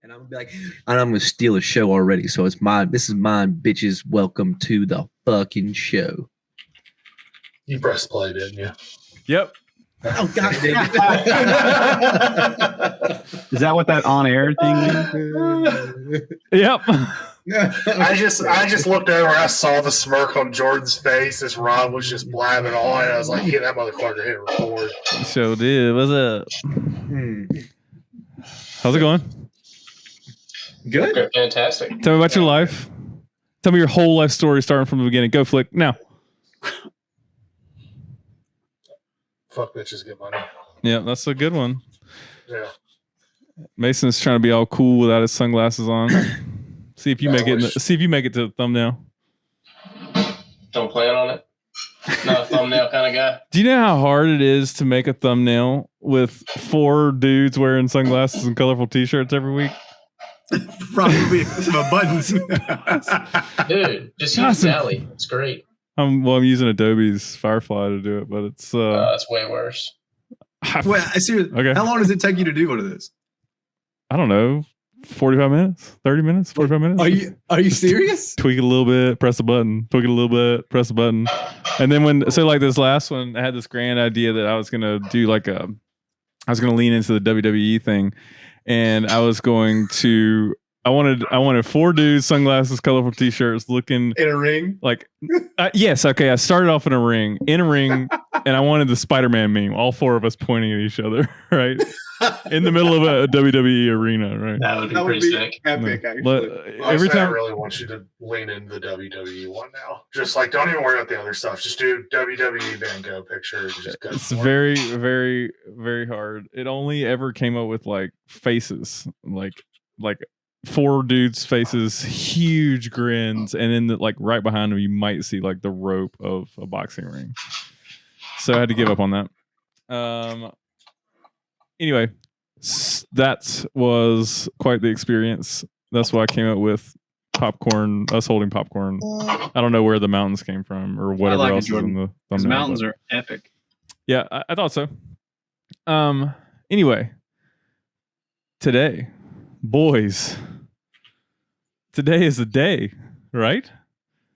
and I'm gonna be like, and I'm gonna steal a show already. So it's mine. This is mine, bitches. Welcome to the fucking show. You pressed play, didn't you? Yep. Oh God, damn it. Is that what that on-air thing is? Yep. I just looked over. I saw the smirk on Jordan's face as Ron was just blabbing on. And I was like, "Yeah, that motherfucker hit record." Sure did. What's up? How's it going? Good. Okay, fantastic. Tell me about your life. Tell me your whole life story starting from the beginning. Go, Flick. Now. Fuck bitches, get money. Yeah, that's a good one. Yeah. Mason's trying to be all cool without his sunglasses on. See if you make it. See if you make it to the thumbnail. Don't plan on it. Not a thumbnail kind of guy. Do you know how hard it is to make a thumbnail with 4 dudes wearing sunglasses and colorful T-shirts every week? Probably some buttons. Dude, just use Sally. It's great. I'm using Adobe's Firefly to do it, but it's That's way worse. Wait, seriously, Okay. how long does it take you to do one of those? I don't know, 45 minutes, 30 minutes, 45 minutes. Are you serious? Tweak it a little bit, press a button, tweak it a little bit, press a button. And then like this last one, I had this grand idea that I was going to do I was going to lean into the WWE thing. And I wanted 4 dudes, sunglasses, colorful T-shirts, looking In a ring? like, yes. Okay. I started off in a ring, and I wanted the Spider-Man meme, all 4 of us pointing at each other, right? In the middle of a WWE arena, right? That would be pretty sick. Epic, actually. Every time I really want you to lean into the WWE one now. Just like, don't even worry about the other stuff. Just do WWE Van Gogh picture. Just go It's for it. very, very, very hard. It only ever came up with like faces, like 4 dudes' faces, huge grins, and then right behind them, you might see like the rope of a boxing ring. So I had to give up on that. Anyway, that was quite the experience. That's why I came up with popcorn. Us holding popcorn. I don't know where the mountains came from or whatever like it, else is Jordan. in the Those thumbnail, mountains but- are epic. Yeah, I thought so. Anyway, today, boys, today is the day, right?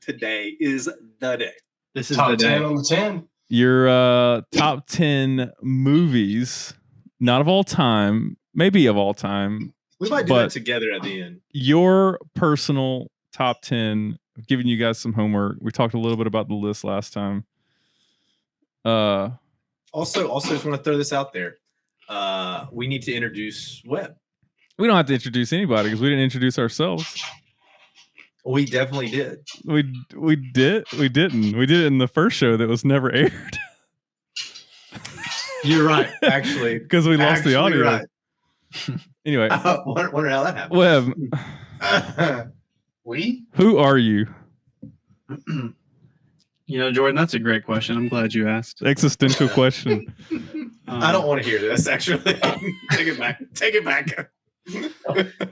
Today is the day. This is Top the 10 day. on the 10. Your top 10 movies, not of all time, maybe of all time. We might do But- that together at the end. Your personal top 10. I've given you guys some homework. We talked a little bit about the list last time. Also, just want to throw this out there. We need to introduce Webb. We don't have to introduce anybody because we didn't introduce ourselves. We definitely did. We didn't. We did it in the first show that was never aired You're right, actually. because we lost the audio. Right. Anyway, Wonder how that happened. Webb, We? who are you? You know, Jordan, that's a great question. I'm glad you asked. Existential question. I don't want to hear this, actually. Take it back. Take it back.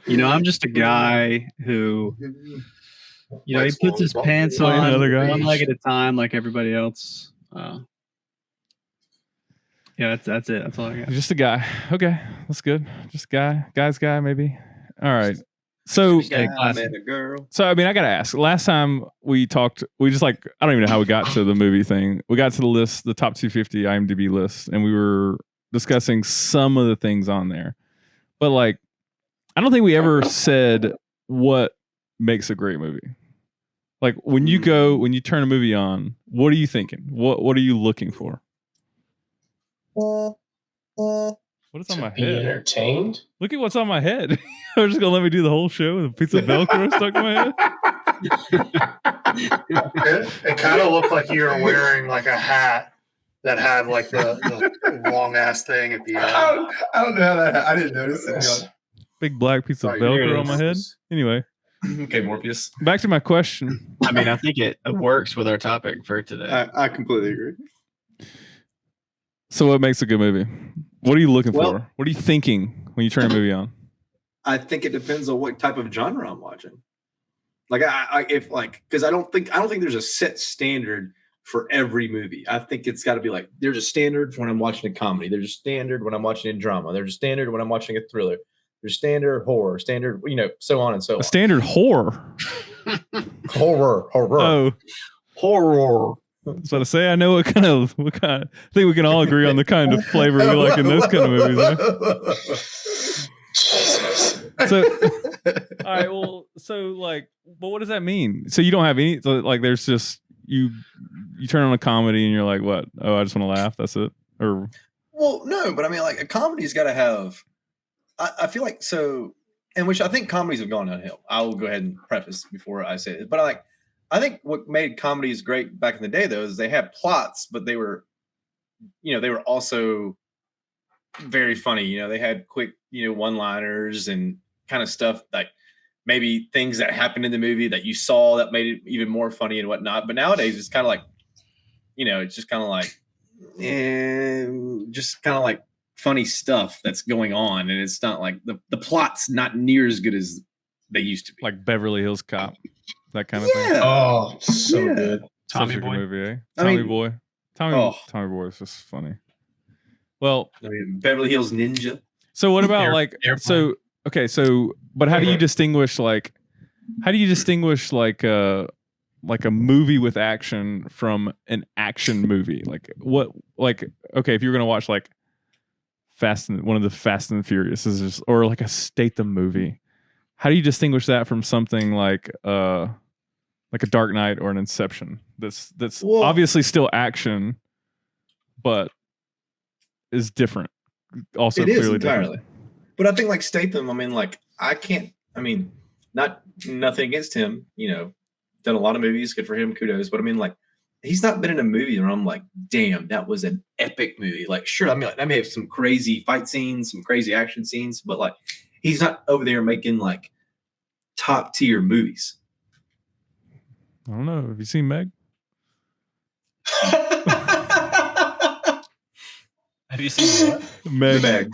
You know, I'm just a guy who, you know, he puts his pants Like on another guy. one leg at a time, like everybody else. Yeah, that's it. That's all I got. Just a guy. Okay, that's good. Just a guy. Guy's guy, maybe. All right. So, Yeah, classic. And a girl. I mean, I gotta ask. Last time we talked, we just I don't even know how we got to the movie thing. We got to the list, the top 250 IMDb list, and we were discussing some of the things on there. But I don't think we ever said what makes a great movie. Like when you turn a movie on, what are you thinking? What are you looking for? What is on my Be head? entertained. Look at what's on my head. You're just gonna let me do the whole show with a piece of Velcro stuck to my head? It kind of looked like you were wearing like a hat that had like the long ass thing at the end. I don't know how that happened. I didn't notice it. Big black piece of Oh, here it Velcro on my head. is. Anyway, Okay, Morpheus. back to my question. I mean, I think it works with our topic for today. I completely agree. So what makes a good movie? What are you looking Well- for? What are you thinking when you turn a movie on? I think it depends on what type of genre I'm watching. Because I don't think there's a set standard for every movie. I think it's got to be like, there's a standard when I'm watching a comedy. There's a standard when I'm watching a drama. There's a standard when I'm watching a thriller. There's standard horror, standard, so on and so on. A standard horror. Horror. Oh, Horror. so to say, I know what kind of. I think we can all agree on the kind of flavor we like in those kind of movies. Huh? So, all right. Well, so but what does that mean? So you don't have any. So there's just you turn on a comedy and you're like, what? Oh, I just want to laugh. That's it. Or Well, no, but I mean, a comedy's got to have. I feel like so, and which I think comedies have gone downhill. I will go ahead and preface before I say it, but I think what made comedies great back in the day, though, is they had plots, but they were also very funny. They had quick, one-liners and kind of stuff like maybe things that happened in the movie that you saw that made it even more funny and whatnot. But nowadays, it's kind of like, it's just kind of like, funny stuff that's going on, and it's not like the plot's not near as good as they used to be. like Beverly Hills Cop, that kind of thing. Oh, so good. Tommy Tommy Boy Boy. movie, eh? I Tommy mean- Boy. Tommy Boy is just funny. Well, I mean, Beverly Hills Ninja. so what about Airplane. but how do you distinguish a movie with action from an action movie? Okay, if you're gonna watch one of the Fast and the Furious or like a Statham movie, how do you distinguish that from something like a Dark Knight or an Inception that's Well- obviously still action, but is different? Also, It is clearly entirely. different. But I think Statham, nothing against him, done a lot of movies, good for him, kudos. But he's not been in a movie where I'm like, damn, that was an epic movie. Sure, I may have some crazy fight scenes, some crazy action scenes, but he's not over there making top tier movies. I don't know. Have you seen Meg? Have you seen what? Meg. Meg.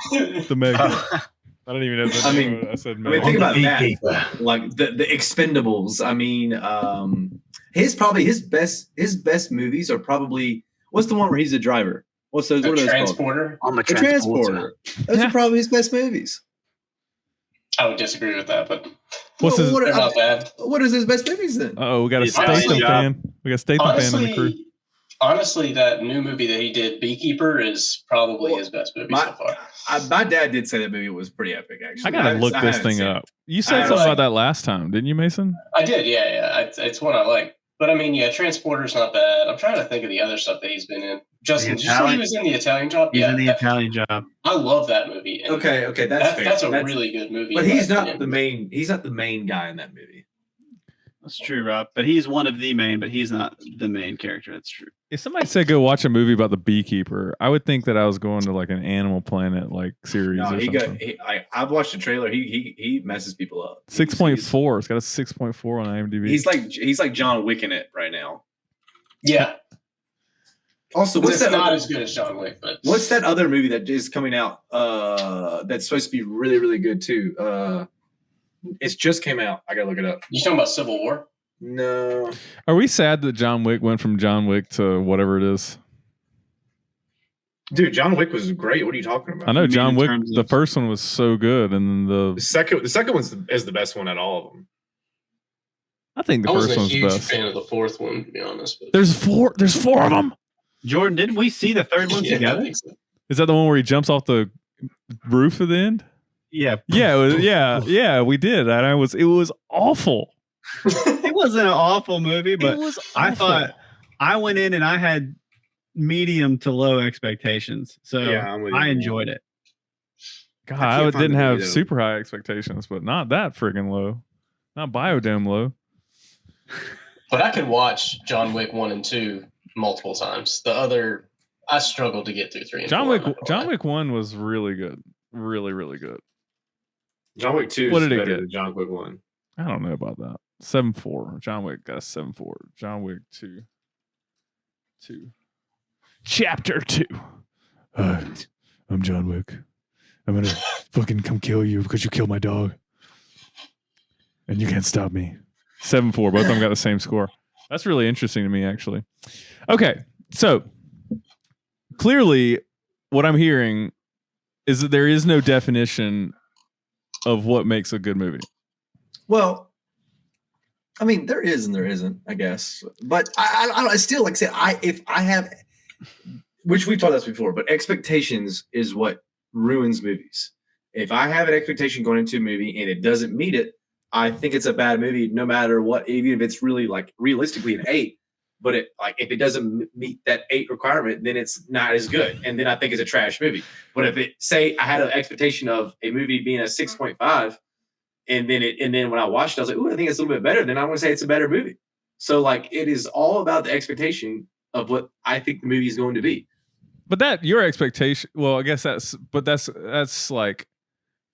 The Meg. I don't even know. I mean- I said I Meg. mean, think about that. Beekeeper. The Expendables. His best movies are probably, what's the one where he's a driver? What are those called? Transporter. I'm a The Transporter. Those are probably his best movies. I would disagree with that, but What's his? they're not bad. What is his best movies then? Oh, we got a It's Statham Statham job. fan. We got a Statham fan in the crew. Honestly, that new movie that he did, Beekeeper, is probably his best movie so far. My dad did say that movie was pretty epic, actually. I gotta look this haven't thing seen it. up. You said I something like- about that last time, didn't you, Mason? I did, yeah. It's one I like. But Transporter's not bad. I'm trying to think of the other stuff that he's been in. Justin, did you say he was in the Italian Job? He's in the that- Italian Job. I love that movie. And Okay, that's fair. that's a really good movie. But in he's my not opinion. the main. He's not the main guy in that movie. That's true, Rob. But he's one of the main, but he's not the main character. That's true. If somebody said go watch a movie about the beekeeper, I would think that I was going to an Animal Planet series No, or something. I've watched the trailer. He messes people up. 6.4. It's got a 6.4 on IMDb. He's like John Wick in it right now. Yeah. Also, It's not as good as John Wick, but what's that other movie that is coming out? That's supposed to be really, really good too. It's just came out. I gotta look it up. you talking about Civil War? No, Are we sad that John Wick went from John Wick to whatever it is? dude, John Wick was great. What are you talking about? I know You mean John in Wick. terms The of- first one was so good, and then The second one is the best one out of all of them. I think the I was first a one's the huge best. fan of the fourth one, to be honest. But There's four of them. Jordan, didn't we see the third one yeah, I together? think so. Is that the one where he jumps off the roof at the end? Yeah. Yeah, yeah, we did. And it was awful. It wasn't an awful movie, but it was I awful. thought I went in and I had medium to low expectations. So I'm with you. I enjoyed it. God, I I, can't find didn't the have movie, though. super high expectations, but not that friggin' low. Not biodome low. But I could watch John Wick 1 and 2 multiple times. The other, I struggled to get through 3 and 4. I'm not gonna John lie. Wick 1 was really good. Really, really good. John Wick 2 What is did it better get? than John Wick 1. I don't know about that. 7.4. John Wick got a 7.4. John Wick 2. Chapter 2. I'm John Wick. I'm gonna fucking come kill you because you killed my dog. And you can't stop me. 7.4. Both of them got the same score. That's really interesting to me, actually. Okay, so clearly what I'm hearing is that there is no definition of what makes a good movie? Well, I mean, there is and there isn't, I guess. But I still, like I said, if I have, which we've talked about this before, but expectations is what ruins movies. If I have an expectation going into a movie and it doesn't meet it, I think it's a bad movie, no matter what, even if it's really like realistically an 8. But if it doesn't meet that 8 requirement, then it's not as good. And then I think it's a trash movie. But if say I had an expectation of a movie being a 6.5, and then when I watched it, I was like, ooh, I think it's a little bit better. Then I want to say it's a better movie. So like it is all about the expectation of what I think the movie is going to be. But that your expectation, well, I guess that's like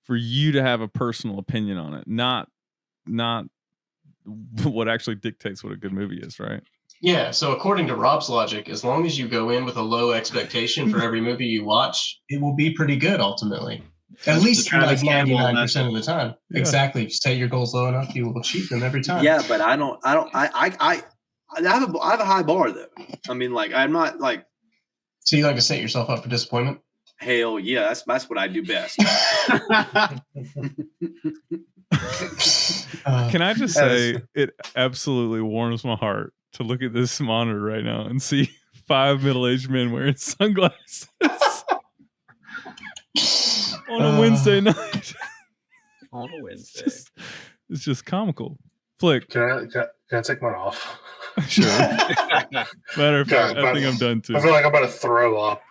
for you to have a personal opinion on it, not what actually dictates what a good movie is, right? Yeah, so according to Rob's logic, as long as you go in with a low expectation for every movie you watch, it will be pretty good ultimately. At least like 99% of the time. Yeah. Exactly. If you set your goals low enough, you will achieve them every time. Yeah, but I have a high bar though. I mean, like I'm not like. So you like to set yourself up for disappointment? Hell yeah, that's what I do best. Can I just say it absolutely warms my heart to look at this monitor right now and see 5 middle-aged men wearing sunglasses on a Wednesday night. On a Wednesday. It's just comical. Flick. Can I take mine off? Sure. Matter of fact, I think I'm done too. I feel like I'm about to throw up.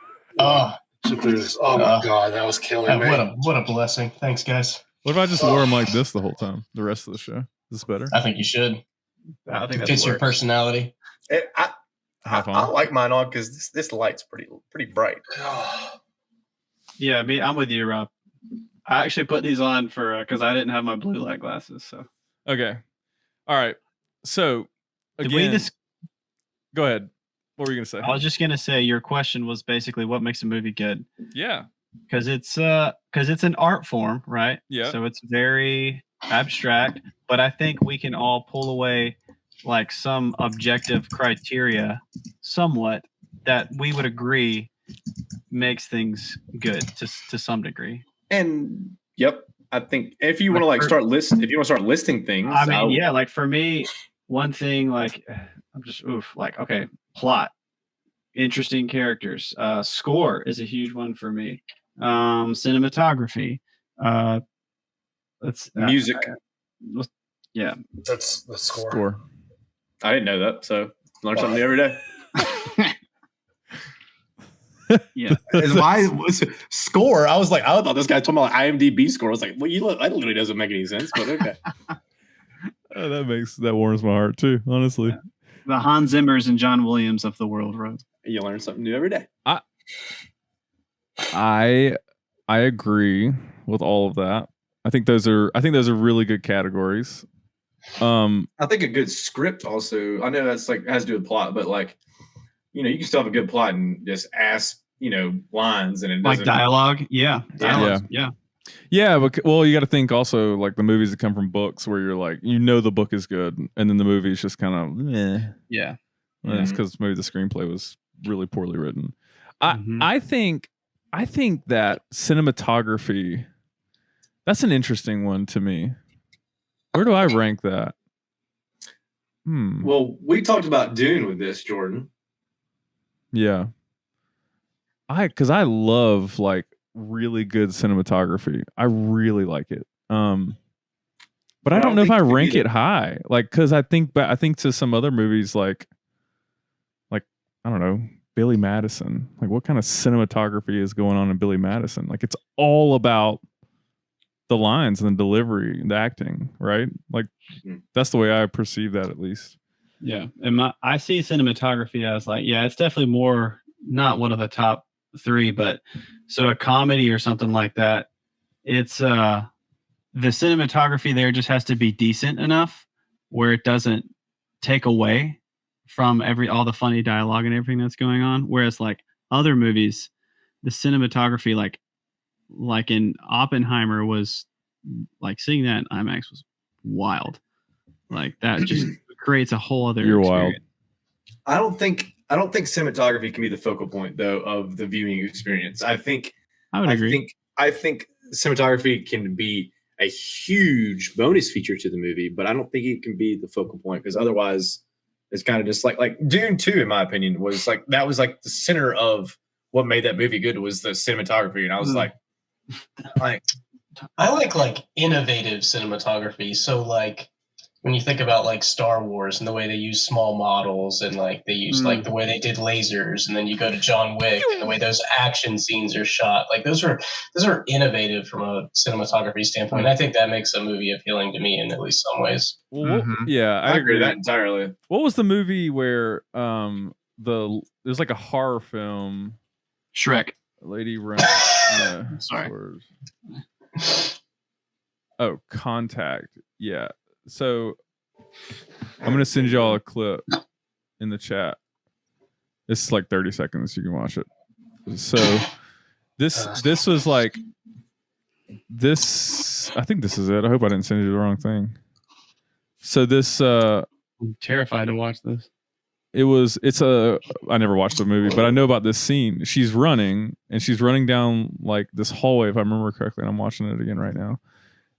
Through this. Oh my god, that was killing me. What a blessing. Thanks, guys. What if I just wore them like this the whole time? The rest of the show. Is this better? I think you should. I think fits your personality. I like mine on because this light's pretty bright. Yeah, I'm with you, Rob. I actually put these on for because I didn't have my blue light glasses. So okay, all right. So again, go ahead. What were you gonna say? I was just gonna say your question was basically what makes a movie good. Yeah, because it's an art form, right? Yeah. So it's very abstract, but I think we can all pull away like some objective criteria, somewhat that we would agree makes things good to some degree. And yep, I think if you want to start listing things, I mean, yeah, like for me, one thing like I'm just okay, plot, interesting characters, score is a huge one for me. Cinematography, music. Yeah, that's the score. I didn't know that, so learn something new every day. Yeah, score. I thought this guy talking about IMDb score. I was like, well, that literally doesn't make any sense, but okay. That warms my heart too, honestly. Yeah. The Hans Zimmers and John Williams of the world, Road. You learn something new every day. I agree with all of that. I think those are really good categories. I think a good script also. I know that's has to do with plot, but you can still have a good plot and just ask lines and it doesn't, dialogue. Yeah. But you got to think also like the movies that come from books where you're like the book is good and then the movie is just kind of yeah. It's because maybe the screenplay was really poorly written. I think that cinematography, that's an interesting one to me. Where do I rank that? Well, we talked about Dune with this, Jordan. Yeah. Because I love like really good cinematography. I really like it. But I don't know if I rank it high. Like, because I think to some other movies like I don't know, Billy Madison. Like, what kind of cinematography is going on in Billy Madison? Like, it's all about the lines and the delivery and the acting, right? Like, that's the way I perceive that, at least. Yeah, and I see cinematography as it's definitely more not one of the top 3, but so a comedy or something like that. It's the cinematography there just has to be decent enough where it doesn't take away from all the funny dialogue and everything that's going on. Whereas like other movies, the cinematography, like in Oppenheimer, was like seeing that in IMAX was wild. Like that just creates a whole other experience. Wild. I don't think cinematography can be the focal point though of the viewing experience. I would agree. I think cinematography can be a huge bonus feature to the movie, but I don't think it can be the focal point because otherwise it's kind of just like Dune 2, in my opinion, was like that was like the center of what made that movie good was the cinematography. And I was like I like innovative cinematography. So like when you think about like Star Wars and the way they use small models and like they use like the way they did lasers, and then you go to John Wick and the way those action scenes are shot, like those are innovative from a cinematography standpoint. I think that makes a movie appealing to me in at least some ways. Well, yeah, I agree with that entirely. What was the movie where there's like a horror film? Shrek. Lady run. No, Sorry. Oh, Contact. Yeah. So I'm gonna send y'all a clip in the chat. This is like 30 seconds. You can watch it. So this was like this. I think this is it. I hope I didn't send you the wrong thing. So this. I'm terrified to watch this. I never watched the movie, but I know about this scene. She's running down like this hallway, if I remember correctly, and I'm watching it again right now.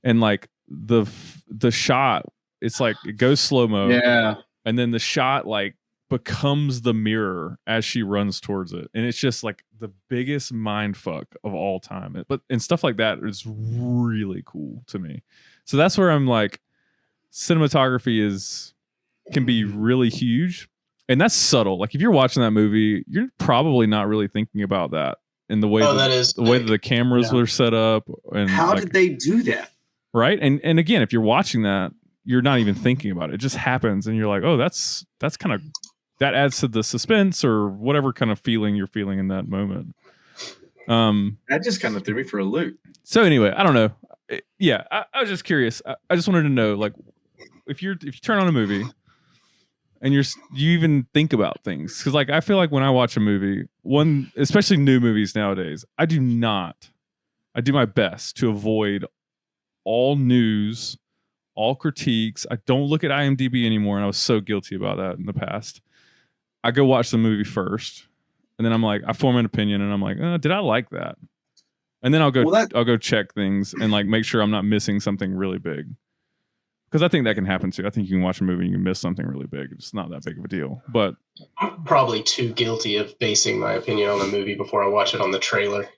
And like the shot, it's like it goes slow-mo. Yeah. And then the shot like becomes the mirror as she runs towards it. And it's just like the biggest mind fuck of all time. And stuff like that is really cool to me. So that's where I'm like, cinematography can be really huge. And that's subtle. Like if you're watching that movie, you're probably not really thinking about that in the way that the cameras were set up. And how did they do that? Right. And again, if you're watching that, you're not even thinking about it. It just happens, and you're like, oh, that's kind of that adds to the suspense or whatever kind of feeling you're feeling in that moment. That just kind of threw me for a loop. So anyway, I don't know. Yeah, I was just curious. I just wanted to know, like, if you turn on a movie and you even think about things, because like I feel like when I watch a movie, especially new movies nowadays, I do my best to avoid all news, all critiques. I don't look at IMDb anymore, and I was so guilty about that in the past. I go watch the movie first, and then I'm like, I form an opinion, and I'm like, did I like that? And then I'll go check things and like make sure I'm not missing something really big. Because I think that can happen too. I think you can watch a movie and you can miss something really big. It's not that big of a deal. But I'm probably too guilty of basing my opinion on a movie before I watch it on the trailer.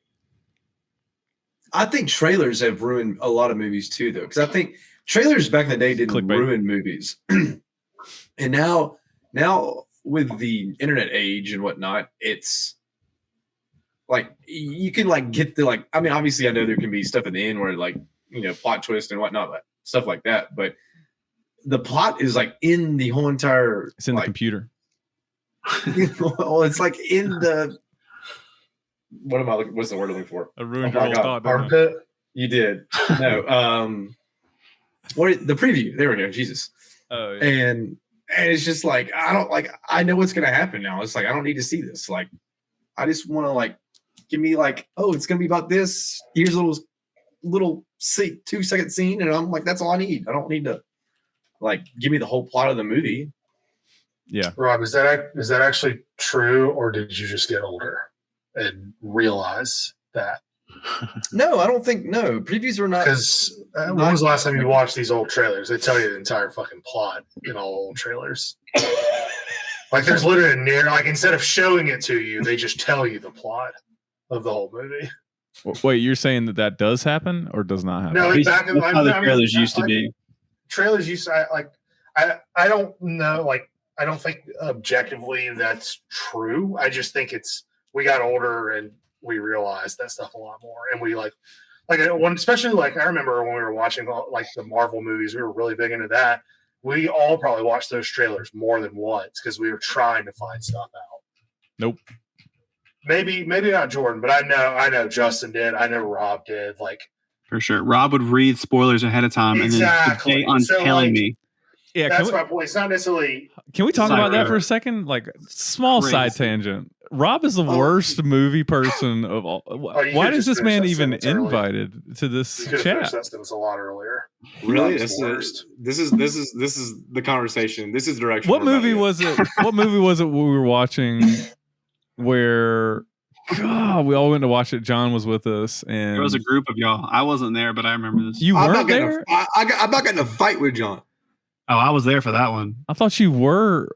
I think trailers have ruined a lot of movies too, though. Because I think trailers back in the day didn't ruin movies. And now with the internet age and whatnot, it's like you can like get the like. I mean, obviously, I know there can be stuff at the end where like plot twist and whatnot, but stuff like that. But the plot is like in the whole entire. It's in the computer. Well, it's like in the. What am I looking? What's the word I'm looking for? I ruined your whole thought. Armpit. You did. No. What the preview? There we go. Jesus. Oh. Yeah. And it's just like I know what's gonna happen now. It's like I don't need to see this. Like I just want to like give me like, oh, it's gonna be about this. Here's a little 2-second scene, and I'm like, that's all I need. I don't need to like give me the whole plot of the movie. Yeah. Rob, is that actually true, or did you just get older and realize that? No, I don't think. No, previews are not. Because when was the last time you watched these old trailers? They tell you the entire fucking plot in all old trailers. Like there's literally like instead of showing it to you, they just tell you the plot of the whole movie. Wait, you're saying that does happen or does not happen? No, back in how the trailers used to be. Trailers used to I don't know. Like I don't think objectively that's true. I just think we got older and we realized that stuff a lot more, and we like when especially like I remember when we were watching like the Marvel movies, we were really big into that. We all probably watched those trailers more than once because we were trying to find stuff out. Nope. Maybe not Jordan, but I know Justin did. I know Rob did. Like for sure, Rob would read spoilers ahead of time and then stay on telling me. Yeah, that's my point. It's not necessarily. Can we talk about that for a second? Like small side tangent. Rob is the worst movie person of all. Why is this man even invited to this chat? That was a lot earlier. Really? This is the conversation. This is direction. What movie was it? What movie was it we were watching where God, we all went to watch it. John was with us, and There was a group of y'all. I wasn't there, but I remember this. You I'm weren't not getting there? I'm not getting a fight with John. Oh, I was there for that one. I thought you were.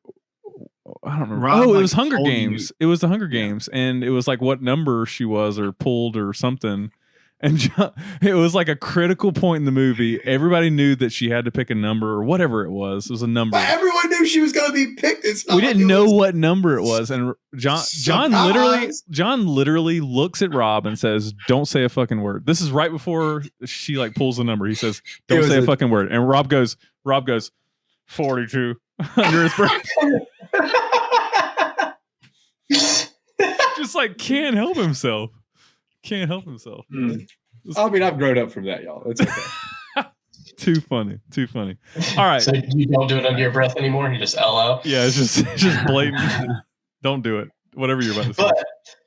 I don't remember. Rob, It like, was Hunger told you- Games. It was the Hunger Games, and it was like what number she was or pulled or something. And John, it was like a critical point in the movie. Everybody knew that she had to pick a number or whatever it was. It was a number. But everyone knew she was going to be picked. It's not We like didn't it know was- what number it was, and Surprise! John literally looks at Rob and says, "Don't say a fucking word." This is right before she like pulls the number. He says, "Don't was say a a- fucking word," and Rob goes, 42 under his breath. Just like can't help himself. Can't help himself. I mean, I've grown up from that, y'all. It's okay. Too funny. Too funny. All right. So you don't do it under your breath anymore. You just LO. Yeah, it's just blatant. Don't do it. Whatever you're about to say. But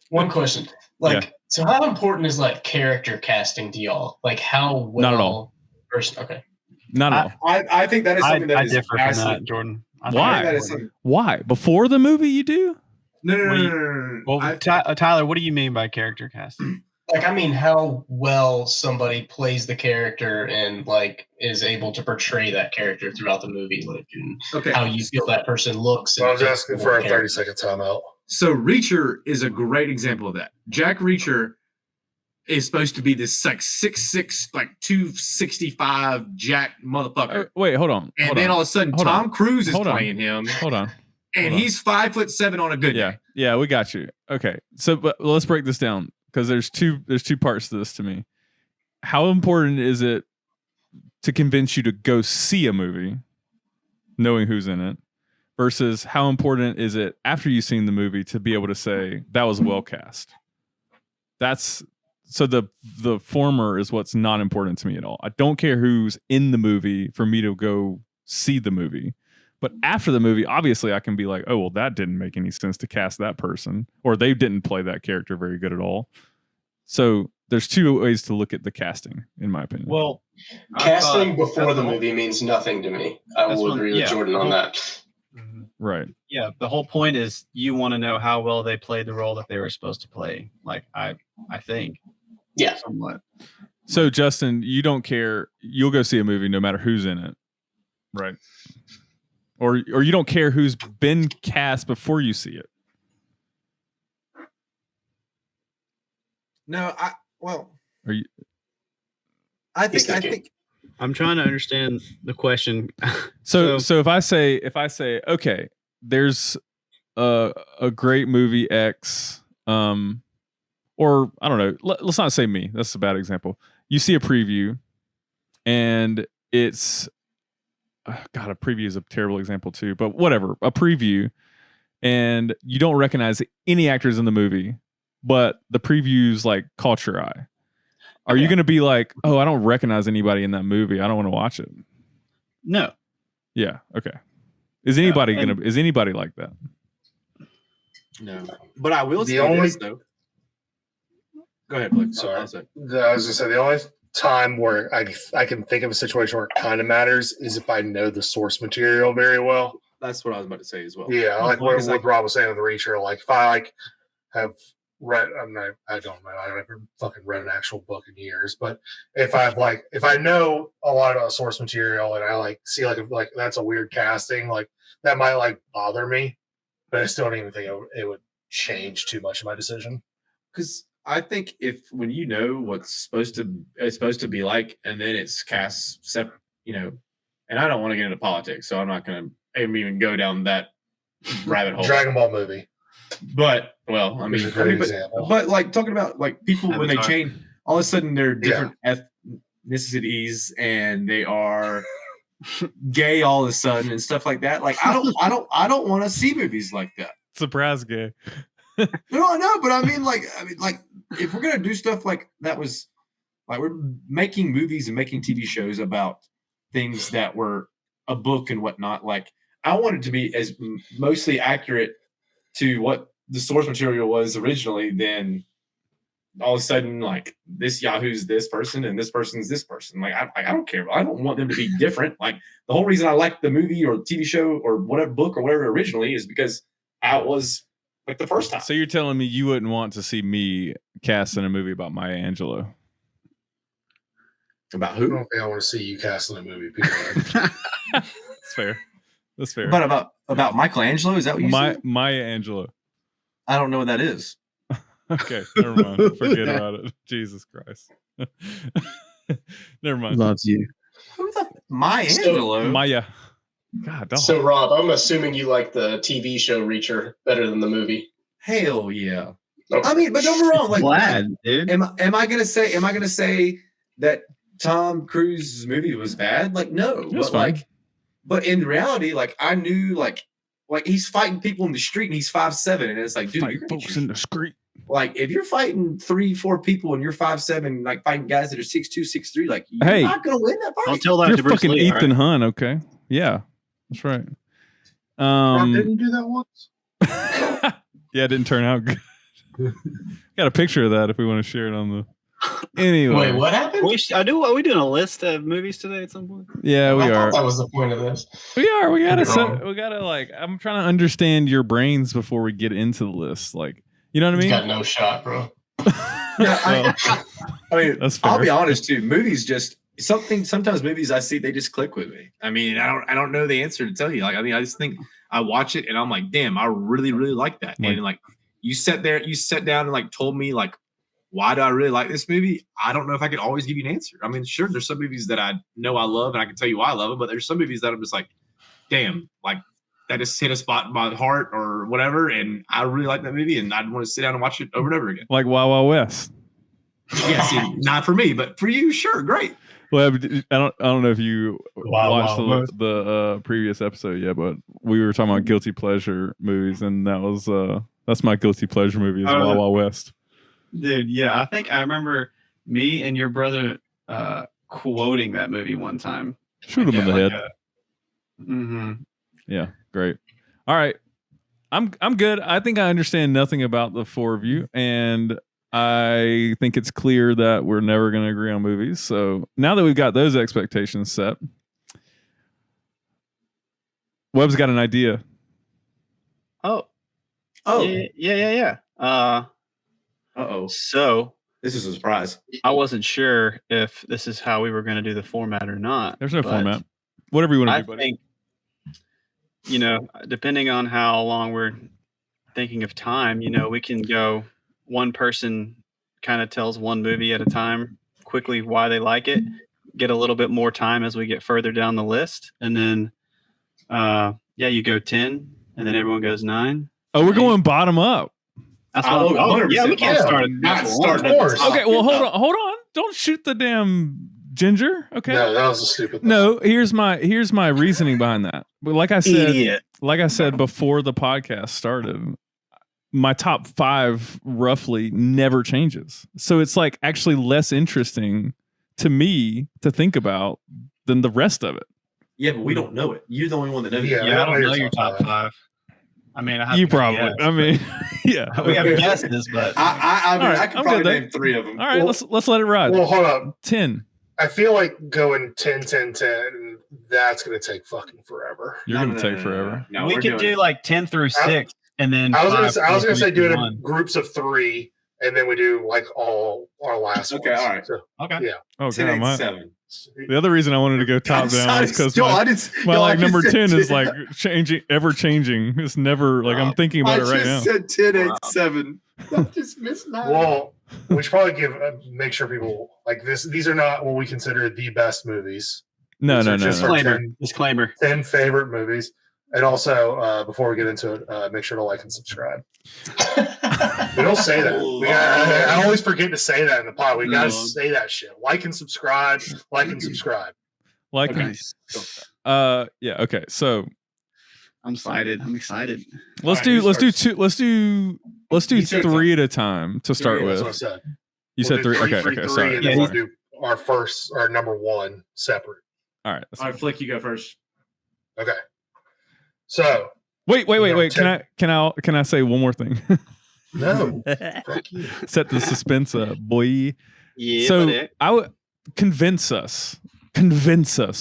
one question, like, so how important is like character casting to y'all? Like, how well? Not at all. Okay. Not at all. I think that is I something that is differ from vastly- that, Jordan. I Why? I think think that it's is important. something- Why? Before the movie you do? No, no, What do no, you- no, no, no. Well, Tyler, what do you mean by character casting? Like, I mean, how well somebody plays the character and like is able to portray that character throughout the movie, like, and Okay. how you feel that person looks. I was and asking for a 30-second timeout. So Reacher is a great example of that. Jack Reacher is supposed to be this like 6'6", like 265 Jack motherfucker. Wait, hold on. And hold then on. all of a sudden Hold on. Tom Cruise is Hold on. playing him. Hold on. And Hold on. he's 5'7" on a good Yeah. day. Yeah, we got you. Okay. So but let's break this down because there's two parts to this to me. How important is it to convince you to go see a movie knowing who's in it versus how important is it after you've seen the movie to be able to say that was well cast? That's so the former is what's not important to me at all. I don't care who's in the movie for me to go see the movie. But after the movie, obviously I can be like, oh, well, that didn't make any sense to cast that person, or they didn't play that character very good at all. So there's two ways to look at the casting, in my opinion. Well, Casting before the movie means nothing to me. I That's will what- agree with yeah. Jordan on that. Right. Yeah, the whole point is you want to know how well they played the role that they were supposed to play. Like I think. Yeah. Somewhat. So Justin, you don't care. You'll go see a movie no matter who's in it, right? Or you don't care who's been cast before you see it. No, Are you? I He's think I'm trying to understand the question. So if I say okay, there's a great movie X, or I don't know. Let's not say me. That's a bad example. You see a preview, and it's God. A preview is a terrible example too. But whatever, a preview, and you don't recognize any actors in the movie, but the previews like caught your eye. Are you going to be like, oh, I don't recognize anybody in that movie. I don't want to watch it. No. Yeah. Okay. Is anybody and- is anybody like that? no. But I will The say only- this though. Go ahead, Blake. Sorry. I'll say. I was gonna say the only time where I can think of a situation where it kind of matters is if I know the source material very well. That's what I was about to say as well. Yeah, like what, Because, what Rob was saying with the Reacher. Like if I like have read, I don't know, I haven't fucking read an actual book in years. But if I know a lot of source material and I like see like that's a weird casting, like that might like bother me. But I still don't even think it would change too much of my decision. Because I think if when you know what's supposed to be like, and then it's cast separate, and I don't want to get into politics, so I'm not going to even go down that rabbit hole. Dragon Ball movie. But well, I Is mean, a great example. but like talking about like people when they Avatar. change, all of a sudden they're different ethnicities and they are gay all of a sudden and stuff like that. Like I don't want to see movies like that. Surprise gay. No, but I mean, like if we're gonna do stuff like that, was like we're making movies and making TV shows about things that were a book and whatnot. Like I want it to be as mostly accurate to what the source material was originally. Then all of a sudden, like this Yahoo's this person and this person's this person. Like I don't care. I don't want them to be different. Like the whole reason I like the movie or TV show or whatever book or whatever originally is because I was like the first time. So you're telling me you wouldn't want to see me cast in a movie about Maya Angelou? About I who? don't think I want to see you cast in a movie. Period. That's fair. That's fair. But about Michelangelo? Is that what you said? Maya Angelou. I don't know what that is. Okay, never mind. Forget about it. Jesus Christ. Never mind. Loves you. Who the Maya Angelou? Maya. God, dog. So, Rob, I'm assuming you like the TV show Reacher better than the movie. Hell yeah. Okay. I mean, but don't get me wrong. Like, Glad, dude. am I gonna say that Tom Cruise's movie was bad? Like, no. It was But fine. like, but in reality, like I knew like he's fighting people in the street and he's 5'7", and it's like, dude, Fight you're folks in the street. like if you're fighting 3-4 people and you're 5'7", like fighting guys that are 6'2", 6'3", like you're Hey. not gonna win that Don't fight. tell that You're to Bruce fucking Lee. all Ethan right? Hunt, okay? Yeah, that's right. Rob, didn't you do that once? Yeah, it didn't turn out good. Got a picture of that if we want to share it on the. Anyway, Wait, what happened? Are we doing a list of movies today at some point? yeah, we I are. thought that was the point of this. We are. We gotta. Wrong. We gotta like. I'm trying to understand your brains before we get into the list. Like, you know what I He's mean? got no shot, bro. I mean, That's fair. I'll be honest too. Movies just sometimes movies I see they just click with me. I mean, I don't know the answer to tell you. Like, I mean, I just think I watch it and I'm like, damn, I really like that. Like- And like you sat down and like told me like, why do I really like this movie? I don't know if I could always give you an answer. I mean, sure, there's some movies that I know I love and I can tell you why I love them, but there's some movies that I'm just like, damn, like that just hit a spot in my heart or whatever, and I really like that movie and I'd want to sit down and watch it over and over again. Like Wild Wild West. Yeah, see, not for me, but for you, sure, great. Well, I don't know if you Wild watched Wild West. the previous episode yet, but we were talking about guilty pleasure movies, and that's my guilty pleasure movie is Wild Wild West. Dude, yeah, I think I remember me and your brother quoting that movie one time. Shoot him in the head. Mm-hmm. Yeah, great. All right, I'm good. I think I understand nothing about the four of you, and I think it's clear that we're never going to agree on movies. So now that we've got those expectations set, Webb's got an idea. Oh, Oh, yeah. uh-oh. So This is a surprise. I wasn't sure if this is how we were going to do the format or not. There's no but format. Whatever you want to I do, buddy. think, depending on how long we're thinking of time, we can go one person kind of tells one movie at a time, quickly why they like it, get a little bit more time as we get further down the list. And then, you go 10 and then everyone goes 9. Oh, we're going bottom up. That's Oh, what 100%. yeah, we can't Yeah. start Not at start one. at the top. Okay, well, hold on. Don't shoot the damn ginger. Okay. No, that was a stupid. No, here's my reasoning behind that. But like I said, Idiot. before the podcast started, my top 5 roughly never changes. So it's like actually less interesting to me to think about than the rest of it. Yeah, but we don't know it. You're the only one that knows. Yeah. it. Yeah, I don't know your top 5. I mean, I have You to probably. guess, I mean, yeah. but we have guesses, but I mean, All right, I could I'm probably good then. name 3 of them. All right, let's let it ride. Well, hold up. 10. I feel like going 10, 10, 10, that's going to take fucking forever. You're gonna take forever. No, we we're could doing do like 10 through 6, and then I was 5 gonna through say do it 1. in groups of 3, and then we do like all our last. Okay, ones. all right. So, Okay. yeah. Oh 10, god, 8, my, 7. the other reason I wanted to go top down is because my number 10 is like ever changing. It's never like I'm thinking about it right now. said 10, 8, 7. I just missed 9. Well, we should probably make sure people like this. These are not what we consider the best movies. No. These are just our Disclaimer. 10 favorite movies. And also, before we get into it, make sure to like and subscribe. We don't say that. I always forget to say that in the pod. We gotta say that shit. Like and subscribe. Like and subscribe. Like, Okay. yeah, okay. So I'm excited. let's All do right, let's do who starts? two let's do You said 3 at a time to start That's with. what I said. You said 3. Okay, okay, sorry. And then we'll do our number 1 separate. All right. All right, Flick, you go first. Okay. So Wait. Yeah, Can I say one more thing? no, fuck you. Set the suspense up, boy. Yeah. So I would convince us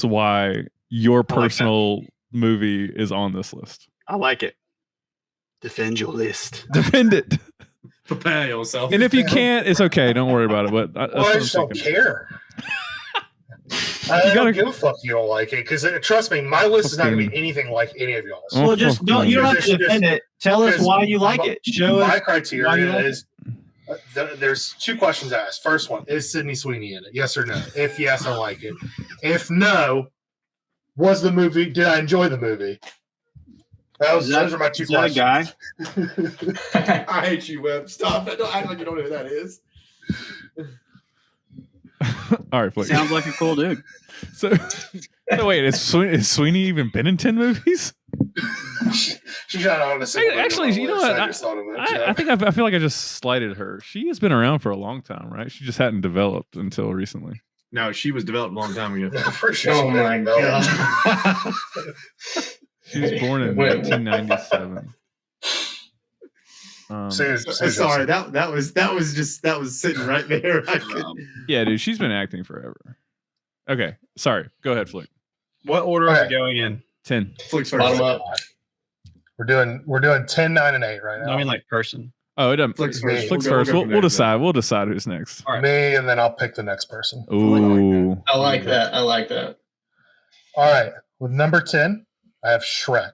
why your that. personal movie is on this list. I like it. Defend your list. Defend it. Prepare yourself. And if you can't, it's okay. Don't worry about it. But that's Well, what I I'm just don't thinking. care. I gotta- don't give a fuck if you don't like it because trust me, my list is not going to be Fucking- anything like any of y'all's. Oh, Well, just don't. You don't have to defend it. Tell us why you like it. Show My us. why you criteria like is there's two questions asked. First one, is Sydney Sweeney in it? Yes or no? If yes, I like it. If no, did I enjoy the movie? Those are my two Is that a questions. guy? I hate you, Webb. Stop. Don't act like you don't know who that is. All right, Flick. Sounds like a cool dude. So wait, is Sweeney even been in 10 movies? She's not on the same. Actually, you know what? I just thought of it. I think I feel like I just slighted her. She has been around for a long time, right? She just hadn't developed until recently. No, she was developed a long time ago. For sure. Oh my god. She was born in Wait. 1997. Sorry, that was sitting right there. I couldn't. Yeah, dude, she's been acting forever. Okay, sorry. Go ahead, Flick. What order are Alright. we going in? 10. Flicks first. Bottom up. We're doing 10, 9, and 8 right now. I mean, like person. Oh, it doesn't. Flick's Flick's first. first. We'll go We'll from there. decide. We'll decide who's next. All right. Me, and then I'll pick the next person. Ooh. I like that. I like that. All right. With number 10, I have Shrek.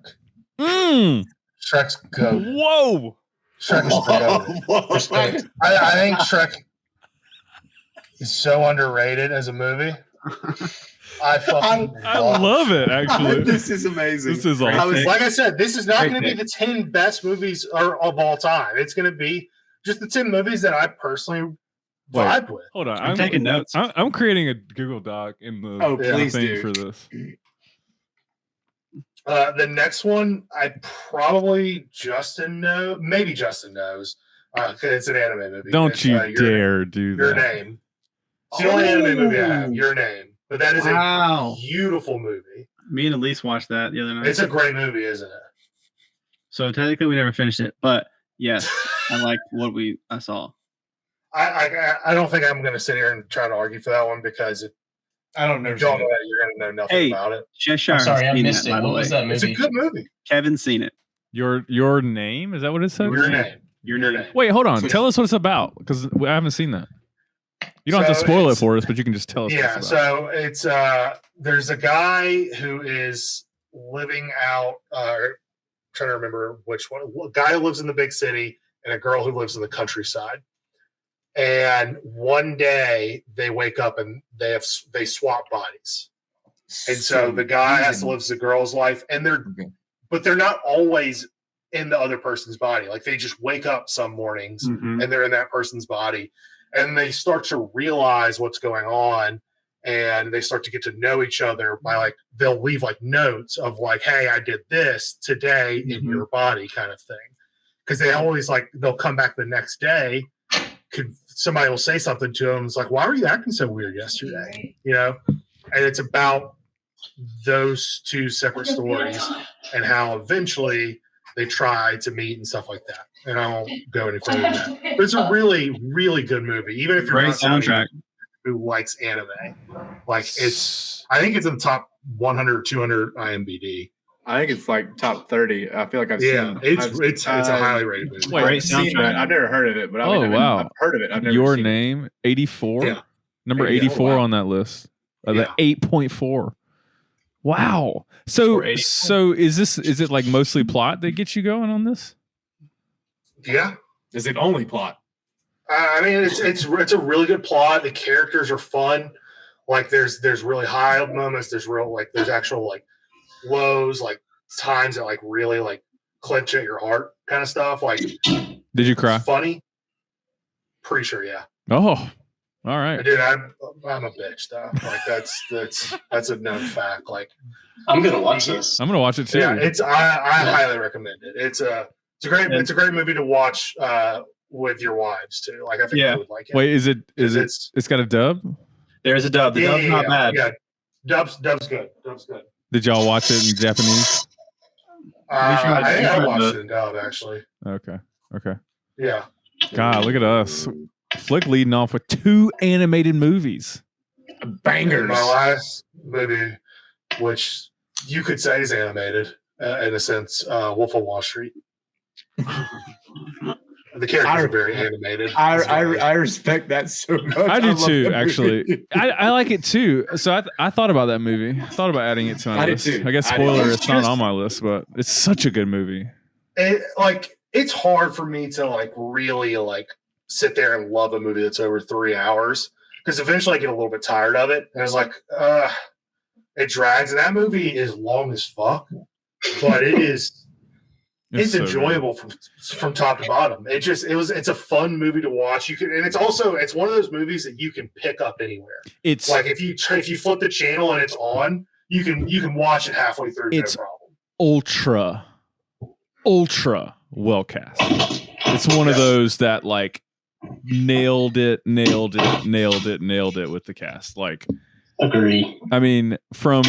Shrek's goat. Whoa. Shrek is goat. Respect. I think Shrek is so underrated as a movie. I fucking I love it, actually. This is amazing. This is awesome. Like I said, this is not Great going to be pick. the 10 best movies of all time. It's going to be just the 10 movies that I personally Wait. vibe with. Hold on. I'm taking notes. I'm creating a Google Doc in the Oh, the please thing do. for this. The next one, I probably maybe Justin knows. 'Cause it's an anime movie. Don't It's, you Your- dare do Your that. Name. It's the only anime movie I have. Your Name. But that is a Wow. beautiful movie. Me and Elise watched that the other night. It's a great movie, isn't it? So technically, we never finished it, but yes, I liked what I saw. I don't think I'm going to sit here and try to argue for that one because if I don't know. you don't know that, you're going to know nothing Hey. about it. Cheshire. I'm sorry, has I seen missed that, it. by the What was way. that It's a movie? good movie. Kevin's seen it. Your name? Is that what it said? Your Name. Your Your name. Name. Wait, hold on. Tell us what it's about because I haven't seen that. You don't have to So spoil it it's- for us, but you can just tell us. Yeah, what it's about. so it's there's a guy who is living out trying to remember which one. A guy who lives in the big city and a girl who lives in the countryside. And one day they wake up and they swap bodies. And so the guy has to live the girl's life and but they're not always in the other person's body. Like they just wake up some mornings Mhm. and they're in that person's body and they start to realize what's going on and they start to get to know each other by like they'll leave like notes of like, hey, I did this today in Mhm. your body kind of thing, because they always like they'll come back the next day, somebody will say something to them, it's like, why were you acting so weird yesterday, and it's about those two separate stories and how eventually they try to meet and stuff like that. And I won't go any further than that. But it's a really, really good movie. Even if you're Great not somebody soundtrack. who likes anime. Like I think it's in the top 100 or 200 IMDb. I think it's like top 30. I feel like I've Yeah, seen. it's a highly rated movie. Wait, Great I've seen soundtrack. it. I've never heard of it, but I Oh, mean, wow. I've heard of it. I've never Your seen it. name, 84? Yeah. Number 84, 84 wow. on that list. The Yeah. 8.4. Wow. So 480. is it like mostly plot that gets you going on this? Yeah. Is it only plot? I mean, it's a really good plot. The characters are fun. Like there's really high moments. There's actual like lows, like times that like really like clench at your heart kind of stuff. Like Did you cry? funny. Pretty sure, yeah. Oh, all right. Dude, I'm a bitch though. Like that's a known fact. Like I'm gonna watch this. I'm gonna watch it too. yeah, I highly recommend it. It's a great movie to watch with your wives too. Like I think Yeah. you would like it. Wait, is it It's it's got a dub? There's a dub. The dub's not bad. Yeah, Dub's good. Dub's good. Did y'all watch it in Japanese? I think I tried watched to- it in dub actually. Okay. Yeah. God, look at us. Flick leading off with 2 animated movies. Bangers. My last movie, which you could say is animated in a sense, Wolf of Wall Street. The characters are very animated. I respect that so much. I do love too, that actually. movie. I like it too. So I thought about that movie. I thought about adding it to my I did list. too. I guess I did. spoiler, It's it's not just- on my list, but it's such a good movie. It's hard for me to like really like sit there and love a movie that's over 3 hours because eventually I get a little bit tired of it. And it's like, it drags. And that movie is long as fuck, but it's so good. enjoyable from top to bottom. It's a fun movie to watch. You can, and it's one of those movies that you can pick up anywhere. It's Like if you flip the channel and it's on, you can watch it halfway through. It's- No problem. ultra well cast. It's one of those that like nailed it with the cast. Like, Agree. I mean, from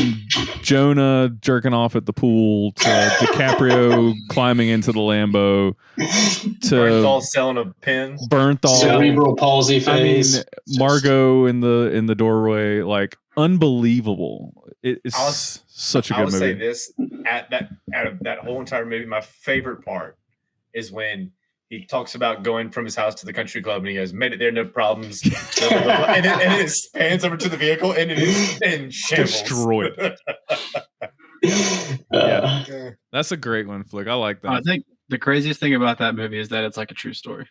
Jonah jerking off at the pool to DiCaprio climbing into the Lambo to Bernthal selling a pen. Bernthal. Cerebral palsy I mean, phase. Margot in the doorway, like unbelievable. It's such a I good will say movie. this: out of that whole entire movie, my favorite part is when he talks about going from his house to the country club, and he goes, "Made it there, no problems." and it spans over to the vehicle, and it is in shambles. Destroyed. Yeah. That's a great one, Flick. I like that. I think the craziest thing about that movie is that it's like a true story.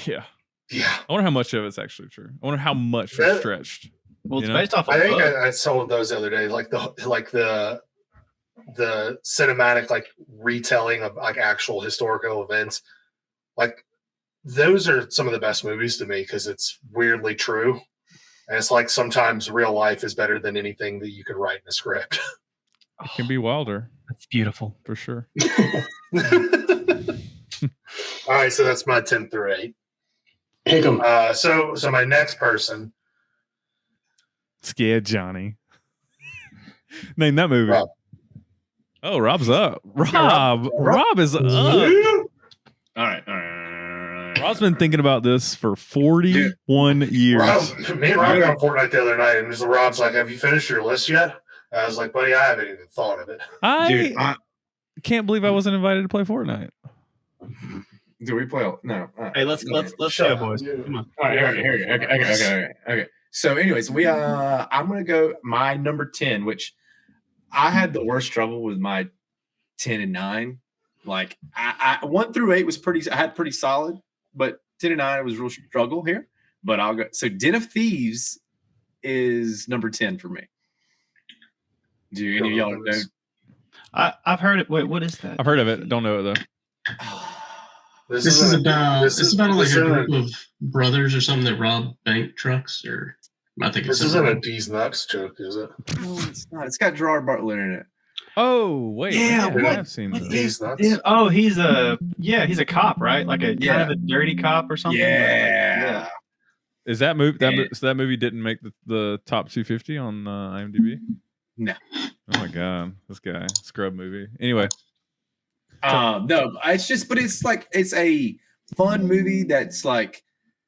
Yeah. Yeah. I wonder how much of it's actually true. I wonder how much Yeah. was stretched. Well, it's You know? based off of I a think book. I saw those the other day, like the cinematic like retelling of like actual historical events. Like those are some of the best movies to me because it's weirdly true, and it's like sometimes real life is better than anything that you could write in a script. It can be wilder That's beautiful. for sure. All right, so that's my 10 through 8. Pick 'em. So my next person, Scared Johnny. Name that movie. Rob. Oh, Rob's up. Rob is up. All right. Rob's been thinking about this for 41 years. Me and Rob got on Fortnite the other night, and Mr. Rob's like, "Have you finished your list yet?" I was like, "Buddy, I haven't even thought of it." Dude, Can't believe I wasn't invited to play Fortnite. do we play? No. Hey, let's Shut go, up. boys. Come on. All right, here we go. Okay. So, anyways, I'm gonna go my number 10, which I had the worst trouble with my 10 and 9. Like I 1 through 8 was pretty solid, but 10 and 9 was real struggle here. But I'll go. So, Den of Thieves is number 10 for me. Do any of y'all know? I've heard it. Wait, what is that? I've heard of it. Don't know it though. This is about like this a isn't group of brothers or something that rob bank trucks, or I think This it's isn't a D's nuts joke, is it? No, it's not. It's got Gerard Butler in it. Oh, wait. Yeah, I what- have seen what this. D's nuts. Oh, he's a cop, right? Like a kind of a dirty cop or something. Yeah. Is that movie And- so that movie didn't make the top 250 on IMDb? No. Oh my god, this guy scrub movie. Anyway, No, it's a fun movie that's like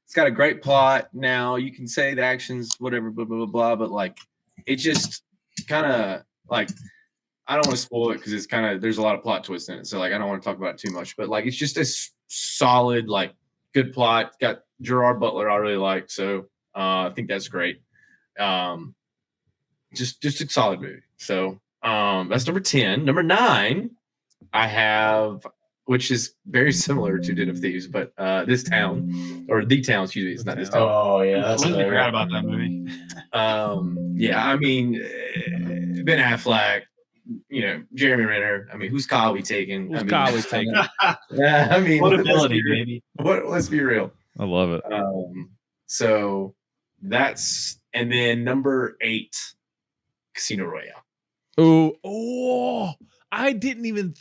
it's got a great plot. Now you can say the actions, whatever, blah blah blah blah, but like it just kind of like I don't want to spoil it because it's kind of there's a lot of plot twists in it, so like I don't want to talk about it too much. But like it's just a solid like good plot. It's got Gerard Butler I really like, so I think that's great. Just a solid movie. So that's number 10. Number 9, I have, which is very similar to Den of Thieves, but This Town, or The Town, excuse me, it's not This Town. Oh yeah, I that's completely forgot about that movie. Yeah, I mean, Ben Affleck, Jeremy Renner. I mean, who's Kyle we taking? Who's I mean, Kyle we taking? I mean, What let's ability, be real. baby. Let's be real. I love it. So that's, and then number 8, Casino Royale. Oh, I didn't even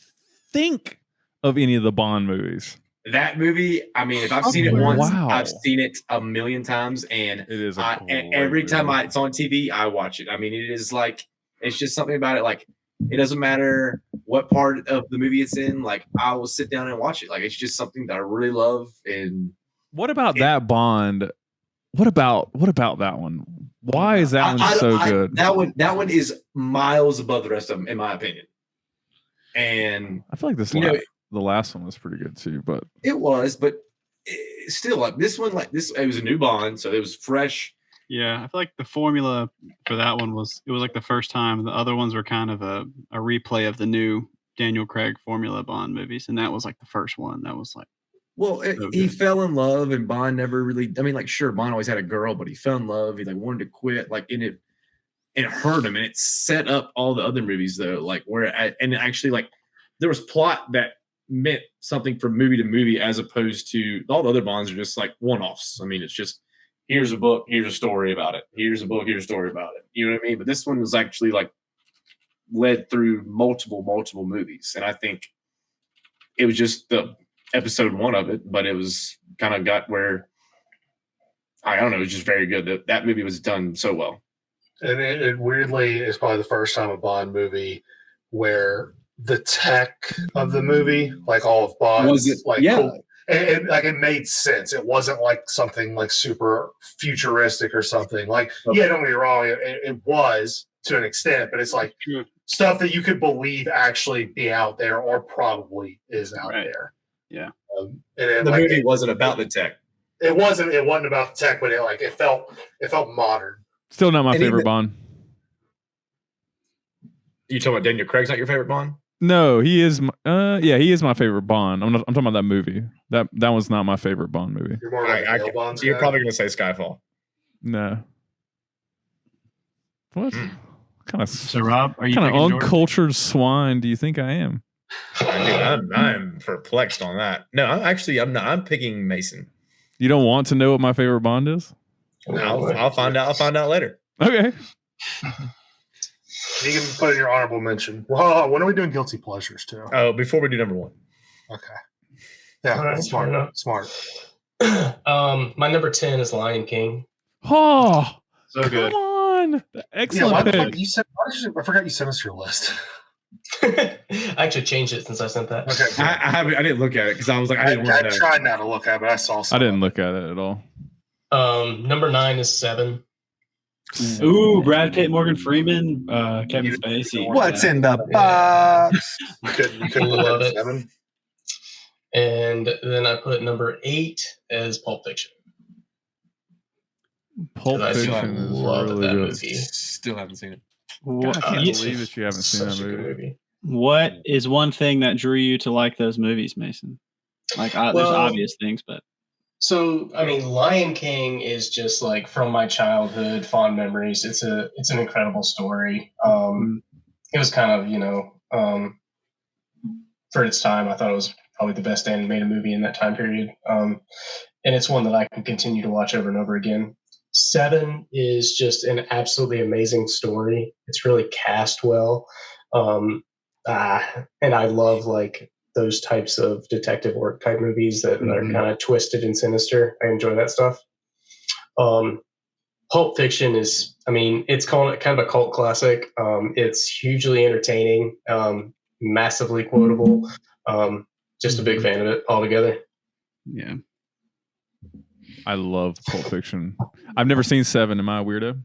think of any of the Bond movies. That movie, I mean, if I've seen it once, Wow. I've seen it a million times, and It is every time it's on TV, I watch it. I mean, it is like it's just something about it. Like it doesn't matter what part of the movie it's in. Like I will sit down and watch it. Like it's just something that I really love. And What about that Bond? What about that one? Why is that one so good? That one is miles above the rest of them, in my opinion. And I feel like this. you know, the last one was pretty good too, but It was, but still, like this one, like this, it was a new Bond, so it was fresh. Yeah, I feel like the formula for that one was like the first time. The other ones were kind of a replay of the new Daniel Craig formula Bond movies, and that was like the first one. That was like, Well, he fell in love, and Bond never really. I mean, like, sure, Bond always had a girl, but he fell in love. He like wanted to quit, like, and it hurt him, and it set up all the other movies though, like and actually, like, there was plot that meant something from movie to movie, as opposed to all the other Bonds are just like one-offs. I mean, it's just here's a book, here's a story about it. Here's a book, here's a story about it. You know what I mean? But this one was actually like led through multiple movies, and I think it was just the episode 1 of it, but it was kind of got where I don't know, it was just very good. That movie was done so well. And it weirdly is probably the first time a Bond movie where the tech of the movie, like all of Bond, Was it? like Yeah. cool. And like it made sense. It wasn't like something like super futuristic or something. Like, yeah, don't get me wrong, it was to an extent, but it's like stuff that you could believe actually be out there or probably is out there. Yeah. And then, The like, movie wasn't about the tech. it wasn't about the tech, but it felt modern. still not my And favorite even- Bond. You talking about Daniel Craig's not your favorite Bond? No, he is. Yeah, he is my favorite Bond. I'm talking about that movie. That was not my favorite Bond movie. You're more like I- a Bond You're guy. probably going to say Skyfall. No. What kind of So Rob, are you kind of picking Jordan? uncultured swine do you think I am? I'm perplexed on that. No, I'm not. I'm picking Mason. You don't want to know what my favorite Bond is? I'll find out. I'll find out later. Okay. You can put in your honorable mention. Well, when are we doing guilty pleasures too? Oh, before we do number 1. Okay. Yeah, All right, fair enough. smart. My number 10 is Lion King. Oh, So come good. on. Yeah, Excellent why the pick. fuck you sent? I forgot you sent us your list. I actually changed it since I sent that. Okay, I didn't look at it because I was like, I I didn't want to know. tried not to look at it, but I saw I something. didn't look at it at all. Number 9 is Seven. Ooh, Brad Pitt, Morgan Freeman, Kevin You- Spacey. What's in the box? You couldn't put Love that it. at 7? And then I put number 8 as Pulp Fiction. Pulp I still Fiction is love really that good. movie. Still haven't seen it. God, I can't you- believe that you haven't seen Such that a good movie. What is one thing that drew you to like those movies, Mason? Like, there's Well- obvious things, but So, I mean, Lion King is just like from my childhood, fond memories. It's an incredible story. It was kind of, for its time, I thought it was probably the best animated movie in that time period. And it's one that I can continue to watch over and over again. Seven is just an absolutely amazing story. It's really cast well. And I love like those types of detective work type movies that are kind of twisted and sinister. I enjoy that stuff. Pulp Fiction is, I mean, it's called kind of a cult classic. It's hugely entertaining, massively quotable. Just a big fan of it altogether. yeah. I love Pulp Fiction. I've never seen Seven. Am I a weirdo?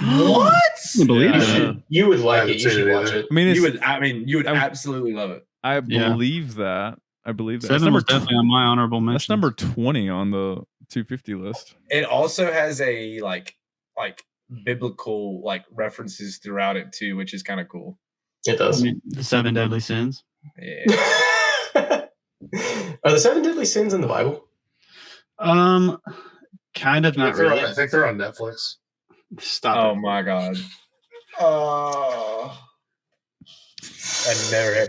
What? I believe Yeah, it. I know. You would I like haven't it. You seen should it watch either. it. I mean, it's, You would I- absolutely love it. I Yeah. believe that. I believe that. Seven was definitely on my honorable mention. That's number 20 on the 250 list. It also has a like biblical like references throughout it too, which is kind of cool. It does. The Seven Deadly Sins. Yeah. Are the seven deadly sins in the Bible? Kind of, not really. I think they're on Netflix. Stop Oh it. my god. Oh. I never had.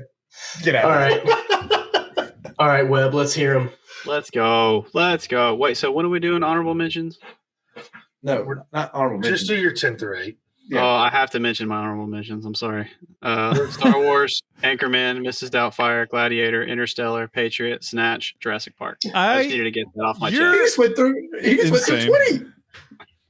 Get out. All right. All right, Webb, let's hear them. Let's go. Let's go. Wait, so when are we doing honorable mentions? No, we're not honorable Just mentions. do your 10 through 8. Yeah. Oh, I have to mention my honorable mentions. I'm sorry. Star Wars, Anchorman, Mrs. Doubtfire, Gladiator, Interstellar, Patriot, Snatch, Jurassic Park. I just needed to get that off my He chest. just went through. He just went through Insane.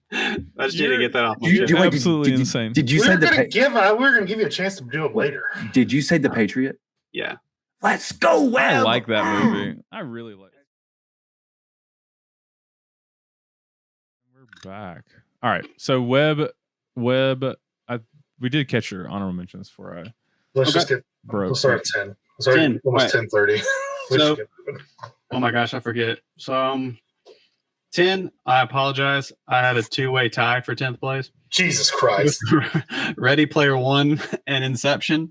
20. I just need to get that off my You- chest. do- wait, Absolutely did you- insane. Did you We say were the going to give you a chance to do it later. Did you say the Patriot? Yeah. Let's go, Webb. I like that movie. I really like it. We're back. All right. So Webb, we did catch your honorable mentions for I Let's just get. broke. We'll start at 10. It's already 10. almost Right. 10:30. So- Oh my gosh, I forget. So 10, I apologize. I had a two-way tie for 10th place. Jesus Christ. Ready Player One and Inception.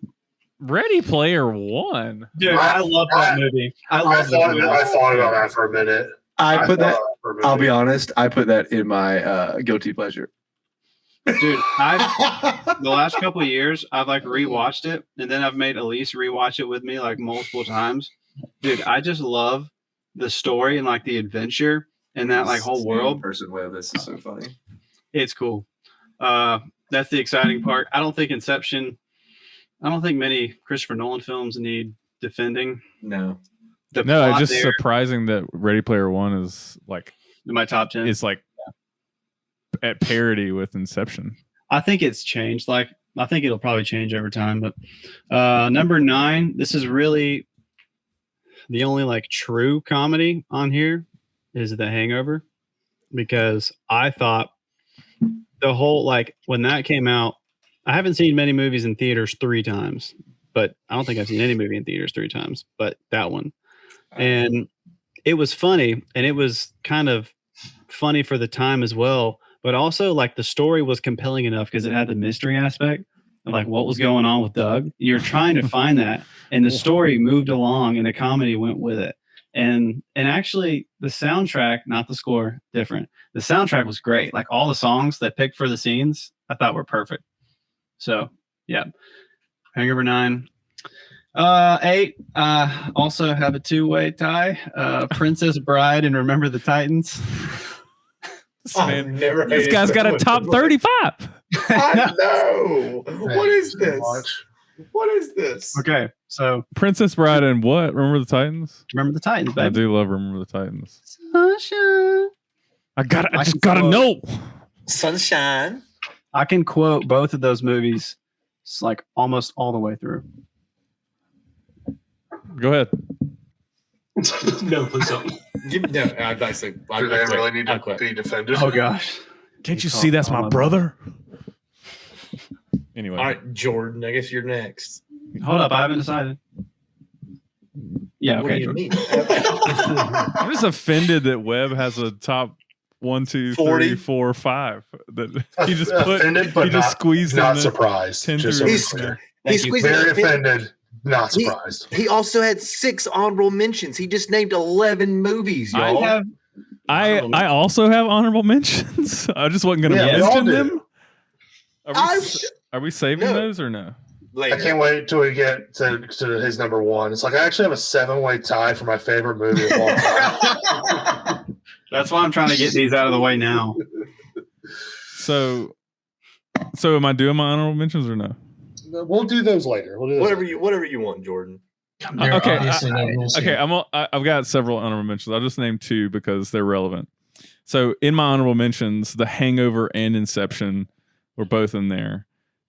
Ready Player One. Dude, I love that movie. I love that movie. I thought about that for a minute. I put that. For a minute. I'll be honest. I put that in my guilty pleasure. Dude, the last couple of years, I've like rewatched it, and then I've made Elise rewatch it with me like multiple times. Dude, I just love the story and like the adventure and that like whole world. Person Webb, this is so funny. It's cool. That's the exciting part. I don't think many Christopher Nolan films need defending. No. The No, plot it's just there surprising that Ready Player One is like in my top 10. it's like at parity with Inception. I think it's changed. Like, I think it'll probably change over time. But number 9, this is really the only like true comedy on here is The Hangover, because I thought the whole like when that came out, I haven't seen many movies in theaters 3 times, but I don't think I've seen any movie in theaters 3 times, but that one. And it was funny, and it was kind of funny for the time as well. But also, like, the story was compelling enough because it had the mystery aspect of like what was going on with Doug. You're trying to find that, and the story moved along, and the comedy went with it. And actually, the soundtrack, not the score, different. The soundtrack was great. Like all the songs they picked for the scenes, I thought were perfect. So yeah, Hangover 9. 8. Also have a 2-way tie. Princess Bride and Remember the Titans. This guy's got a top 35. I know. What is this? Watch. What is this? Okay, so Princess Bride and what? Remember the Titans? Remember the Titans, I baby. do love Remember the Titans. Sunshine. I just gotta know. Sunshine. I can quote both of those movies like almost all the way through. Go ahead. No, please don't. No, I'd like to. Do they really need to be defended? Oh gosh. Can't you see that's my brother? Anyway. All right, Jordan, I guess you're next. Hold up, I haven't decided. Yeah, What okay. do you mean? I'm just offended that Webb has a top 1, 2, 3, 40? 4, 5. That he just Offended, but he just not, squeezed not in the surprised. 10 Just through. so we're clear. He squeezed Very it in. offended, not He- surprised. He also had 6 honorable mentions. He just named 11 movies, I y'all. have I also have honorable mentions. I just wasn't going to Yeah, we all mention do. them. I- Are we saving No. those or no? I can't wait till we get to his number 1. It's like I actually have a 7-way tie for my favorite movie of all time. That's why I'm trying to get these out of the way now. So am I doing my honorable mentions or no? We'll do those later. We'll do those Whatever you want, Jordan. There are Okay, obviously no rules Okay, here. I've got several honorable mentions. I'll just name 2 because they're relevant. So in my honorable mentions, The Hangover and Inception were both in there.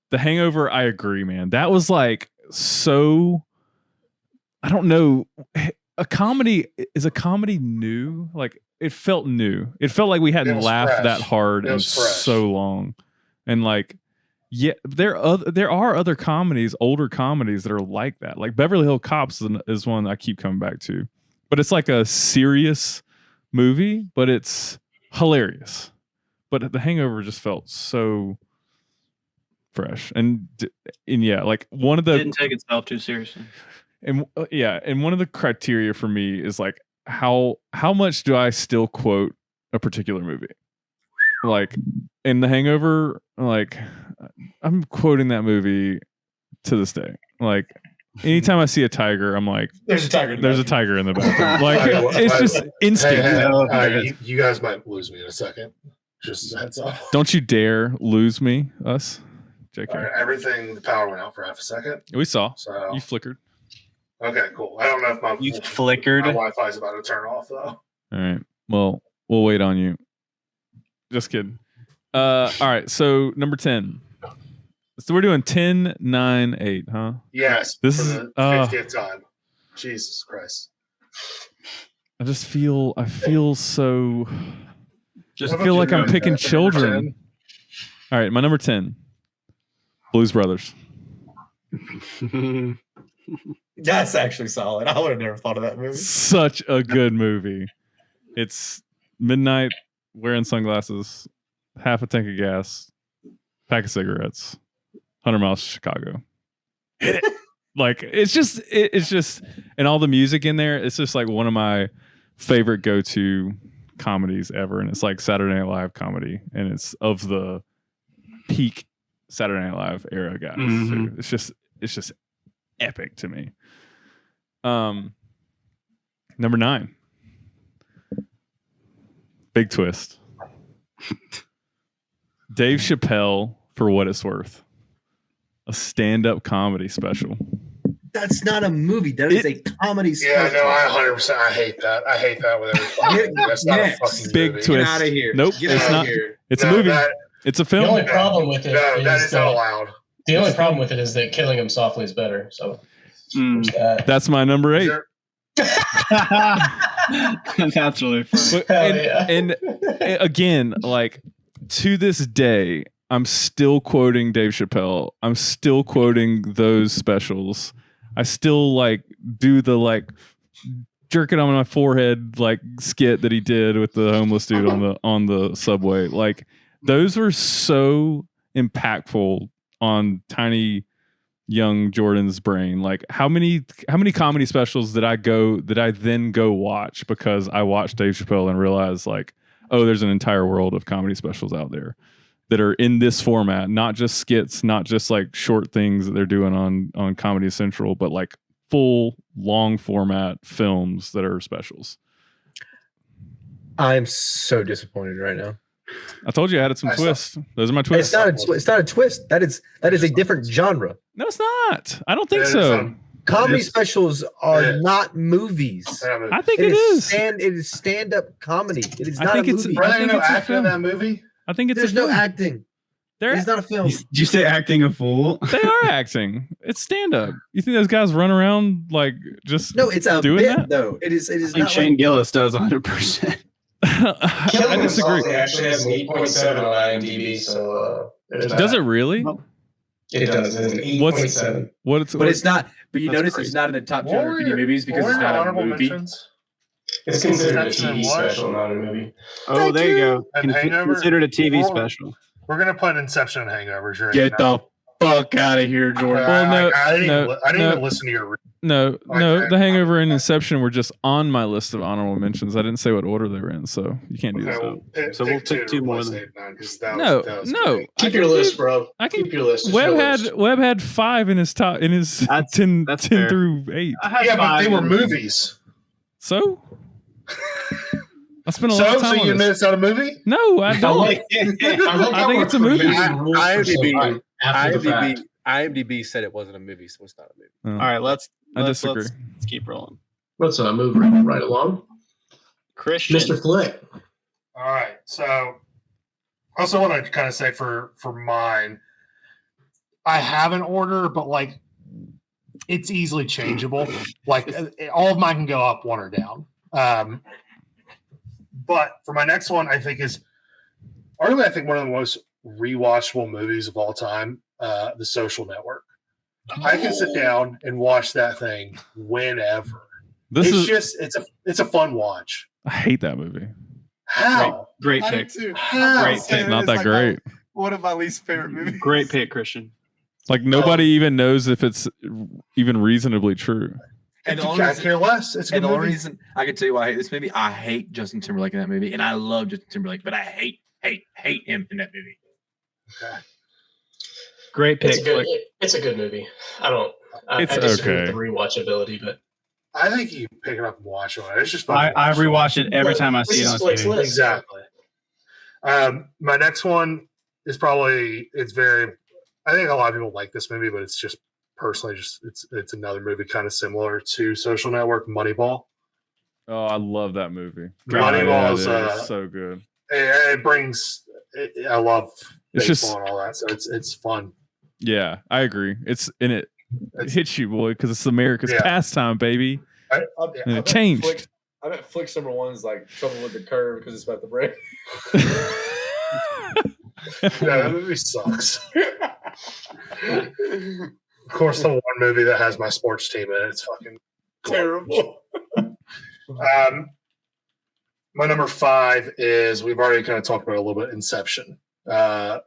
The Hangover, I agree, man. That was like so. I don't know. A comedy new? Like it felt new. It felt like we It hadn't was laughed fresh. that hard It in was fresh. so long, and like. Yeah, there are other comedies, older comedies that are like that. Like Beverly Hills Cops is one I keep coming back to, but it's like a serious movie, but it's hilarious. But The Hangover just felt so fresh, and yeah, like one of the Didn't take itself too seriously. and one of the criteria for me is like how much do I still quote a particular movie? Like in The Hangover, like I'm quoting that movie to this day. Like anytime I see a tiger, I'm like, There's a tiger. there's a tiger in the bathroom. Like Okay, well, it's just instinct. you guys might lose me in a second. Just a heads up. Don't you dare lose me, us. JK. All right, everything, the power went out for half a second. We saw. So You flickered. okay, cool. I don't know if my You flickered. my Wi-Fi is about to turn off though. All right. Well, we'll wait on you. Just kidding. All right. So number 10. So we're doing 10, 9, 8, huh? Yes, This for is- the 50th time. Jesus Christ. I feel so. Just I feel like I'm picking Number children. 10? All right, my number 10, Blues Brothers. That's actually solid. I would have never thought of that movie. Such a good movie. It's midnight, wearing sunglasses, half a tank of gas, pack of cigarettes, 100 miles to Chicago. Hit it. Like it's just, and all the music in there. It's just like one of my favorite go-to comedies ever, and it's like Saturday Night Live comedy, and it's of the peak Saturday Night Live era guys. Mhm. So it's just epic to me. Number 9, big twist. Dave Chappelle, For What It's Worth, a stand-up comedy special. That's not a movie. That is a comedy Yeah, special. no, I 100%. I hate that. I hate that with everything. That's not a fucking Big movie. twist. Get out of here. Nope, Get it's out not. of here. It's No, a movie. that- It's a The film. only problem with it No, that is is not allowed. the only problem with it is that killing him softly is better. So Mm. there's that. That's my number 8. That's really funny. But- Hell and, yeah. and again, like to this day, I'm still quoting Dave Chappelle. I'm still quoting those specials. I still like do the like jerk it on my forehead like skit that he did with the homeless dude on the subway. Like those were so impactful on tiny young Jordan's brain. Like how many comedy specials did I then go watch because I watched Dave Chappelle and realized like, oh, there's an entire world of comedy specials out there that are in this format, not just skits, not just like short things that they're doing on Comedy Central, but like full long format films that are specials. I'm so disappointed right now. I told you I added some twists. Those are my twists. It's not a twist. That is a different genre. No, it's not. I don't think Yeah, so. Comedy It is. specials are It is. not movies. I think it is. It is stand-up comedy. It is I not think a it's- movie. I Were there think no it's a acting in film. that movie? I think it's There's a no film. acting. It's not a film. Did you say acting a fool? They are acting. It's stand up. You think those guys run around like just No, it's a doing bit that? though. It is I think not Shane like, Gillis does 100%. I Killing him softly disagree. actually has an 8.7 on IMDb. So there's Does that. it really? It does. It's an What's- 8.7. But it's not. But you That's notice crazy. it's not in the top What were 250 your- movies because what it's were your not a honorable movie. mentions? It's considered a That's in TV what? special, not a movie. Oh, there you go. And Hangover? Considered a TV Or- special. We're gonna put Inception and Hangover. Sure. Get the fuck out of here, Jordan. Well, no, I didn't, no, even, I didn't no. even listen to your. No, Okay. The Hangover and Inception were just on my list of honorable mentions. I didn't say what order they were in, so you can't do Okay, that. well, pick, So we'll pick two more replace then. 8 and 9, 'cause that No, was no. great. I Keep can your do- list, bro. I can Keep your list. It's Webb your had list. Webb had 5 in his top in his That's 10 fair. through 8. I had Yeah, but they five were in- movies. So I spent a lot of So time you on admit this. it's not a movie? No, I I don't. like I think it's a movie. IMDb, After the fact. IMDb said it wasn't a movie, so it's not a movie. Oh, All right, let's disagree. let's keep rolling. Let's move right along. Christian. Mr. Flick. All right. So I also want to kind of say for mine, I have an order, but like it's easily changeable. Like all of mine can go up, one or down. But for my next one, I think is arguably I think one of the most rewatchable movies of all time, The Social Network. I can sit down and watch that thing whenever. This it's is just it's a fun watch. I hate that movie. How? Great I do pick. too. How? Great It's pick. not that great. One of my least favorite movies. Great pick, Christian. Like nobody even knows if it's even reasonably true. And the I only can't reason- care less. It's a And good the only movie. reason I can tell you why I hate this movie, I hate Justin Timberlake in that movie, and I love Justin Timberlake, but I hate him in that movie. Great pick. It's a good. Flick. It's a good movie. I It's disagree okay. with the rewatchability, but I think you can pick it up and watch it. It's just fun. I to watch. rewatch it every time I This see it is on Flick's TV. list. Exactly. My next one is probably it's very. I think a lot of people like this movie, but it's just personally just it's another movie kind of similar to Social Network, Moneyball. Oh, I love that movie. Moneyball is, it is so good. It brings. I love It's baseball just and all that, so it's fun. yeah, I agree. It's in it. It It's- hits you, boy, because it's America's Yeah. pastime, baby. And it changed. I bet Flick's number one is like Trouble with the Curve because it's about the break. Yeah, that movie sucks. Of course, the one movie that has my sports team in it. It's fucking terrible. My number 5 is, we've already kind of talked about it a little bit, Inception. That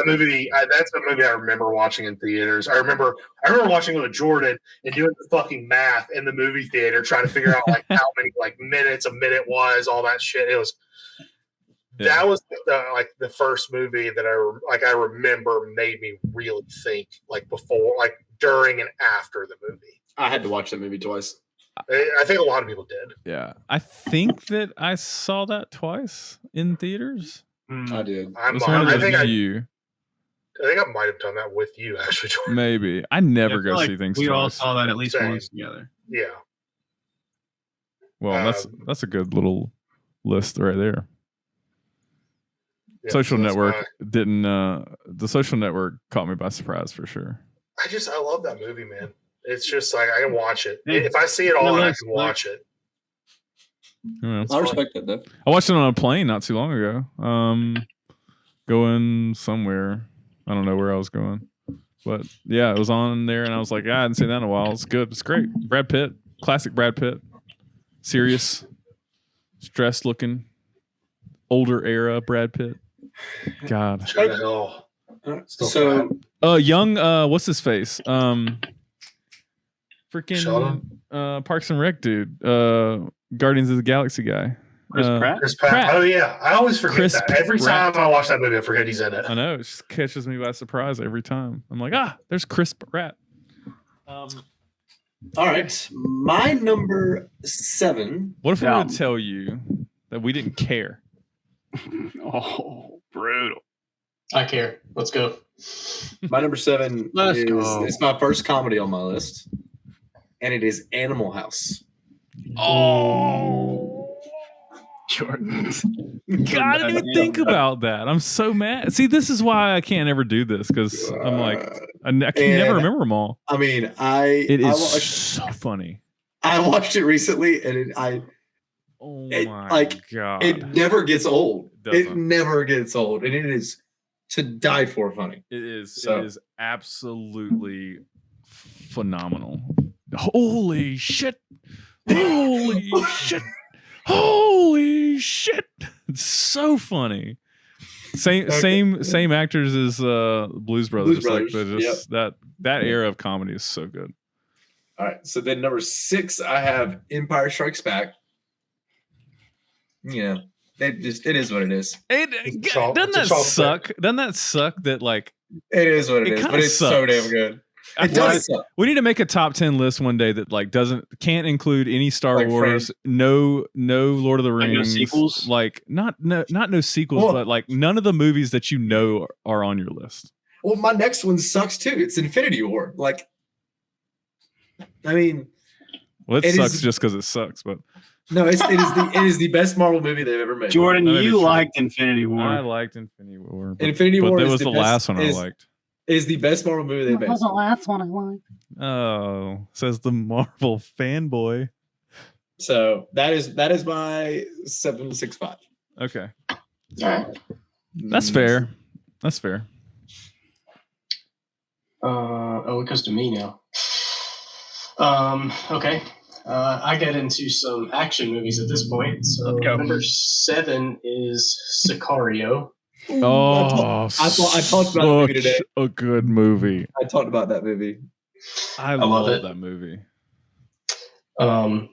movie, that's a movie I remember watching in theaters. I remember watching it with Jordan and doing the fucking math in the movie theater, trying to figure out like how many like minutes a minute was, all that shit. It was that was the first movie that I remember made me really think, like before, like during and after the movie. I had to watch that movie twice. I think a lot of people did. Yeah, I think that I saw that twice in theaters. I did. I think I might have done that with you, actually, Jordan. Maybe. I never go see things we twice. all saw that at least once together. Yeah. Well, that's a good little list right there. Yeah, Social Network didn't. The Social Network caught me by surprise for sure. I love that movie, man. It's just like I can watch it. If I see it all, I can watch it. Yeah, I respect that though. I watched it on a plane not too long ago. Going somewhere. I don't know where I was going. But yeah, it was on there and I was like, I hadn't seen that in a while. It's good. It's great. Brad Pitt. Classic Brad Pitt. Serious. Stressed looking. Older era Brad Pitt. God. So young what's his face? Freaking Parks and Rec dude. Guardians of the Galaxy guy. Chris Pratt? Chris Pratt. Oh yeah, I always forget Chris that. Every Pratt. time I watch that movie, I forget he's in it. I know, it just catches me by surprise every time. I'm like, there's Chris Pratt. All right, my number 7. What if we were to tell you that we didn't care? Oh, brutal. I care. Let's go. My number 7 Let's go. It's my first comedy on my list, and it is Animal House. Oh, Jordan. God, I didn't even think about that. I'm so mad. See, this is why I can't ever do this because I'm like, I can never remember them all. I mean, it is so funny. I watched it recently, and my God. It never gets old. It It never gets old, and it is to die for funny. It is. So- It is absolutely phenomenal. Holy shit! Holy shit! Holy shit! It's so funny. Same actors as Blues Brothers. Blues Brothers, Like just that era of comedy is so good. All right, so then number 6, I have Empire Strikes Back. You know, it is what it is. Doesn't that suck? Doesn't that suck that like It is what it is, kinda but it's so sucks. damn good. I It feel does like suck. we need to make a top 10 list one day that like can't include any Star Like Wars, no Lord of the Like no Rings, sequels? like not no sequels, Well- but like none of the movies that you know are on your list. Well, my next one sucks too. It's Infinity War. Like, I mean, Well, it It sucks is- just because it sucks, but no, it is the best Marvel movie they've ever made. Jordan, That may be you true. liked Infinity War. I liked Infinity War. But, Infinity but War that is was the the best- last one I is- liked. Is the best Marvel movie they've made. the last one I liked. Oh, says the Marvel fanboy. So that is my 765. Okay, All right. that's fair. That's fair. It goes to me now. Okay. I get into some action movies at this point. So Let's go. number 7 is Sicario. Oh, I talked about the movie today. such a good movie. I talked about that movie. I love love it. that movie.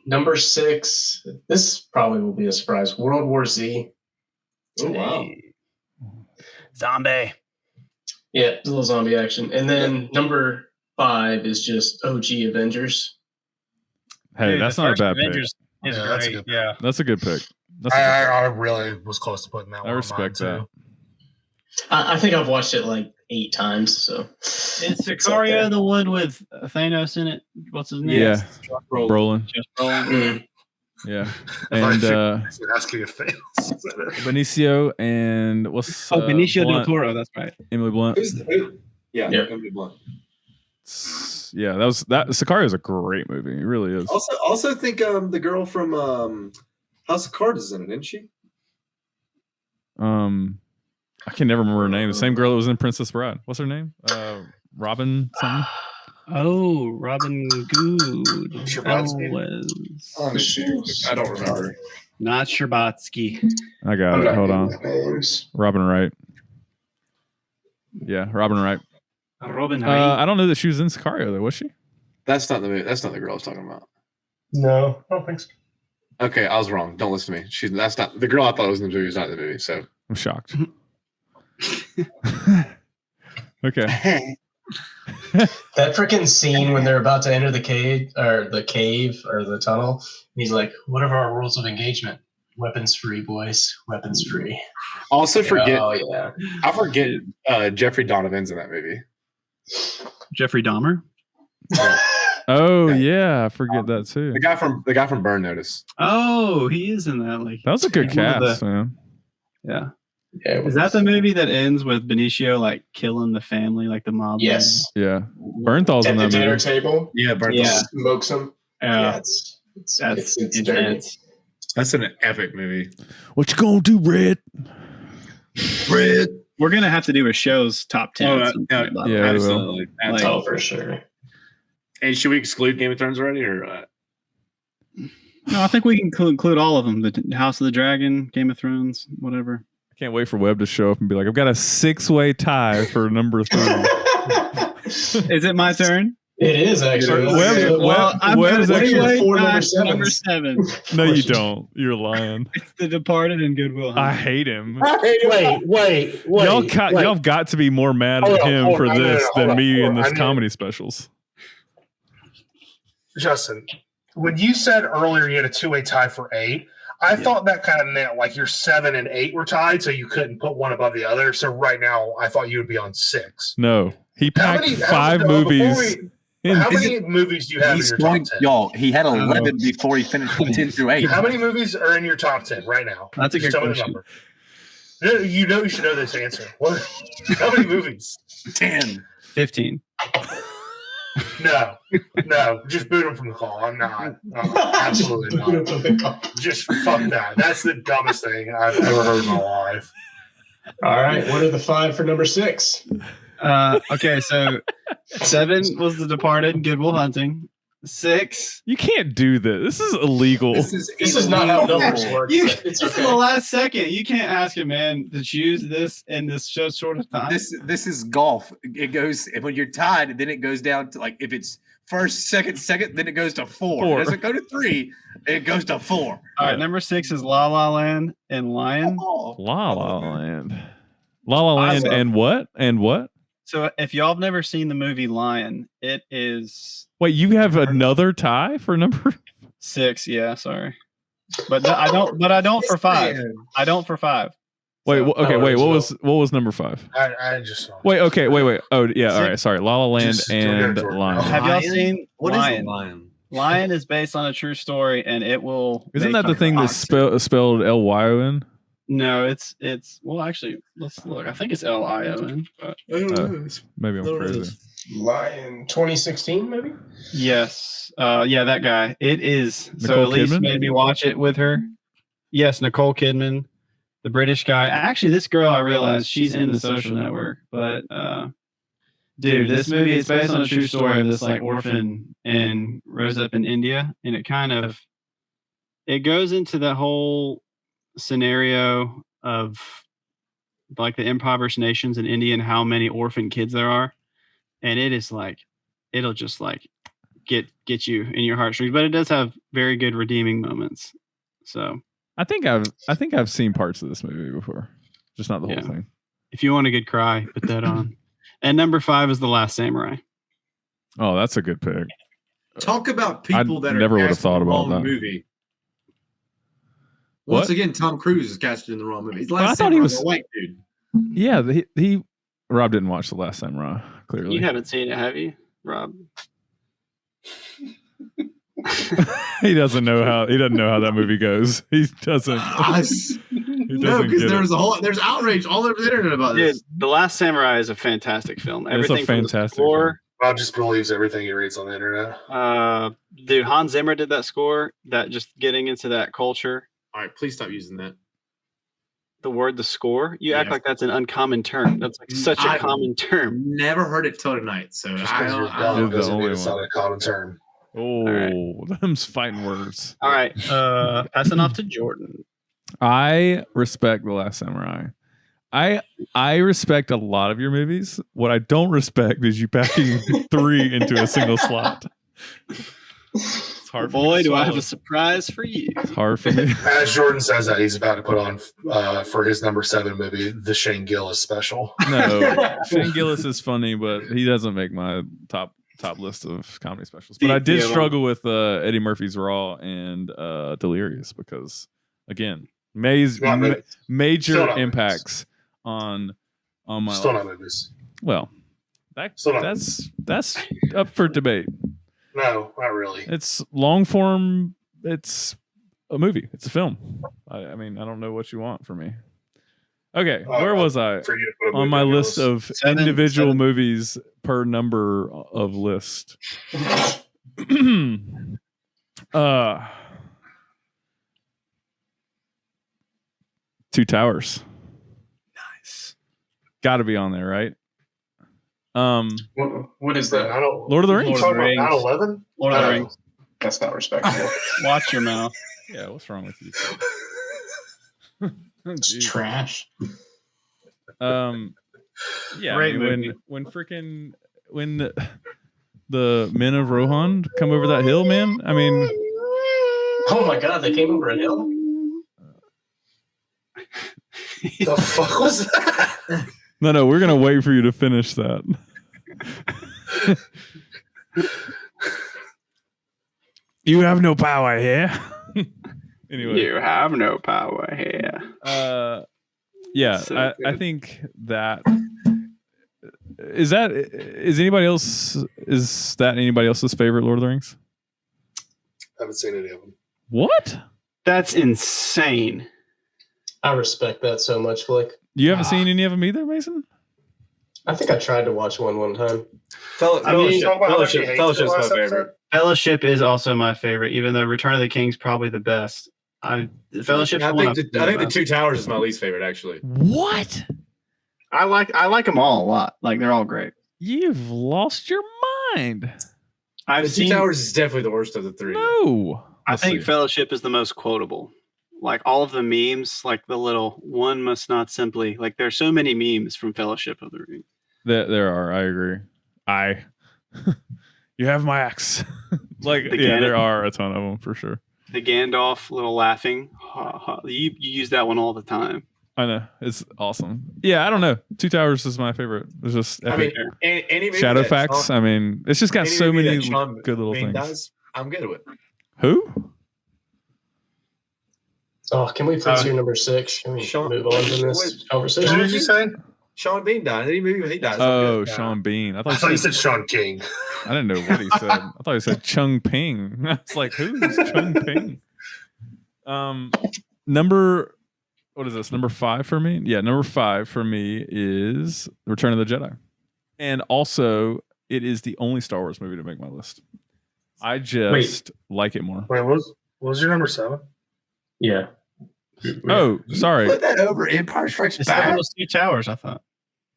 Number 6. This probably will be a surprise. World War Z. Oh wow. Zombie. Yeah, a little zombie action. And then number 5 is just OG Avengers. Hey, Dude, that's the not a first bad Avengers pick. is Yeah, that's a great. good Yeah. That's a good pick. That's a good I really was close to putting that pick. one. I on respect mine, that. too. I think I've watched it like 8 times. So Is Sicario the one with Thanos in it? What's his name? Yeah, Brolin. Just Brolin. Mm. Yeah, I and should ask you if they. Benicio and what's Benicio del Blunt, Toro. That's right. Emily Blunt. Yeah, Yep. Emily Blunt. Yeah, that Sicario is a great movie. It really is. Also think the girl from House of Cards is in it, isn't she? I can never remember her name. The same girl that was in Princess Bride. What's her name? Robin something. Oh, Robin Good. Scherbatsky? I don't remember. Not Sherbatsky. I got I'm it. not Hold good on. with names. Robin Wright. Yeah, Robin Wright. Robin I don't know that she was in Sicario though, was she? That's not the movie. That's not the girl I was talking about. No, I don't think so. Okay, I was wrong. Don't listen to me. That's not the girl I thought was in the movie. Is not in the movie. So I'm shocked. Okay. That freaking scene when they're about to enter the cave or the tunnel, he's like, "What are our rules of engagement? Weapons free, boys. Weapons free." also forget. Oh yeah. I forget Jeffrey Donovan's in that movie. Jeffrey Dahmer. Oh yeah, I forget that too. The guy from Burn Notice. Oh, he is in that. Like That was a good he's one of cast, man. Yeah. Yeah, Is that the movie that ends with Benicio like killing the family, like the mob? Yes. Yeah. Bernthal's in At the that dinner movie. table, Yeah, Burn Yeah. Notice. smokes him. Yeah. It's That's it's dirty. intense. That's an epic movie. What you gonna do, Red? Red. We're gonna have to do a show's top 10. at some point, by the yeah, way. we will. Absolutely. Like- Oh, for sure. And should we exclude Game of Thrones already, or? No, I think we can include all of them. The House of the Dragon, Game of Thrones, whatever. I can't wait for Webb to show up and be like, I've got a 6-way tie for number 3. Is it my turn? It is actually. Webb is actually four number number sevens. 7. No, you don't. You're lying. It's The Departed and Goodwill I Hunting. hate him. Wait. Y'all got to be more mad Hold at on, him hold for on, no, this hold than on, me hold in on. this I need- comedy specials. Justin, when you said earlier you had a 2-way tie for 8, I thought that kind of meant like your 7 and 8 were tied, so you couldn't put one above the other. So right now, I thought you would be on 6. No, he packed how 5 movies. How many movies do you have in your top 10? Y'all, he had 11 before he finished with 10 through 8. How many movies are in your top 10 right now? That's a Just good tell me the question. number. No, you should know this answer. What? How many movies? 10. 15. No, just boot him from the call. I'm not. Absolutely not. Just fuck that. That's the dumbest thing I've ever heard in my life. All right. What are the 5 for number 6? Okay, so 7 was The Departed and Goodwill Hunting. 6. You can't do this. This is illegal. This is not how numbers work. It's It's in okay. the last second. You can't ask a man to choose this in this short of time. This is golf. It goes when you're tied, then it goes down to like if it's first, second, then it goes to 4. It doesn't go to 3. It goes to 4. All right, number 6 is La La Land and Lion. La La Land. La La Land and what? And what? So if y'all have never seen the movie Lion, it is Wait, you have another tie for number 6. Yeah, sorry, but I don't. But I don't for 5. I don't for 5. Wait, So- okay, wait. What was number 5? I just saw. Wait, okay, wait. Oh, yeah, all right. Sorry, La La Land Just and do it, Lion. Have y'all Lion? seen What is Lion? a lion? Lion is based on a true story, and it will. Isn't make that the you thing that's cry. spelled Lyon? No, it's well, actually, let's look. I think it's Lion. But Maybe I'm crazy. Lion 2016, maybe? yes, yeah, that guy. It is. So Nicole Elise Kidman? made me watch it with her. Yes, Nicole Kidman, the British guy. Actually, this girl, I realized she's in The Social Network. But dude, this movie is based on a true story of this like orphan and rose up in India, and it goes into the whole scenario of like the impoverished nations in India and how many orphan kids there are, and it is like it'll just like get you in your heartstrings, but it does have very good redeeming moments. So I think I've seen parts of this movie before, just not the Yeah. whole thing. if you want a good cry, put that on. And number 5 is The Last Samurai. Oh, that's a good pick. Talk about people that never are would have cast in thought the about wrong that. movie. What? Once again, Tom Cruise is casted in the wrong movie. He's I thought he was a white dude. Yeah, Rob didn't watch The Last Samurai. Clearly, You haven't seen it, have you, Rob? he doesn't know how that movie goes. He doesn't. No, because there's outrage all over the internet about Dude, this. The Last Samurai is a fantastic film. It's a Everything from the fantastic score. Rob just believes everything he reads on the internet. Dude, Hans Zimmer did that score. That just getting into that culture. All right, please stop using that. the score. You act Yeah. like that's an uncommon term. That's like such a common term. Never heard it till tonight. So Just because you're You're dumb the doesn't mean only it's not one. a common term. Oh, them's fighting words. All right. Passing off to Jordan. I respect The Last Samurai. I respect a lot of your movies. What I don't respect is you packing 3 into a single slot. It's hard for me Boy, to do I have swallow. a surprise for you. It's hard for me. As Jordan says that, he's about to put on for his number 7 movie, the Shane Gillis special. No, Shane Gillis is funny, but he doesn't make my top list of comedy specials. But I did Yeah, well- struggle with Eddie Murphy's Raw and Delirious because, again, major Still not impacts on my Still life. not movies. Well, Still not. that's up for debate. No, not really. It's long form. It's a movie. It's a film. I mean, I don't know what you want from me. Okay, where was I For you to put a on movie my your list of individual movies per number of list? Two Towers. nice. Got to be on there, right? What is I that? don't. Lord of the Rings. You talking about 9/11? Lord of the Rings. That's not respectable. Watch your mouth. Yeah, what's wrong with you? It's Jeez. trash. Yeah, Great I mean, movie. when the men of Rohan come over that hill, man. I mean, Oh my god, they came over a hill? The fuck was that? no, we're gonna wait for you to finish that. You have no power here. Anyway, You have no power here. yeah, So I good. think that is anybody else's favorite Lord of the Rings? Haven't seen any of them. What? That's insane. I respect that so much, Flick. You haven't seen any of them either, Mason? I think I tried to watch one time. Fellowship. Talk about how much you hate Fellowship's the my last favorite. episode. Fellowship is also my favorite, even though Return of the King is probably the best. Fellowship's I one think, of I think the Two Towers is my least favorite, actually. What? I like them all a lot. Like they're all great. You've lost your mind. I've The Two seen. Towers is definitely the worst of the three. No. I Let's think see. Fellowship is the most quotable. Like all of the memes, like the little one must not simply like. There's so many memes from Fellowship of the Ring. There are. I agree. You have my axe. Like, The yeah, Ganon- there are a ton of them for sure. The Gandalf little laughing. Ha, ha. You use that one all the time. I know. It's awesome. Yeah, I don't know. Two Towers is my favorite. It's just I mean, epic. any movie Shadow that Facts. Sean- I mean, it's just got any so movie many that Sean good little Bean things. does, I'm good with. Who? Oh, can we please hear number 6? Can we Sean- move on from this Wait. conversation? Who did you say? Sean Bean died. Any movie he dies. I'm Oh, good. Sean Bean. I I thought thought you you said, said Sean King. I didn't know what he said. I thought he said Chung Ping. I was like, who's Chung Ping? Number, what is this? Number 5 for me? Yeah, number 5 for me is Return of the Jedi. And also, it is the only Star Wars movie to make my list. I just like it more. Wait, what was your number 7? Yeah. Oh, sorry. Put that over Empire Strikes It's that Back. was 2 towers, I thought.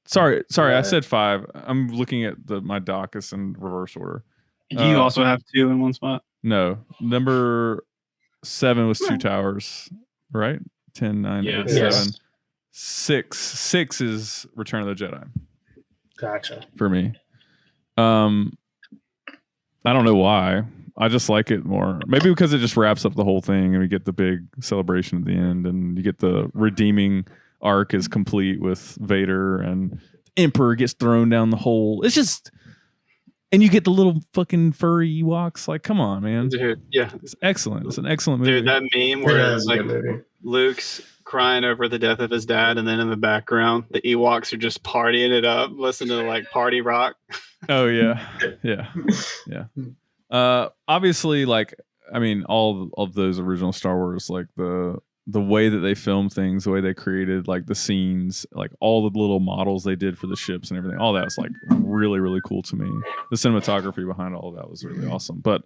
Sorry. I said 5. I'm looking at my doc is in reverse order. Do you also have 2 in one spot? No, number 7 was Two Towers, right? 10, 9, 8, Yes. 7. 6 is Return of the Jedi Gotcha. for me. I don't know why. I just like it more. Maybe because it just wraps up the whole thing and we get the big celebration at the end and you get the redeeming arc is complete with Vader and Emperor gets thrown down the hole. It's just, and you get the little fucking furry Ewoks. Like, come on, man. Dude, yeah. It's excellent. It's an excellent movie. Dude, that meme Yeah, where that's it's a like good movie. Luke's crying over the death of his dad, and then in the background, the Ewoks are just partying it up, listening to like party rock. Oh yeah, yeah. Obviously, like I mean, all of those original Star Wars, like the way that they filmed things, the way they created like the scenes, like all the little models they did for the ships and everything, all that was like really, really cool to me. The cinematography behind all of that was really awesome. But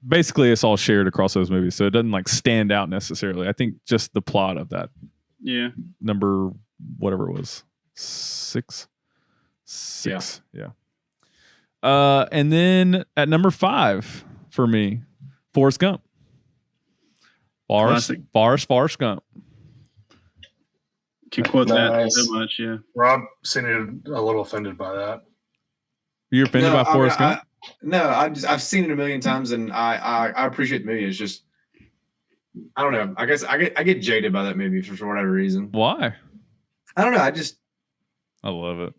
basically, it's all shared across those movies, so it doesn't like stand out necessarily. I think just the plot of that Yeah. Number whatever it was, six. Yeah. And then at number 5 for me, Forrest Gump. Forrest Gump. To quote that Nice. so much, yeah. Rob seemed a little offended by that. You're offended by Forrest Gump? I've seen it a million times, and I appreciate the movie. It's just, I don't know. I guess I get jaded by that movie for whatever reason. Why? I don't know. I love it.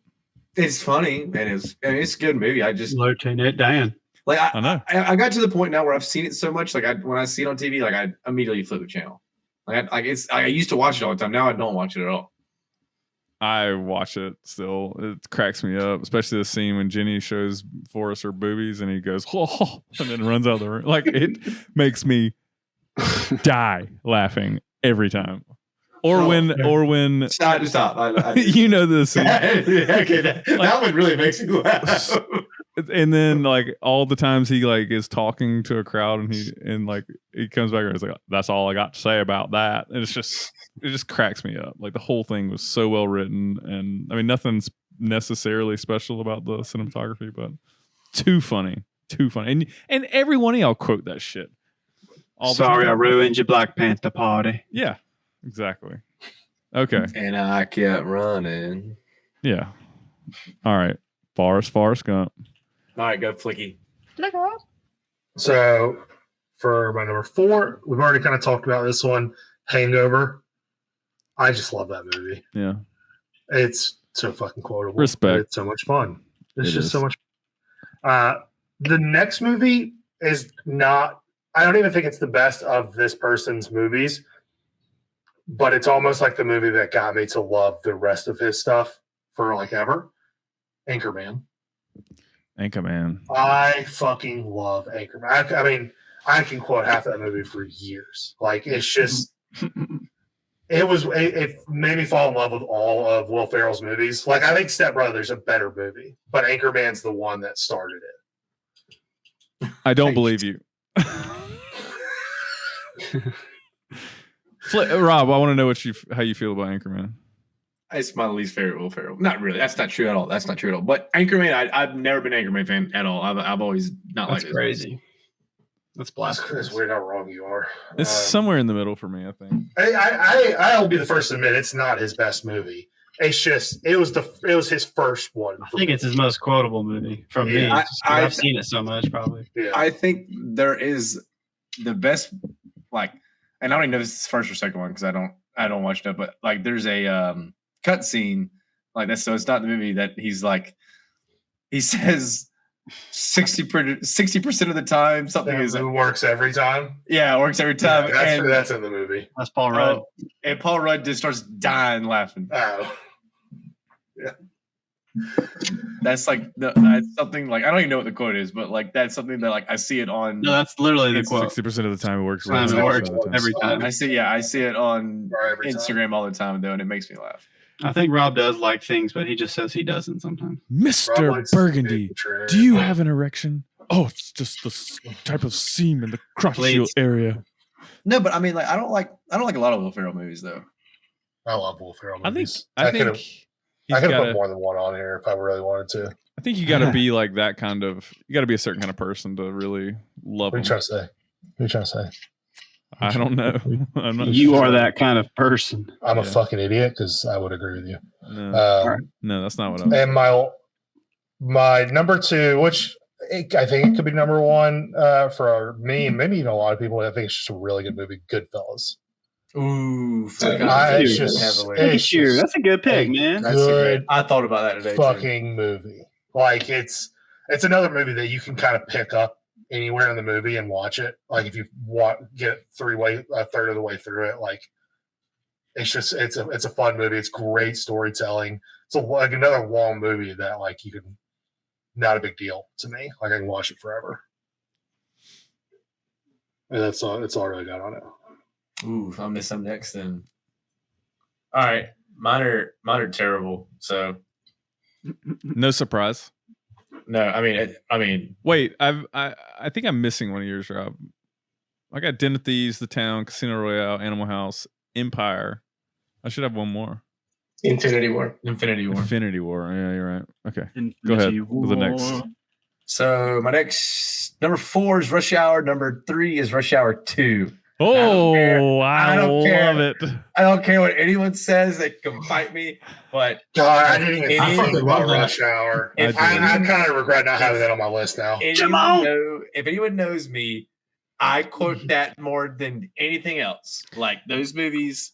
It's funny and it's a good movie. I just Lieutenant Dan. like I know. I got to the point now where I've seen it so much. Like when I see it on TV, like I immediately flip the channel. I used to watch it all the time. Now I don't watch it at all. I watch it still. It cracks me up, especially the scene when Jenny shows Forrest her boobies and he goes, oh, and then runs out of the room. Like, it makes me die laughing every time. Or when Stop. you know this scene. Okay, that one really makes me laugh. And then like all the times he like is talking to a crowd and he comes back and he's like, that's all I got to say about that. And it just cracks me up. Like the whole thing was so well written, and I mean nothing's necessarily special about the cinematography, but too funny. And every one of y'all quote that shit. Sorry, I ruined your Black Panther party. Yeah, exactly. Okay. And I kept running. Yeah. All right. Forrest Gump. All right, go Flicky. So for my number 4, we've already kind of talked about this one, Hangover. I just love that movie. Yeah. It's so fucking quotable. Respect. It's so much fun. It's It just is. so much. The next movie is not. I don't even think it's the best of this person's movies, but it's almost like the movie that got me to love the rest of his stuff for like ever. Anchorman. I fucking love Anchorman. I mean, I can quote half that movie for years. Like, it's just, it made me fall in love with all of Will Ferrell's movies. Like, I think Step Brothers is a better movie, but Anchorman's the one that started it. I don't believe you. Rob, I want to know how you feel about Anchorman. It's my least favorite Will Ferrell. Not really. That's not true at all. But Anchorman, I've never been an Anchorman fan at all. I've always not liked it. That's crazy. That's blasphemous. It's weird how wrong you are. It's somewhere in the middle for me, I think. I'll be the first to admit it's not his best movie. It's just it was his first one. I think it's his most quotable movie from me. I've seen it so much, probably. Yeah. I think there is the best, like, and I don't even know if it's the first or second one because I don't watch that, but like there's a cut scene like that. So it's not the movie that he's like, he says 60% of the time something is it works every time. Yeah, it works every time. Yeah, and that's in the movie. That's Paul Rudd. And Paul Rudd just starts dying laughing. Oh. Yeah. That's like that's something like I don't even know what the quote is, but like that's something that like I see it on. No, that's literally the quote. 60% of the time it works. Every time. I see it on Instagram all the time though, and it makes me laugh. I think Rob does like things, but he just says he doesn't sometimes. Mr. Burgundy, do you have an erection? Oh, it's just the type of seam in the crotchal area. No, but I mean, like I don't like a lot of Will Ferrell movies though. I love Will Ferrell movies. I think I could have put more than one on here if I really wanted to. I think you got to be like that kind of. You got to be a certain kind of person to really love. What are you trying to say? What are you trying to say? I don't know. I'm not you sure. are that kind of person. I'm a fucking idiot because I would agree with you. No, that's not what I'm. And my number 2, which I think it could be number 1 for me, and maybe even a lot of people. I think it's just a really good movie, Goodfellas. Ooh, it's just that's a good pick, man. Good. I thought about that today. Fucking movie. Like it's another movie that you can kind of pick up anywhere in the movie and watch it. Like if you get a third of the way through it, like it's a fun movie. It's great storytelling. It's like another long movie that like you can, not a big deal to me. Like I can watch it forever. And that's all I really got on it. Ooh, I'll miss some next then. All right, mine are terrible. So no surprise. No, I mean. Wait, I think I'm missing one of yours, Rob. I got Den of Thieves, The Town, Casino Royale, Animal House, Empire, I should have one more. Infinity War. Infinity War. Infinity War. Yeah, you're right. Okay. Go ahead with the next. So my next number 4 is Rush Hour. Number 3 is Rush Hour 2. Oh, I don't love care. it. I don't care what anyone says. They can fight me, but God, I didn't even It think is- about Rush Hour. I I do. kind of regret not having that on my list now. if anyone knows me, I quote that more than anything else. Like those movies,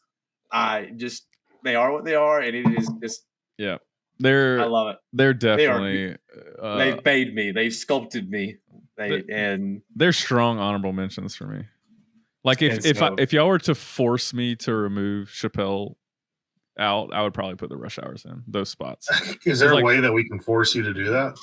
they are what they are, and it is just Yeah. I love it. They're definitely They've made me. They've sculpted me. They're strong honorable mentions for me. Like And so- if y'all were to force me to remove Chappelle out, I would probably put the Rush Hours in those spots. Is there Like- a way that we can force you to do that?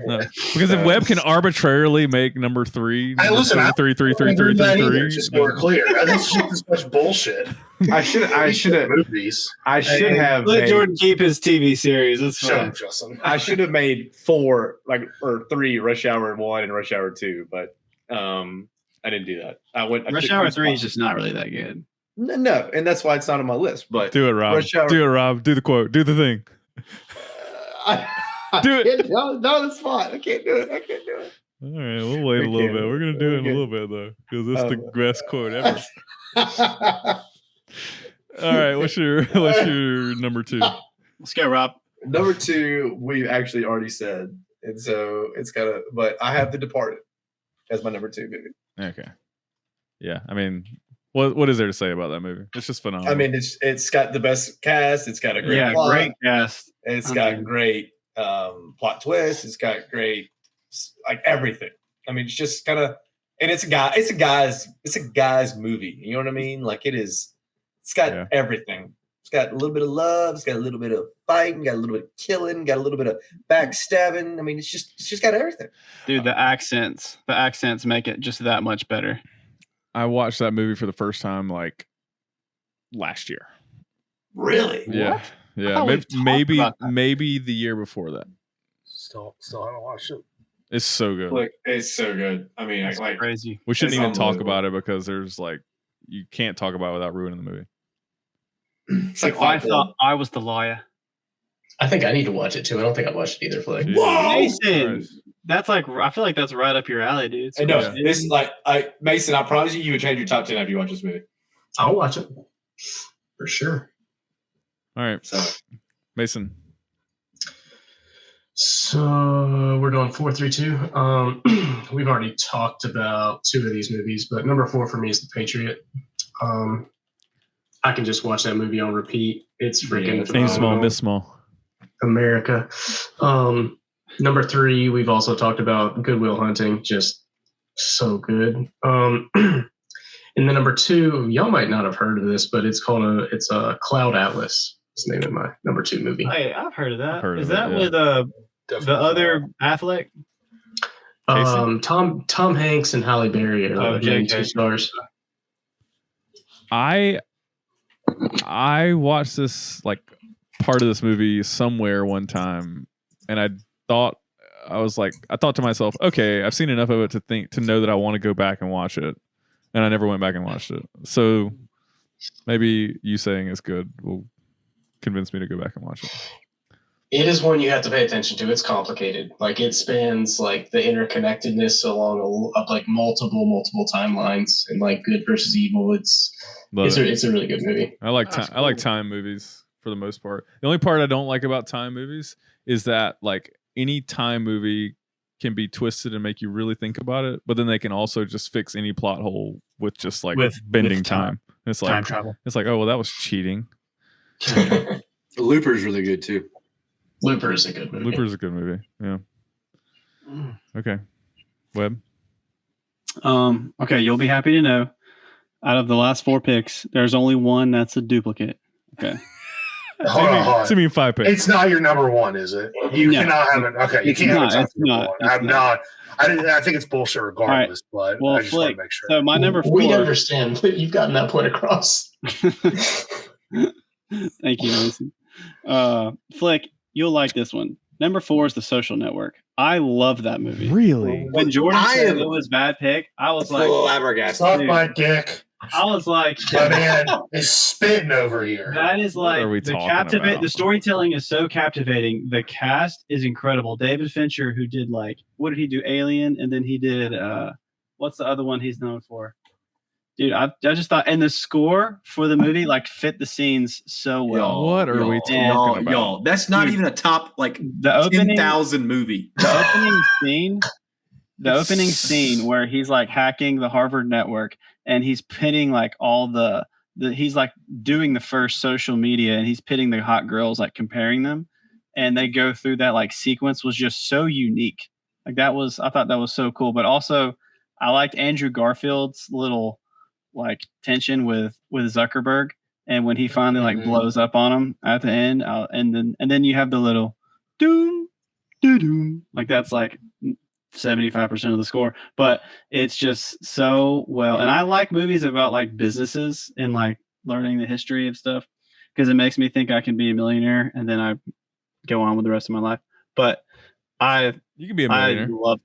No, because if Webb can arbitrarily make number 3, Hey, listen, I- three, Just so we're clear. That's just much bullshit. I should have. Movies. I should have. Let made- Jordan keep his TV series. That's Shut fine. up, Justin. I should have made 4, or 3 Rush Hour 1 and Rush Hour 2, but I didn't do that. I Rush took Hour those 3 is spots. just not really that good. No, and that's why it's not on my list. But Do it, Rob. Rush Hour- Do it, Rob. Do the quote. Do the thing. Do it. No, that's fine. I can't do it. All right, we'll wait a little bit. We're gonna do it in a little bit though, because this is the best quote ever. All right, what's your number 2? Let's go, Rob. Number 2, we've actually already said, and so it's kind of. But I have The Departed as my number 2 movie. Okay. Yeah, I mean, what is there to say about that movie? It's just phenomenal. I mean, it's got the best cast. It's got a great plot. Great cast. It's got great plot twist. It's got great like everything. I mean, it's just kind of, and it's a guy's movie. You know what I mean? Like it's got everything. It's got a little bit of love. It's got a little bit of fighting. Got a little bit of killing. Got a little bit of backstabbing. I mean, it's just got everything. Dude, the accents make it just that much better. I watched that movie for the first time like last year. Really? Yeah. Yeah. thought we've talked about that. Maybe the year before that. Still haven't watched it. It's so good. Like it's so good. I mean, That's like crazy. We shouldn't it's even talk unbelievable. about it because there's like you can't talk about it without ruining the movie. it's like I Fight Club. thought I was the liar. I think I need to watch it too. I don't think I watched it either, Flick. Jesus Mason, Christ. that's like I feel like that's right up your alley, dude. I know this is like Mason. I promise you would change your top 10 after you watch this movie. I'll watch it for sure. All right. So Mason. So we're going 4, 3, 2. We've already talked about 2 of these movies, but number 4 for me is The Patriot. I can just watch that movie on repeat. It's freaking Aim phenomenal. small, miss small. America. Number 3, we've also talked about Good Will Hunting, just so good. And then number 2, y'all might not have heard of this, but it's a Cloud Atlas. It's the name of my number 2 movie. Hey, I've heard of that. I've heard Is of it, that yeah. with the other Affleck? Tom Hanks and Halle Berry are the main JK. 2 stars. I watched this like part of this movie somewhere one time, and I thought to myself, okay, I've seen enough of it to know that I want to go back and watch it, and I never went back and watched it. So maybe you saying it's good will convince me to go back and watch it. It is one you have to pay attention to. It's complicated. Like it spans like the interconnectedness along like multiple timelines and like good versus evil. It's a really good movie. I like time movies for the most part. The only part I don't like about time movies is that like any time movie can be twisted and make you really think about it, but then they can also just fix any plot hole with just like bending time. It's like Time travel. It's like, oh well, that was cheating. Looper's really good too. Looper is a good movie. Looper's a good movie. Yeah. Okay. Webb. Okay, you'll be happy to know. Out of the last 4 picks, there's only one that's a duplicate. Okay. Hold on. So you mean 5 picks? It's not your number 1, is it? You No. cannot have it. Okay, you It's can't not, have it. it's not, it's I'm not. I think it's bullshit regardless, but Well, I just want Flick, to make sure. so my number 4. We understand, but you've gotten that point across. Thank you, Mason. Flick, you'll like this one. Number 4 is The Social Network. I love that movie. Really? When Jordan I said am it was bad pick, I was like, flabbergasted. Suck my dick. I was like, My man is spitting over here. that is like are we the talking about? The storytelling is so captivating. The cast is incredible. David Fincher, who did like, what did he do? Alien, and then he did what's the other one he's known for? Dude, I just thought, and the score for the movie like fit the scenes so well. What are we talking about? Y'all, that's not Dude, even a top like The opening, 10,000 movie. the opening scene, the opening scene where he's like hacking the Harvard network and he's pitting like all the he's like doing the first social media and he's pitting the hot girls, like comparing them, and they go through that like sequence was just so unique. Like I thought that was so cool. But also I liked Andrew Garfield's little like tension with Zuckerberg, and when he finally like blows up on him at the end, and then you have the little doom doom, like that's like 75% of the score, but it's just so well. And I like movies about like businesses and like learning the history of stuff because it makes me think I can be a millionaire and then I go on with the rest of my life. But You can be a millionaire.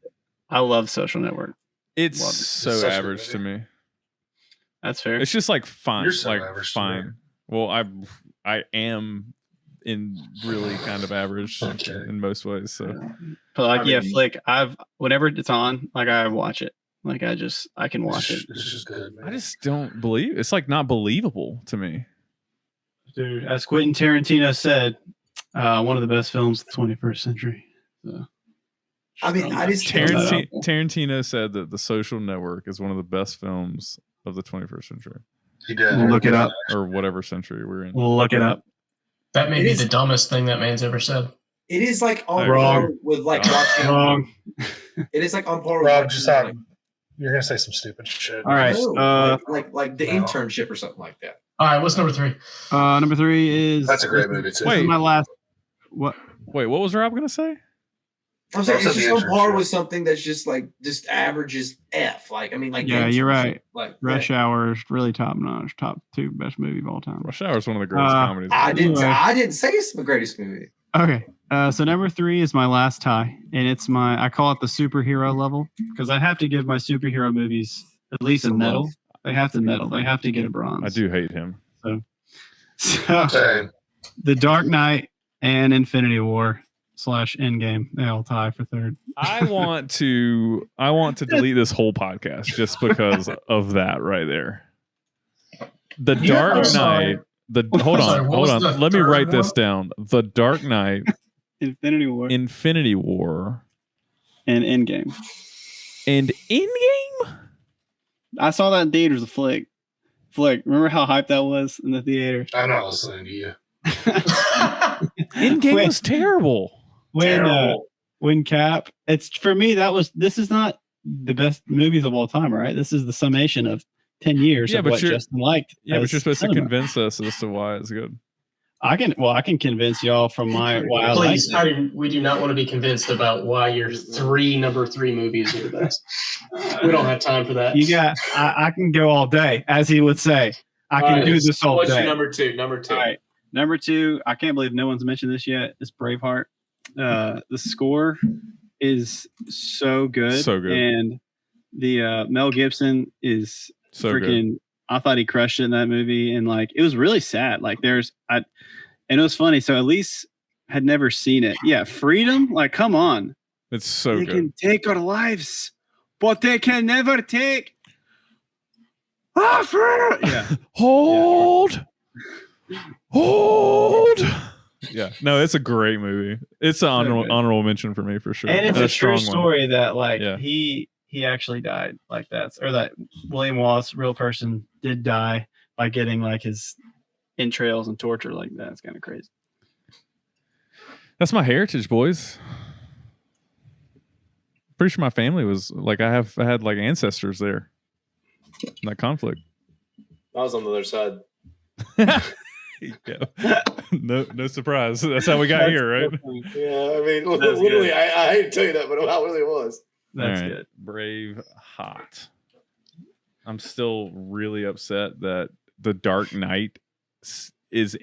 I love Social Network. It's Love it. so It's such a average to me. That's fair. It's just like fine, You're so like average to me. fine. Well, I am in really kind of average in most ways. So But like, I yeah, mean- Flick, whenever it's on, like I watch it. Like I can watch it. It's just good, man. I just don't believe it's like not believable to me. Dude, as Quentin Tarantino said, one of the best films of the 21st century. So, I mean, I just can't- Tarantino said that The Social Network is one of the best films of the 21st century, He did. look it up. or whatever century we're in. Look it up. That may It be is- the dumbest thing that man's ever said. It is like on Wrong. par with like watching. Wrong. It is like on par with Rob, watching, just like, you're gonna say some stupid shit. All right. no, like the no. internship or something like that. All right, what's number 3? Number 3 is That's a great movie too. This is Wait. my last. What? Wait, what was Rob gonna say? I'm saying Also it's just the on par internship. with something that's just like just average as F. Like I mean, like Yeah, the you're internship, right. Like Rush Hour is really top notch. Top 2 best movie of all time. Rush Hour is one of the greatest comedies. I didn't. Anyway. I didn't say it's the greatest movie. Okay. So number 3 is my last tie, and it's I call it the superhero level because I have to give my superhero movies at least a Some medal. love. They have to medal. They have to get a bronze. I do hate him. So Same. The Dark Knight and Infinity War / Endgame, they all tie for 3rd. I want to delete this whole podcast just because of that right there. The Yeah, Dark I'm sorry. Knight. Hold Sorry, on, what hold was on. the Let me third write this one? down. The Dark Knight, Infinity War Infinity War, and Endgame. and Endgame. I saw that in theaters. A flick. Remember how hyped that was in the theater? I'm not listening to you. Endgame Wait. was terrible. When Cap, it's for me. This is not the best movies of all time, right? This is the summation of 10 years Yeah, of but what you're- Justin liked. Yeah, but as you're supposed to cinema. convince us as to why it's good. I can convince y'all from why I like Please, it. we do not want to be convinced about why your number 3 movies are the best. We don't have time for that. I can go all day, as he would say. I can right, do this all What's day. your number 2? Number 2. All right. Number 2, I can't believe no one's mentioned this yet. It's Braveheart. The score is so good. So good. And the Mel Gibson is So freaking good. I thought he crushed it in that movie. And like it was really sad. Like and it was funny. So Elise had never seen it. Yeah, freedom. Like, come on. It's so They good. can take our lives, but they can never take yeah. Hold. Yeah, no, it's a great movie. It's an good. honorable mention for me for sure. And it's a true one. story that like Yeah. he actually died like that, or that William Wallace, real person, did die by getting like his entrails and torture like that. It's kind of crazy. That's my heritage, boys. Pretty sure my family was like I had like ancestors there in that conflict. I was on the other side. Yeah. No surprise. That's how we got here, right? Yeah, I mean, That's literally, good. I hate to tell you that, but I really was. That's All right. good. Brave hot. I'm still really upset that the Dark Knight is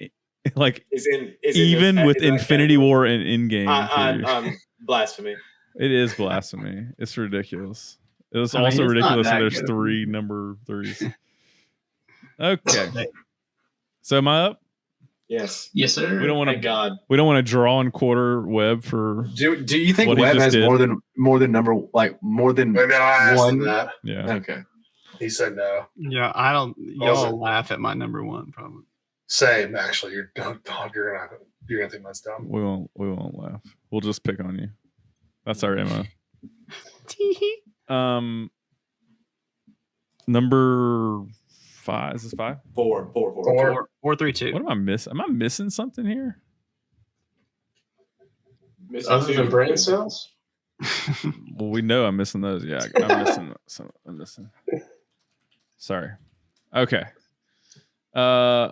like Is even this- with is that Infinity category? War and Endgame. Blasphemy. It is blasphemy. It's ridiculous. It was I mean, also it's not ridiculous that that there's good. 3 number 3s. Okay. So am I up? Yes. Yes, sir. We don't want Thank to. God. We don't want to draw and quarter Webb for. Do you think What he Webb just has did. more than number more than Maybe I asked him one? that. Yeah. Okay. He said no. Yeah, I don't. Also- Y'all laugh at my number one probably. Same, actually. You're gonna think that's dumb. We won't laugh. We'll just pick on you. That's our MO. Number 5. Is this 5? 4. 4, 3, 2. What am I missing? Am I missing something here? Other than brain cells? Well, we know I'm missing those. Yeah, I'm missing. I'm missing. Sorry. Okay. I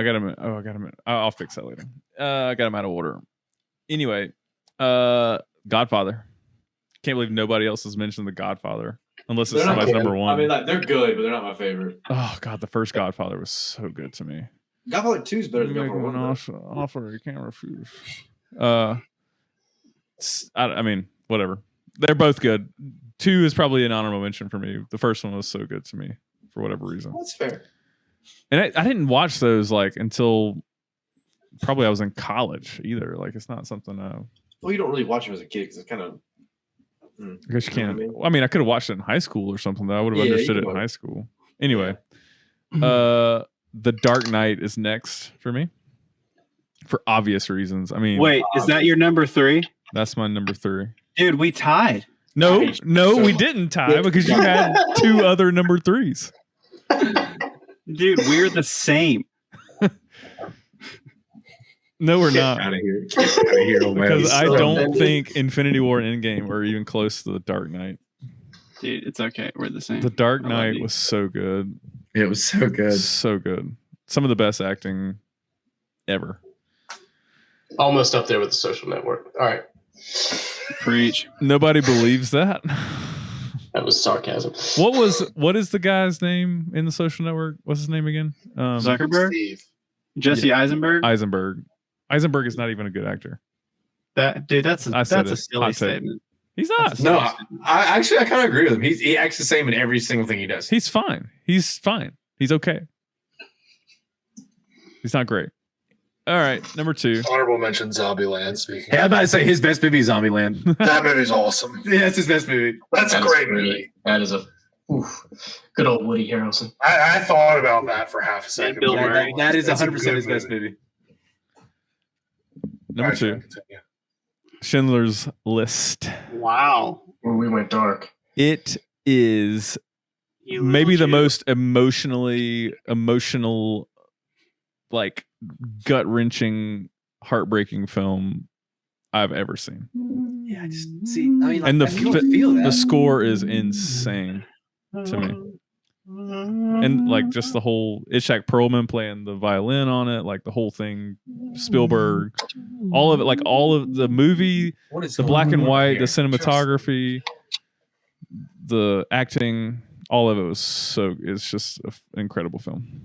got him. Oh, I got him. I'll fix that later. I got him out of order. Anyway, Godfather. Can't believe nobody else has mentioned The Godfather, unless it's They're not somebody's good. number one. I mean, like, they're good, but they're not my favorite. Oh God, the first Godfather was so good to me. Godfather 2 is better than Make Godfather one 1. offer you can't refuse. I mean, whatever. They're both good. 2 is probably an honorable mention for me. The first one was so good to me for whatever reason. That's fair. And I didn't watch those like until probably I was in college either. Like it's not something. Well, you don't really watch them as a kid because it's kind of. I guess you You know can't. what I mean? Well, I mean, I could have watched it in high school or something. That I would have Yeah, understood you it in would. high school. Anyway, The Dark Knight is next for me for obvious reasons. I mean, Wait, is that your number 3? that's my number 3. Dude, we tied. No, I hate you no, so we much. didn't tie because you had 2 other number 3s. Dude, we're the same. No, we're not. Out of here. Get out of here, old man. Because I so don't offended. think Infinity War and Endgame are even close to The Dark Knight. Dude, it's okay. We're the same. The Dark I love Knight you. was so good. It was so good. So good. Some of the best acting ever. Almost up there with The Social Network. All right. Preach. Nobody believes that. That was sarcasm. What is the guy's name in The Social Network? What's his name again? Zuckerberg? Steve. Jesse Eisenberg? Eisenberg. Eisenberg is not even a good actor. That's I said a it. silly Hot take. statement. He's not. That's a No, silly statement. I kind of agree with him. He acts the same in every single thing he does. He's fine. He's fine. He's okay. He's not great. All right, number 2. Honorable mention Zombieland. Speaking, Hey, I'm about to say his best movie is Zombieland. that movie's awesome. Yeah, that's his best movie. That's a That is great movie. That is a good old Woody Harrelson. I thought about that for half a second. Bill but Murray. That is it's a 100% his good best movie. Number Alright, 2. continue. Schindler's List. Wow. Where we went dark. It is You maybe the little most emotional, like gut-wrenching, heartbreaking film I've ever seen. Yeah, I just see. I mean, like, And the you don't feel that. the score is insane to me. And like just the whole Ishak Perlman playing the violin on it, like the whole thing, Spielberg, all of it, like all of the movie, What is the going black and on white, here? the cinematography, the acting, all of it was so. It's just an incredible film.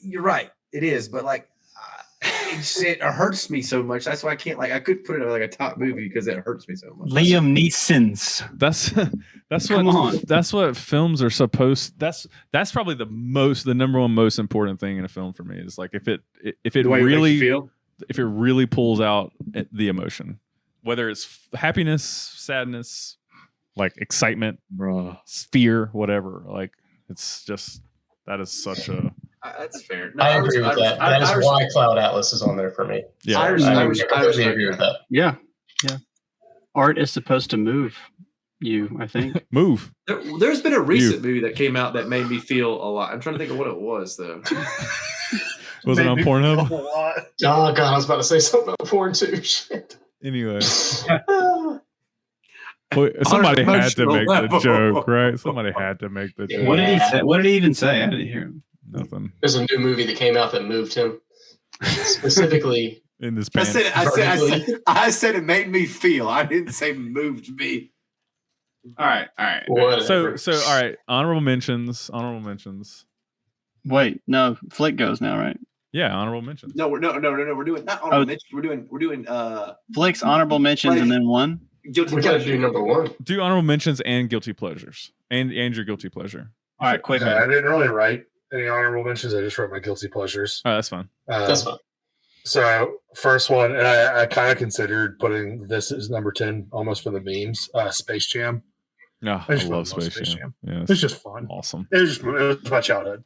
You're right. It is, but like, it hurts me so much. That's why I can't. Like, I could put it like a top movie because it hurts me so much. Liam Neeson's. That's Come what on. that's what films are supposed. That's probably the number one most important thing in a film for me is like if it The way it makes you really feel. if it really pulls out the emotion, whether it's happiness, sadness, like excitement, Bro. fear, whatever. Like it's just that is such a That's fair. I agree with that. That is why Cloud Atlas is on there for me. yeah. I I respect completely agree with that. Yeah. Yeah. Art is supposed to move you, I think. Move. There's been a recent movie that came out that made me feel a lot. I'm trying to think of what it was though. Was it on Made me Pornhub? feel a lot. Oh god, I was about to say something about porn too. Shit. Anyway, somebody had to make the joke, right? Somebody had to make the joke. What did he say? What did he even say? I didn't hear him. Nothing There's a new movie that came out that moved him. Specifically, in this I pants. said it made me feel. I didn't say moved me. All right. All right. whatever. So all right. Honorable mentions. Wait, no, Flick goes now, right? Yeah, honorable mentions. No, we're doing not Oh. honorable mention. We're doing Flick's honorable mentions and then one. guilty We got to pleasure. do number one. Do honorable mentions and guilty pleasures, and your guilty pleasure. All right, quick. Okay, I didn't really write any honorable mentions. I just wrote my guilty pleasures. Oh, that's fine. That's fine. So first one, and I kind of considered putting this as number 10 almost for the memes. Space Jam. No, I I just love fucking love Space Space Jam. Jam. Yeah, It's just fun. awesome. It was my childhood.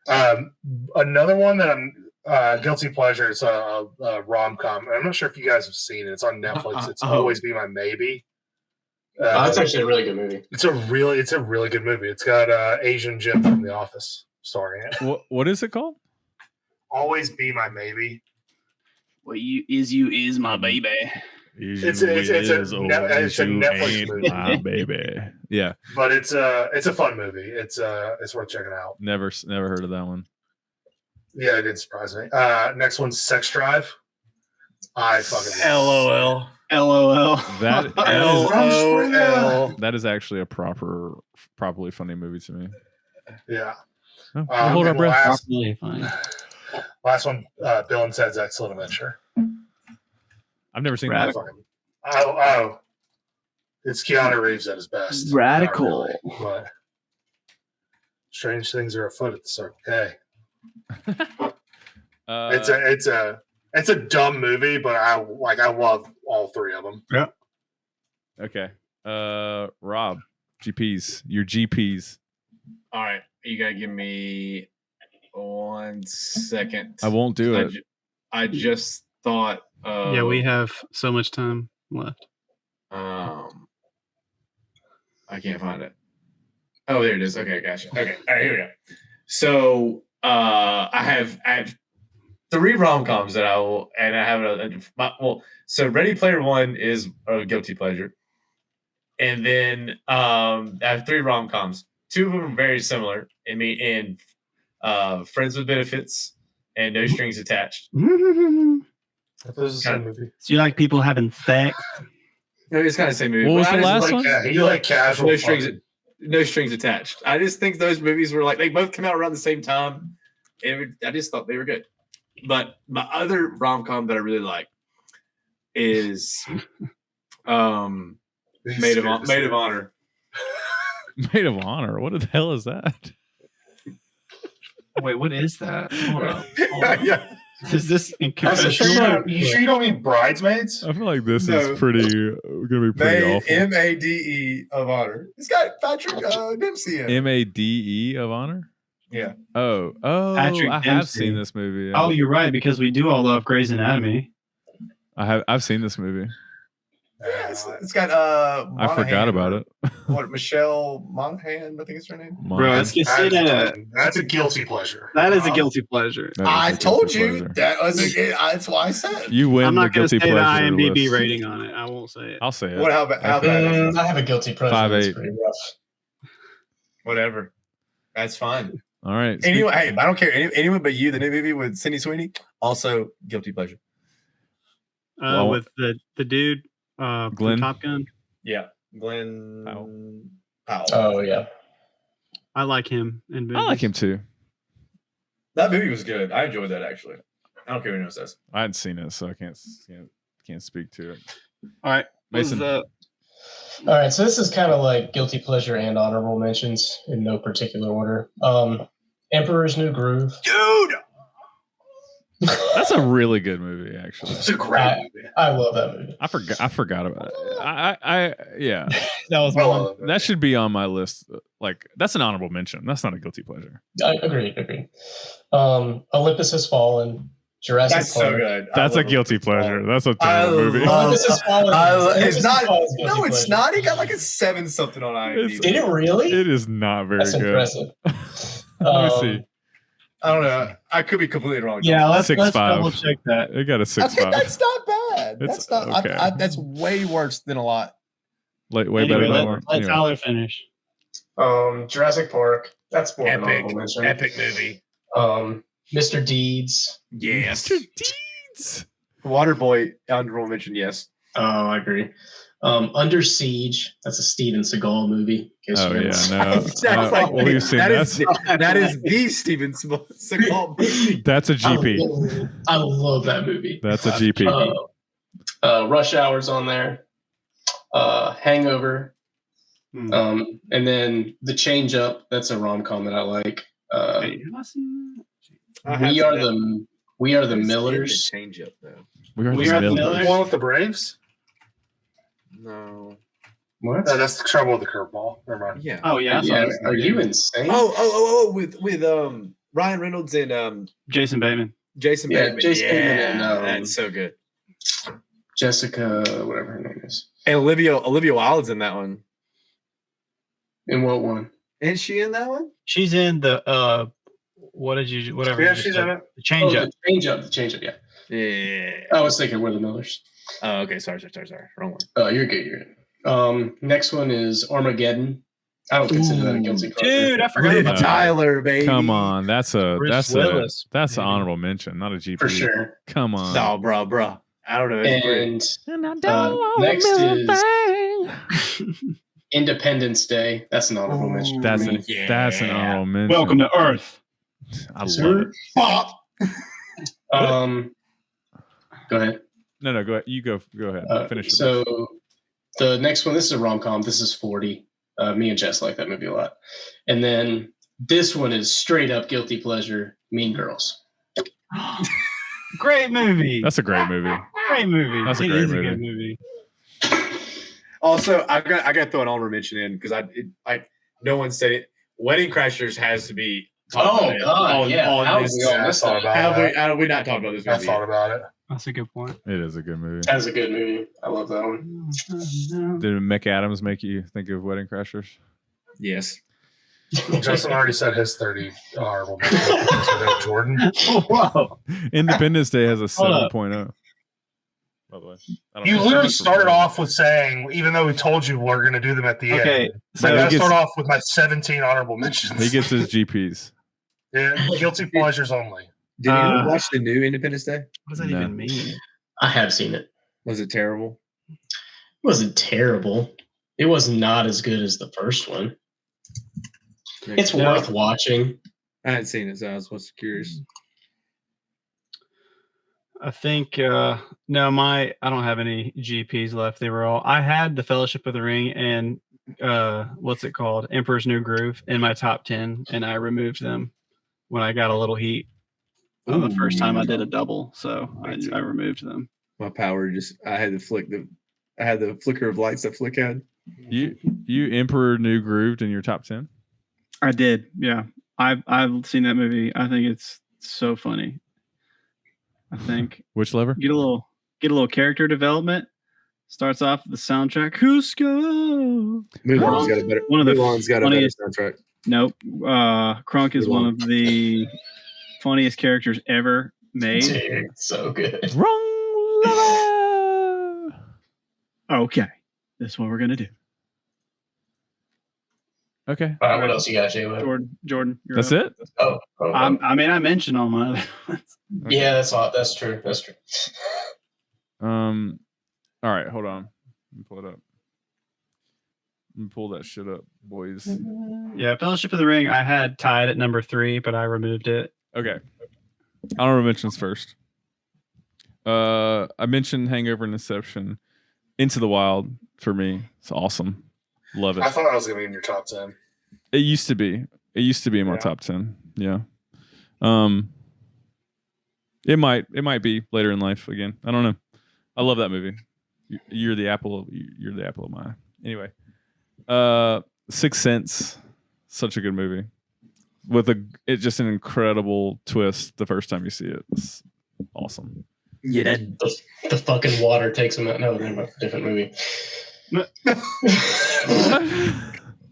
Another one that I'm guilty pleasure is a rom com. I'm not sure if you guys have seen it. It's on Netflix. It's Always Be My Maybe. That's actually a really good movie. It's a really good movie. It's got Asian Jim from The Office starring it. What is it called? Always Be My Maybe. What you is my baby. It's a Netflix movie. My baby. Yeah, But it's a fun movie. It's worth checking out. never heard of that one. Yeah, it didn't surprise me. Next one's Sex Drive. I fucking LOL. That LOL. that is actually a properly funny movie to me. Yeah. Oh, we'll hold our and breath. Properly fine. Last one, Bill and Ted's Excellent Adventure. I've never seen Right. that. It's Keanu Reeves at his best. Radical. Not really, but strange things are afoot at the Circle K. It's a dumb movie, but I love all three of them. Okay. Rob, GPs, your GPs. All right, you gotta give me 1 second. I won't do it. I just thought. Yeah, we have so much time left. I can't find it. Oh, there it is. Okay, gotcha. Okay, all right, here we go. So I have 3 rom-coms that I will, and I have so Ready Player One is a guilty pleasure, and then I have 3 rom-coms. 2 of them are very similar. In Friends with Benefits and No Strings Attached. This is the same movie. So you like people having sex? No, it's kind of the same movie. What was but the I just last like- one? You like casual No fun. No Strings Attached. I just think those movies were like, they both came out around the same time. I just thought they were good. But my other rom-com that I really like is Maid of Honor. Maid of Honor. What the hell is that? Wait, what is that? Hold up. Yeah. Is this in You sure you don't mean Bridesmaids? I feel like this No. is gonna be pretty awful. MADE of Honor. It's got Patrick Dempsey in it. MADE of Honor. Yeah. Oh, Patrick I have Dempsey. seen this movie. Oh, you're right, because we do all love Grey's Anatomy. I've seen this movie. Yeah, it's got I forgot about it. What, Michelle Monaghan, I think it's her name. Bro, it's considered That's a guilty pleasure. that is a guilty pleasure. That is I a told guilty you pleasure. that was that's why I said. You win I'm the not going to guilty say the pleasure IMDb list. rating on it. I won't say it. I'll say it. What? How bad? is it? I have a guilty pleasure. 5'8". It's pretty rough. Whatever. That's fine. All right. Anyway, hey, I don't care. Anyone but you. The new movie with Sydney Sweeney, also guilty pleasure. Well- With the dude Glenn? from Top Gun. Yeah, Glenn Powell. Oh yeah. I like him. In I like him too. That movie was good. I enjoyed that actually. I don't care what anyone says. I hadn't seen it, so I can't speak to it. All right. Mason. All right, so this is kind of like guilty pleasure and honorable mentions in no particular order. Emperor's New Groove. Dude, That's a really good movie, actually. It's a great movie. I love that movie. I forgot about it. Yeah. That was Well, That should be on my list. Like, that's an honorable mention. That's not a guilty pleasure. I agree. Olympus Has Fallen. Jurassic that's Park. so good. That's I a love guilty it. pleasure. That's a I terrible movie. love- Olympus Has Fallen. It's not. Fallen is guilty No, it's pleasure. not. He got like a 7 something on IMDb. Did it really? It is not very That's good. impressive. Let me see. I don't know. I could be completely wrong. Yeah, let's 6'5". double check that. It got a I think 6.5. that's not bad. It's That's not. okay. That's way worse than a lot. Way Anyway, better than let one. let Anyway. Tyler finish. Jurassic Park. That's more of an honorable mention. Epic movie. Mr. Deeds. Yes. Mr. Deeds. Waterboy. Honorable mention. Yes. Oh, I agree. Under Siege. That's a Steven Seagal movie. in case Oh, you yeah. haven't- No. Well, we've seen that that. that is the Steven Seagal movie. That's a GP. I love that movie. That's a GP. Rush Hour's on there. Hangover, Hmm. and then The Change Up. That's a rom-com that I like. Wait, have I seen We are the Millers. Change up though. We are We the Are the Millers. Millers. The one with the Braves? No. What? That's the trouble with the curveball. Never mind. Yeah. that? Oh yeah, I saw Yeah, this. are you insane? Oh, with Ryan Reynolds and Jason Bateman. Jason Yeah, Bateman. Jason Bateman and, that's so good. Jessica, whatever her name is. And Olivia Wilde's in that one. In what one? Isn't she in that one? She's in the whatever. Yeah, you she's said. in it. The Change Up. The change up, yeah. Yeah. I was thinking we're the Millers. Oh, okay. Sorry. Wrong one. Oh, you're good. Next one is Armageddon. I don't consider that a guilty pleasure. Dude, I forgot Liv about Tyler, baby. Come on, that's Bruce Willis, an baby. honorable mention, not a GP. For sure. Come on. No, bro. I don't know. It's great. And I don't want next a is Independence Day. That's an honorable mention. That's for me. that's an honorable mention. Welcome to Earth. I love Sir. it. Go ahead. No, go ahead. You go ahead. Finish it. So the next one, this is a rom-com. This is 40. Me and Jess like that movie a lot. And then this one is straight up guilty pleasure, Mean Girls. Great movie. That's a great movie. Great movie. That's a It great is movie. good movie. Also, I got to throw an honorable mention in because no one said it. Wedding Crashers has to be. Oh, God, yeah. How this, we all I miss thought that? about how have we not talked about this I movie? thought about it. That's a good point. It is a good movie. That's a good movie. I love that one. Did McAdams make you think of Wedding Crashers? Yes. Justin already said his 30 honorable mentions. So Jordan. Whoa. Independence Day has a Hold up. 7.0. By the way, I don't You know. literally started off with saying, even though we told you we're going to do them at the Okay, end. so So I he gets- start off with my 17 honorable mentions. He gets his GPs. Yeah, guilty pleasures only. Did you watch the new Independence Day? What does that No. even mean? I have seen it. Was it terrible? It wasn't terrible. It was not as good as the first one. It's worth watching. I hadn't seen it, so I was just curious. I think I don't have any GPs left. They were all I had the Fellowship of the Ring and what's it called? Emperor's New Groove in my top 10, and I removed them when I got a little heat. The first time I did a double, so I removed them. My power I had the flicker of lights that Flick had. You Emperor New Grooved in your top 10? I did, yeah. I've seen that movie. I think it's so funny. I think Which lever? get a little character development. Starts off with the soundtrack. Cusco. Mulan's got a better. One of the Mulan's got a better funniest- soundtrack. Nope. Crunk is one of the funniest characters ever made. Dude, so good. Wrong lever. Okay, that's what we're gonna do. Okay. All right, what else you got, Jay? Jordan, you're That's up. it? Oh, I mentioned all my other ones. yeah, that's all. That's true. That's true. All right, hold on. Let me pull it up. Let me pull that shit up, boys. Yeah, Fellowship of the Ring. I had tied at number 3, but I removed it. Okay. Honorable mentions first. I mentioned Hangover and Inception. Into the Wild for me. It's awesome. Love it. I thought I was going to be in your top 10. It used to be. It used to be in my Yeah. top 10. Yeah. It might be later in life again. I don't know. I love that movie. You're the apple of my eye. Anyway. Sixth Sense. Such a good movie. With it's just an incredible twist the first time you see it. It's awesome. Yeah, the fucking water takes him out. No, never mind. Different movie.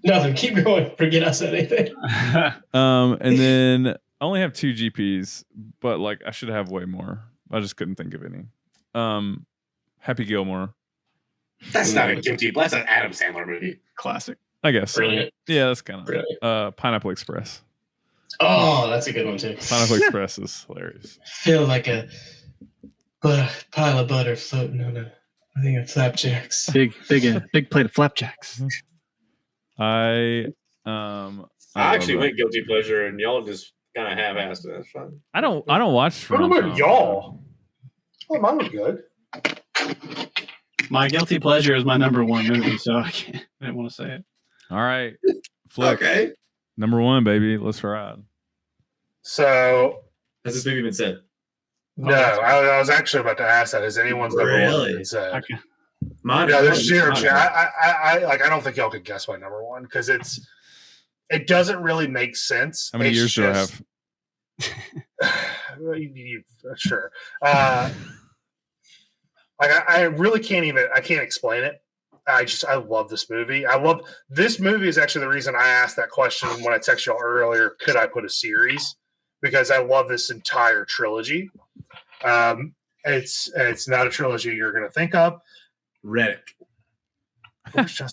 Nothing. Keep going. Forget I said anything. And then I only have 2 GPs, but like I should have way more. I just couldn't think of any. Happy Gilmore, That's not a guilty. That's an Adam Sandler movie. Classic. I guess. Brilliant. Yeah, that's kind of. Brilliant. Pineapple Express. Oh, that's a good one too. Pineapple Express is hilarious. Feel like a pile of butter floating on I think of flapjacks. Big plate of flapjacks. I I love actually that. went guilty pleasure, and y'all just kind of half-assed it. That's fine. I don't watch. What about rom-coms. y'all? Oh, mine were good. My guilty pleasure is my number one movie, so I didn't want to say it. All right. Flick. Okay. Number one, baby. Let's ride. So Has this movie been said? no, I was actually about to ask that. Has anyone's number one Really? been said? Okay. Mine. Yeah, there's zero mine- chance. I don't think y'all could guess my number one because it doesn't really make sense. How many It's years do I just- have? Sure. I really I can't explain it. I love this movie. This movie is actually the reason I asked that question when I texted y'all earlier. Could I put a series? Because I love this entire trilogy. It's not a trilogy you're going to think of. Riddick.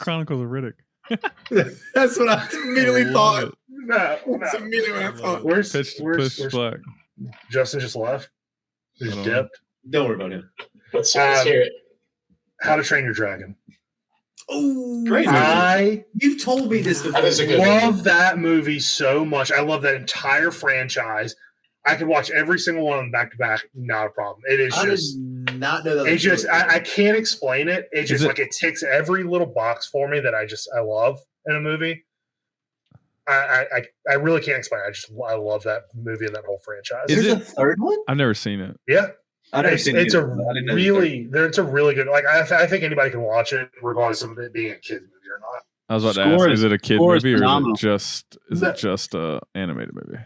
Chronicles of Riddick. That's what I immediately Love thought. it. No. That's immediately what I thought. Where's Pitch where's Black. Justin just left? He's Hold on. dipped. Don't worry about him. Let's hear it. How to Train Your Dragon. Oh, Great movie. I You've told me this before. That is a good love that movie so much. I love that entire franchise. I could watch every single one of them back to back. Not a problem. It is I just. did not know that. It's just I can't explain it. It's just it- like it ticks every little box for me that I love in a movie. I really can't explain it. I love that movie and that whole franchise. Is There's it- a third one. I've never seen it. Yeah, I've never it's seen a it either. I didn't know the third. it's a really good. Like I think anybody can watch it regardless of it being a kid movie or not. I was about to Score ask, is- is it a kid score is movie or phenomenal. is it just a animated movie?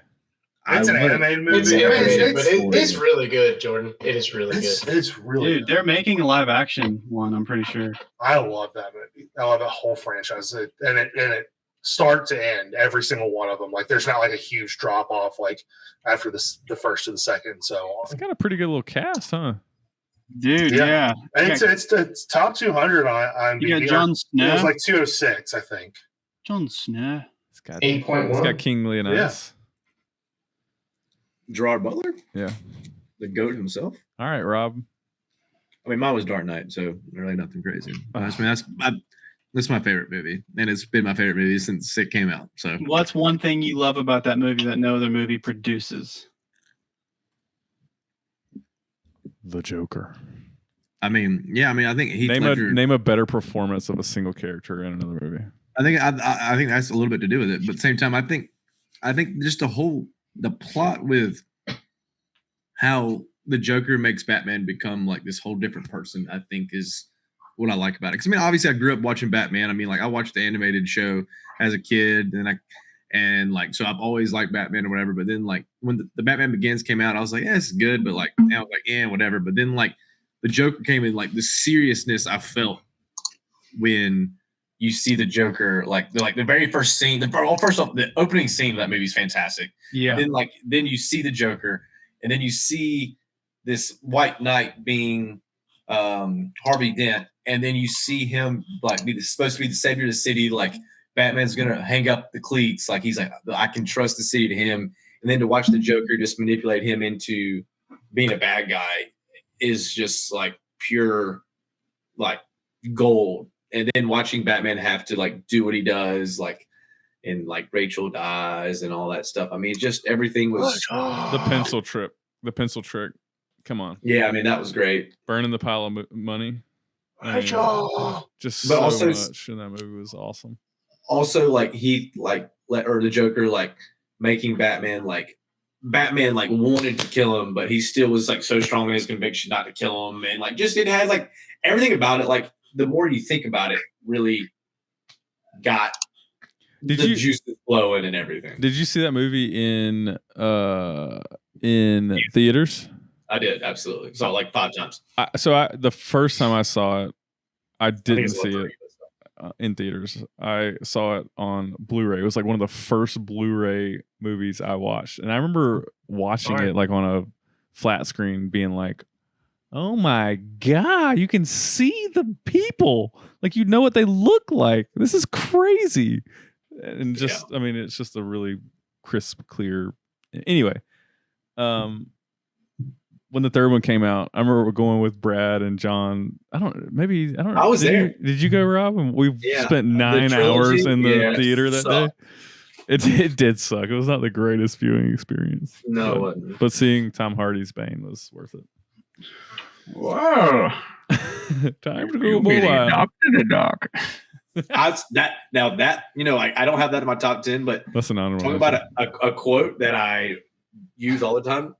It's an I would- animated movie. It's I mean, animated, but it's- it's really good, Jordan. It is really good. It's really Dude, they're making a live action one, I'm pretty sure. I love that movie. I love that whole franchise. And it start to end, every single one of them. Like there's not like a huge drop off like after the first to the second and so on. It's got a pretty good little cast, huh? Dude, Yeah. yeah. And it's top 200 on You got IMDb. Jon It was Snow. like 206, I think. Jon Snow. It's got 8.1. King Leonidas. Gerard Butler, Yeah. the goat himself. All right, Rob. I mean, mine was Dark Knight, so really nothing crazy. That's my favorite movie, and it's been my favorite movie since it came out. So What's one thing you love about that movie that no other movie produces? The Joker. I mean, I think Heath Ledger. Name a better performance of a single character in another movie. I think that's a little bit to do with it, but at the same time, I think just the plot with how the Joker makes Batman become like this whole different person, I think is what I like about it. Because I mean, obviously, I grew up watching Batman. I mean, like I watched the animated show as a kid, and so I've always liked Batman or whatever. But then like when the Batman Begins came out, I was like, yeah, it's good, but like I was like, yeah, whatever. But then like the Joker came in, like the seriousness I felt when you see the Joker, like the very first scene. First off, the opening scene of that movie is fantastic. Yeah. Then you see the Joker, and then you see this White Knight being Harvey Dent, and then you see him like supposed to be the savior of the city. Like Batman's gonna hang up the cleats, like he's like, I can trust the city to him. And then to watch the Joker just manipulate him into being a bad guy is just like pure like gold. And then watching Batman have to like do what he does, like and like Rachel dies and all that stuff. I mean, just everything was The pencil trick. Come on. yeah. I mean, that was great. Burning the pile of money. I mean, just But so also- much in that movie was awesome. Also, like he like or the Joker like making Batman like wanted to kill him, but he still was like so strong in his conviction not to kill him, and like just it has like everything about it. Like the more you think about it, really got Did the you- juices flowing and everything. Did you see that movie in theaters? I did absolutely saw it like 5 times. The first time I saw it, I I think didn't it's see level it 3. in theaters. I saw it on Blu-ray. It was like one of the first Blu-ray movies I watched, and I remember watching it like on a flat screen, being like, "Oh my god, you can see the people! Like you know what they look like. This is crazy!" And just, I mean, it's just a really crisp, clear. Anyway, when the third one came out, I remember going with Brad and John. I don't know. I was there. Did you go, Rob? And we Yeah, spent 9 the hours trilogy, in the yeah, theater that day. sucked. It did suck. It was not the greatest viewing experience. No, it but, wasn't. but seeing Tom Hardy's Bane was worth it. Whoa. Time to go mobile. the doc. I don't have that in my top 10, but That's an honorable. talk about a quote that I use all the time.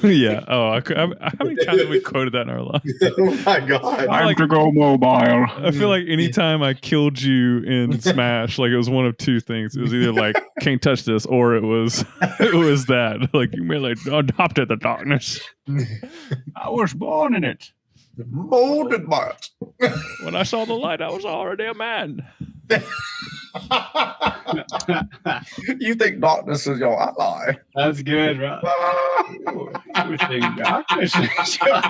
Yeah. Oh, how many times have we quoted that in our life? Oh my god! Time to go mobile. I feel like anytime I killed you in Smash, like it was one of two things. It was either like can't touch this, or it was that like you merely adopted the darkness. I was born in it. Molded by it. When I saw the light, I was already a man. You think darkness is your ally? That's good, right? You think darkness is your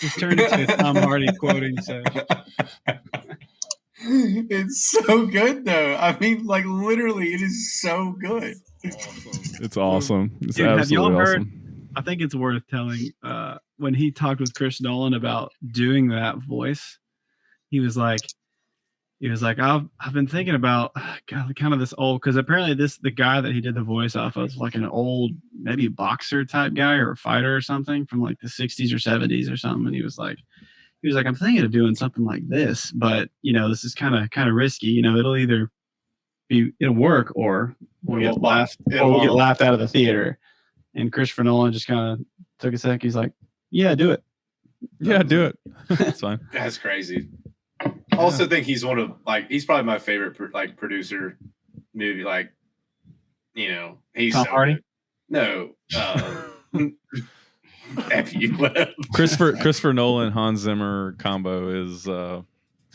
Just turned into a Tom Hardy quoting session. It's so good though. I mean, like literally, it is so good. It's awesome. It's Dude, have y'all absolutely heard? awesome. I think it's worth telling. When he talked with Chris Nolan about doing that voice, he was like, I've been thinking about kind of this old, because apparently the guy that he did the voice off of was like an old maybe boxer type guy or a fighter or something from like the 60s or 70s or something, and he was like, I'm thinking of doing something like this, but this is kind of risky. It'll work, or we'll get laughed out of the theater. And Christopher Nolan just kind of took a sec. He's like, yeah, do it. Yeah, do it. It's fine. That's crazy. I also think he's he's probably my favorite producer movie. He's Tom Hardy? Good. No. F you. Christopher Nolan, Hans Zimmer combo is 1-2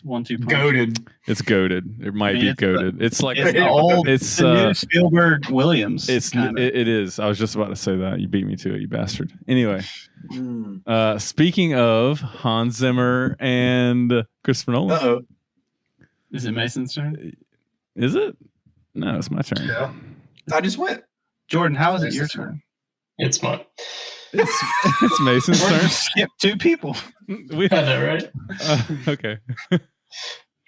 punch. Goated. it's goated. It might be goated. It's like It's the old. it's the new Spielberg Williams. it is. I was just about to say that. You beat me to it, you bastard. Anyway, speaking of Hans Zimmer and Christopher Nolan, Uh-oh. Is it Mason's turn? is it? No, it's my turn. Yeah. I just went. Jordan, how is it your turn? It's mine. It's Mason's turn. Skip 2 people. We, I know, right? okay.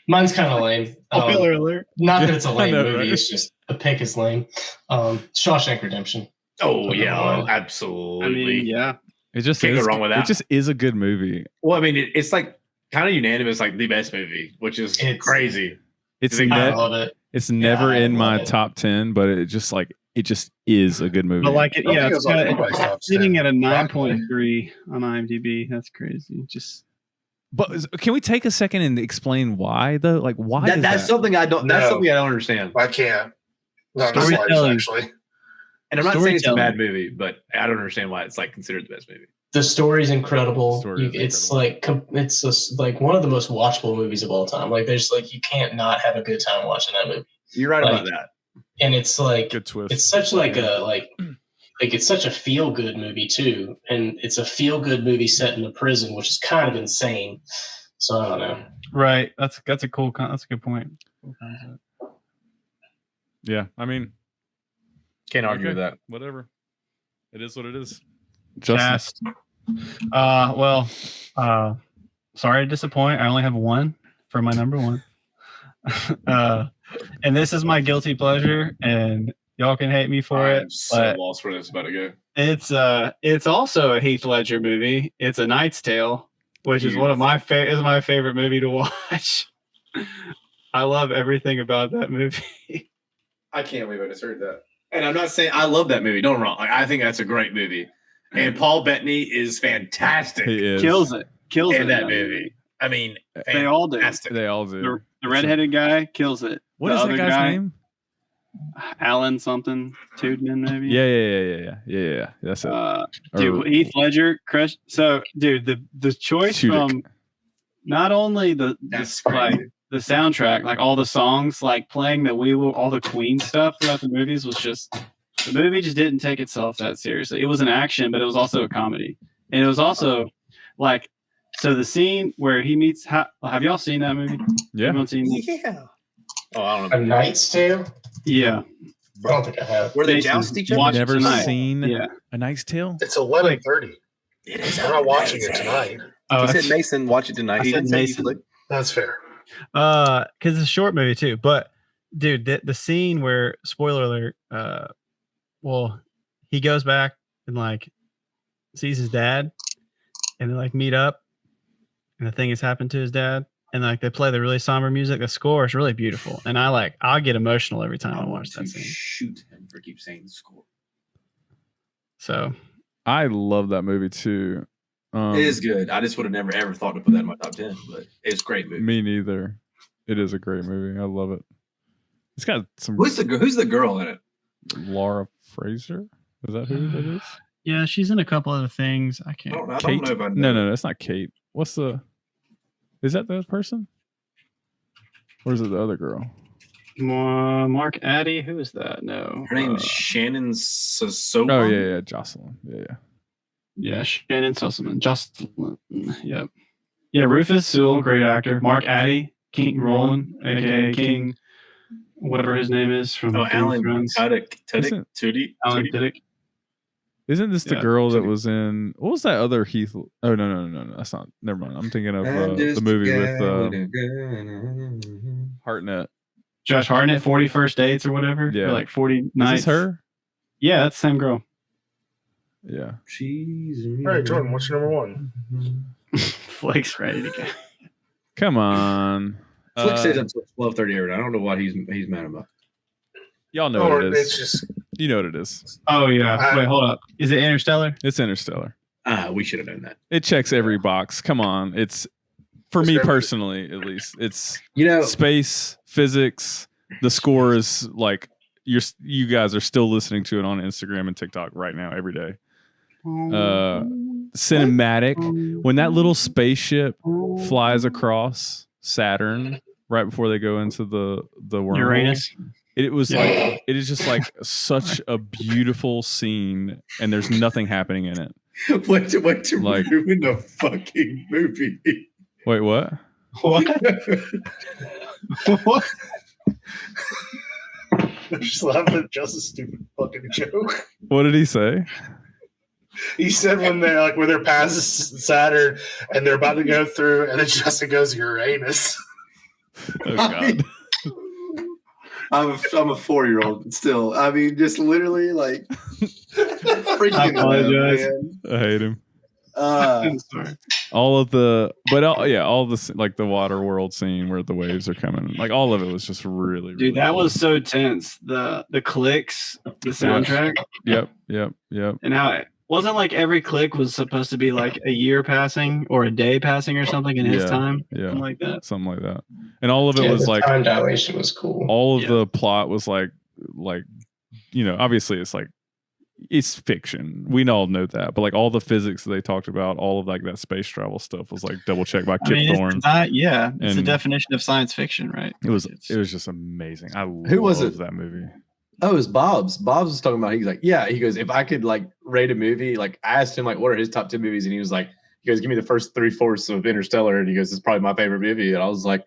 Mine's kind of lame. Spoiler alert. Not that it's a I lame know, movie. right? It's just the pick is lame. Shawshank Redemption. Oh yeah, Well, absolutely. Yeah. It just Can't go is, wrong with that. It just is a good movie. Well, I mean, it's like kind of unanimous, like the best movie, which is crazy. It's I I love it. it's never I in my love it. top 10, but it just is a good movie. But like I think it was on everybody's top it's sitting 10. at a 9.3 on IMDb. That's crazy. But can we take a second and explain why though? Like why is That's that? something I don't. That's No. something I don't understand. I can't. No, the slides, Storytelling. actually. And I'm not saying it's a Storytelling. bad movie, but I don't understand why it's like considered the best movie. The story's incredible. Story is It's incredible. like it's just like one of the most watchable movies of all time. Like there's like you can't not have a good time watching that movie. You're right Like, about that. And it's like Good twist. it's such like it's such a feel good movie too, and it's a feel good movie set in a prison, which is kind of insane. So I don't know. Right. That's a cool. That's a good point. Cool concept. Yeah, I mean, Can't argue okay, with that. whatever. It is what it is. Cast. Sorry to disappoint. I only have one for my number one. And this is my guilty pleasure, and y'all can hate me for it. I'm so But lost where this is about to go. it's also a Heath Ledger movie. It's A Knight's Tale, which is one of my my favorite movie to watch. I love everything about that movie. I can't believe I just heard that. And I'm not saying I love that movie. Don't get me wrong. Like, I think that's a great movie. And Paul Bettany is fantastic He is. Kills it in that movie. I mean, They all do. fantastic. They all do. The redheaded guy kills it. What The is that other guy's guy, name? Alan something Tudyk, maybe. Yeah. That's it. Dude, Heath Ledger, Chris. So, dude, the choice Tudyk. from not only the soundtrack, like all the songs, like playing all the Queen stuff throughout the movies was just the movie just didn't take itself that seriously. It was an action, but it was also a comedy, and it was also like so the scene where he meets. Have y'all seen that movie? Yeah. Everyone seen it? Yeah. Oh, I don't know. A Knight's Tale? Yeah. I don't think I have. Where they Jason, joust each other? watch it Never tonight. seen Yeah. A Knight's Tale? It's 11:30. It is. I'm not watching it tonight. Oh, He said Mason, watch it tonight. I He said didn't say Mason. Flick. That's fair. because it's a short movie too. But dude, the scene where spoiler alert, well, he goes back and like sees his dad, and they like meet up, and the thing has happened to his dad, and like they play the really somber music. The score is really beautiful, and I'll get emotional every time I watch that scene. Shoot him for keep saying the score. So I love that movie too. It is good. I just would have never ever thought to put that in my top 10, but it's a great movie. Me neither. It is a great movie. I love it. It's got some. Who's the girl in it? Laura Fraser? Is that who that is? yeah, she's in a couple other things. I can't. I don't Kate? know if I know. No, it's not Kate. What's the? Is that the person? Or is it the other girl? Mark Addy. Who is that? No, Her name's Shannon Sosoman. Oh yeah, Jocelyn. Yeah. yeah, Shannon Sussman. Jocelyn. Yep. Yeah, Rufus Sewell, great actor. Mark Addy, King Roland, aka King, whatever his name is from Oh, Game of Alan Thrones. Isn't- Alan Tudyk. Isn't this the Yeah. girl that was in? What was that other Heath? Oh no, that's not. Never mind. I'm thinking of the movie with Hartnett. Josh Hartnett, 40 First Dates or whatever. Yeah. Or like 40 Is Nights. this her? Yeah, that's the same girl. Yeah. All right, Jordan, what's your number one? Flake's ready to go. Come on. Flick stays up till 12:30 every night. I don't know what he's mad about. Y'all know Or what it is. it's just You know what it is. Oh, yeah. Wait, hold up. Is it Interstellar? It's Interstellar. We should have known that. It checks every box. Come on. It's for It's me every- personally, at least. It's You know, space, physics. The score is like you guys are still listening to it on Instagram and TikTok right now every day. Cinematic. When that little spaceship flies across Saturn right before they go into the wormhole, Uranus. it was Yeah. like it is just like such a beautiful scene, and there's nothing happening in it. what to Like- ruin the fucking movie? Wait, what? What? What? I'm just laughing at just a stupid fucking joke. What did he say? He said when they're past Saturn and they're about to go through, and then Justin goes Uranus. Oh God. I'm a 4-year-old still. I mean, just literally like freaking I apologize. I hate him. I'm sorry. All of the like the water world scene where the waves are coming, like all of it was just really, really Dude, that cool. was so tense. The clicks, the soundtrack, Yep. and how it wasn't like every click was supposed to be like a year passing or a day passing or something in his Yeah, time. yeah. Something like that. Something like that. And all of it Yeah, was the like time dilation was cool. all of Yeah. the plot was like obviously it's like it's fiction. We all know that, but like all the physics that they talked about, all of like that space travel stuff was like double checked by Kip Thorne. It's the And- definition of science fiction, right? It was It's- just amazing. I Who was love it? that movie. Oh, it was Bob's. Bob's was talking about. He's like, yeah. He goes, if I could like rate a movie, like I asked him like, what are his top 10 movies, and he was like, he goes, give me the first 3/4 of Interstellar, and he goes, it's probably my favorite movie, and I was like,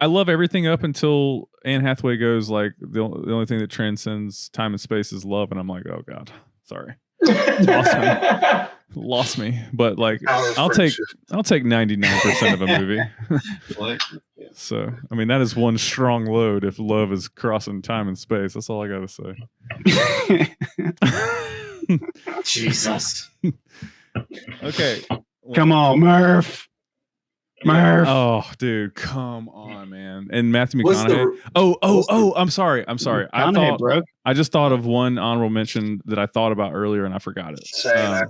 I love everything up until Anne Hathaway goes like the only thing that transcends time and space is love, and I'm like, oh God, sorry, lost me. But like, I'll take 99% of a movie. So I mean, that is one strong load. If love is crossing time and space, that's all I gotta say. Jesus. Okay, Come on, Murph. Murph. Oh, dude, come on, man. And Matthew What's McConaughey. the I'm sorry. McConaughey, bro. I just thought of one honorable mention that I thought about earlier and I forgot it.